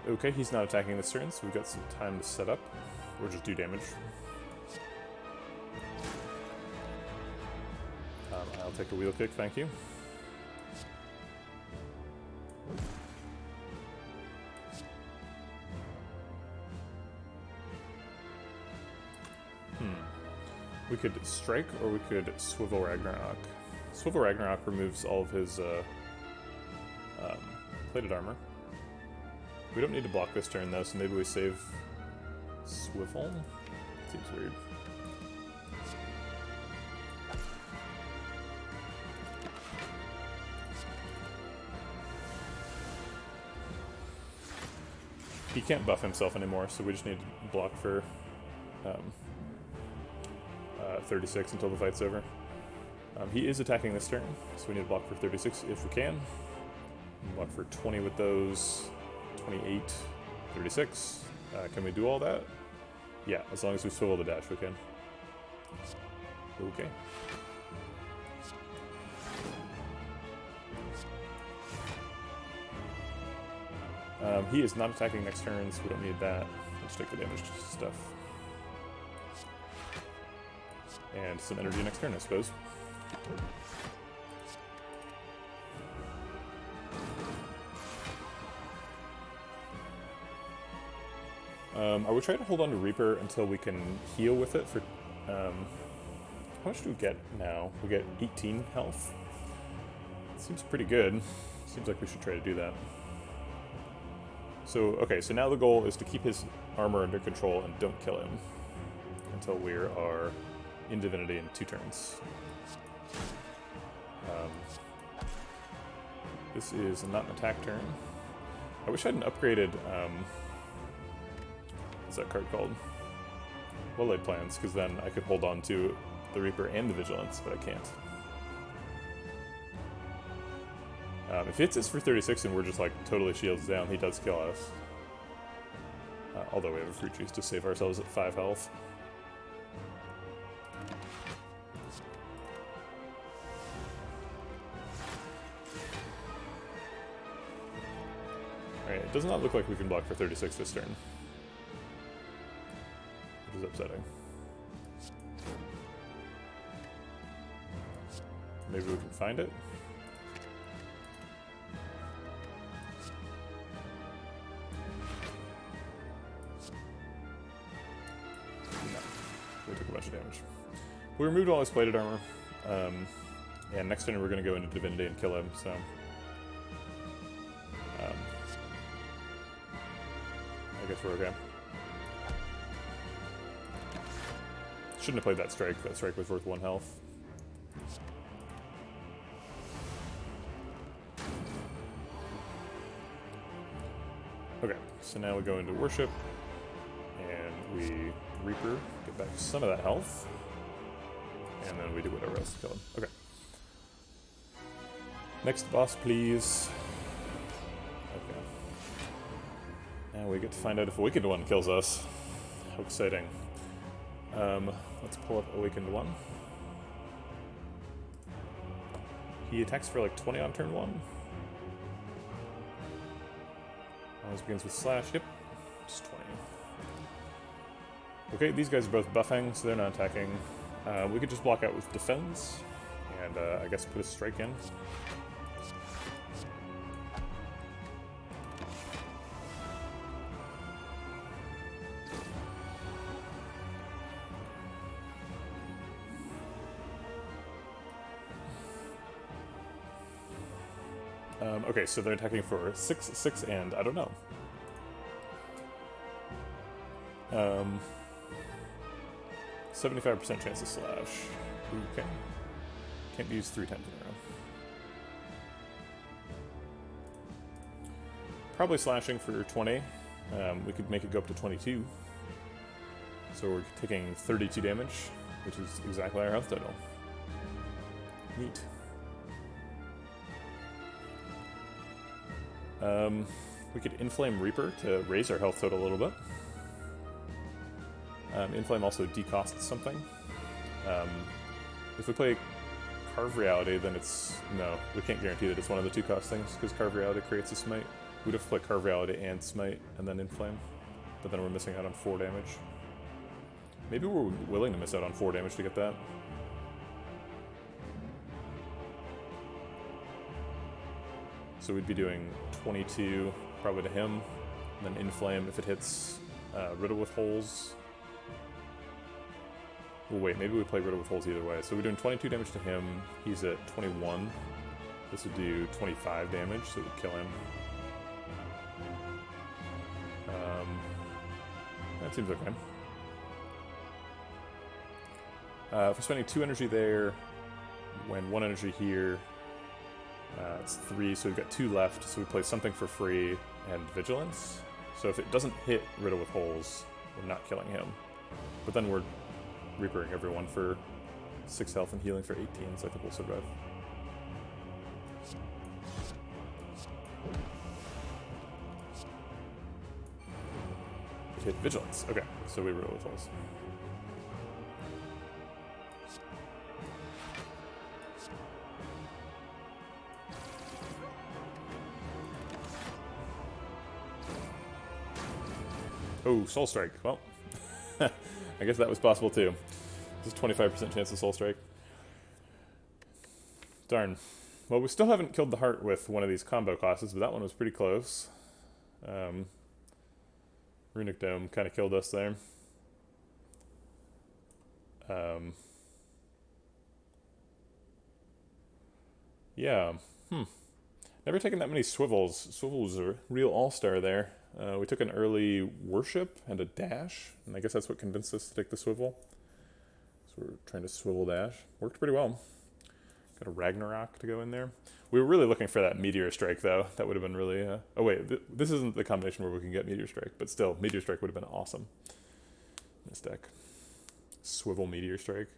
Okay, he's not attacking this turn, so we've got some time to set up, or just do damage. I'll take a wheel kick, thank you. We could strike, or we could swivel Ragnarok. Swivel Ragnarok removes all of his plated armor. We don't need to block this turn though, so maybe we save swivel? Seems weird. He can't buff himself anymore, so we just need to block for 36 until the fight's over. He is attacking this turn, so we need to block for 36 if we can. Block for 20 with those. 28, 36. Can we do all that? Yeah, as long as we swivel the dash, we can. Okay. He is not attacking next turn, so we don't need that. Let's take the damage stuff. And some energy next turn, I suppose. I would try to hold on to Reaper until we can heal with it for... how much do we get now? We get 18 health. Seems pretty good. Seems like we should try to do that. So, okay, so now the goal is to keep his armor under control and don't kill him until we are in Divinity in 2 turns. This is not an attack turn. I wish I had an upgraded... what's that card called? Well-laid plans, because then I could hold on to the Reaper and the Vigilance, but I can't. If it hits us for 36 and we're just like totally shields down, he does kill us. Although we have a free choice to save ourselves at 5 health. Alright, it does not look like we can block for 36 this turn. Which is upsetting. Maybe we can find it? No. We took a bunch of damage. We removed all his plated armor. And next turn we're going to go into Divinity and kill him, so... I guess we're okay. Shouldn't have played that strike. That strike was worth 1 health. Okay, so now we go into Worship, and we Reaper, get back some of that health, and then we do whatever else to kill him. Okay. Next boss, please. Okay. Now we get to find out if Awakened One kills us. How exciting. Let's pull up Awakened One. He attacks for like 20 on turn 1. Always begins with slash. Yep, just 20. Okay, these guys are both buffing, so they're not attacking. We could just block out with defense, and I guess put a strike in. Okay, so they're attacking for 6, 6, and I don't know. 75% chance to slash. Okay. Can't use 3 times in a row. Probably slashing for 20. We could make it go up to 22. So we're taking 32 damage, which is exactly our health total. Neat. We could Inflame Reaper to raise our health total a little bit. Inflame also decosts something. If we play Carve Reality, then it's... No, we can't guarantee that it's one of the 2 cost things, because Carve Reality creates a smite. We'd have to play Carve Reality and smite, and then Inflame. But then we're missing out on 4 damage. Maybe we're willing to miss out on 4 damage to get that. So we'd be doing 22 probably to him, and then Inflame if it hits Riddle with Holes. Well, wait, maybe we play Riddle with Holes either way. So we're doing 22 damage to him, he's at 21. This would do 25 damage, so it would kill him. That seems okay. If we're spending 2 energy there, when 1 energy here, it's 3, so we've got 2 left, so we play something for free and Vigilance. So if it doesn't hit Riddle with Holes, we're not killing him. But then we're Reapering everyone for 6 health and healing for 18, so I think we'll survive. Hit Vigilance. Okay, so we Riddle with Holes. Oh, Soul Strike. Well, I guess that was possible too. Just 25% chance of Soul Strike. Darn. Well, we still haven't killed the heart with one of these combo classes, but that one was pretty close. Runic Dome kind of killed us there. Yeah. Never taken that many swivels. Swivel was a real all-star there. We took an early worship and a dash, and I guess that's what convinced us to take the swivel. So we're trying to swivel dash. Worked pretty well. Got a Ragnarok to go in there. We were really looking for that Meteor Strike, though. That would have been really... Oh, wait. This isn't the combination where we can get Meteor Strike, but still, Meteor Strike would have been awesome in this deck. Swivel Meteor Strike.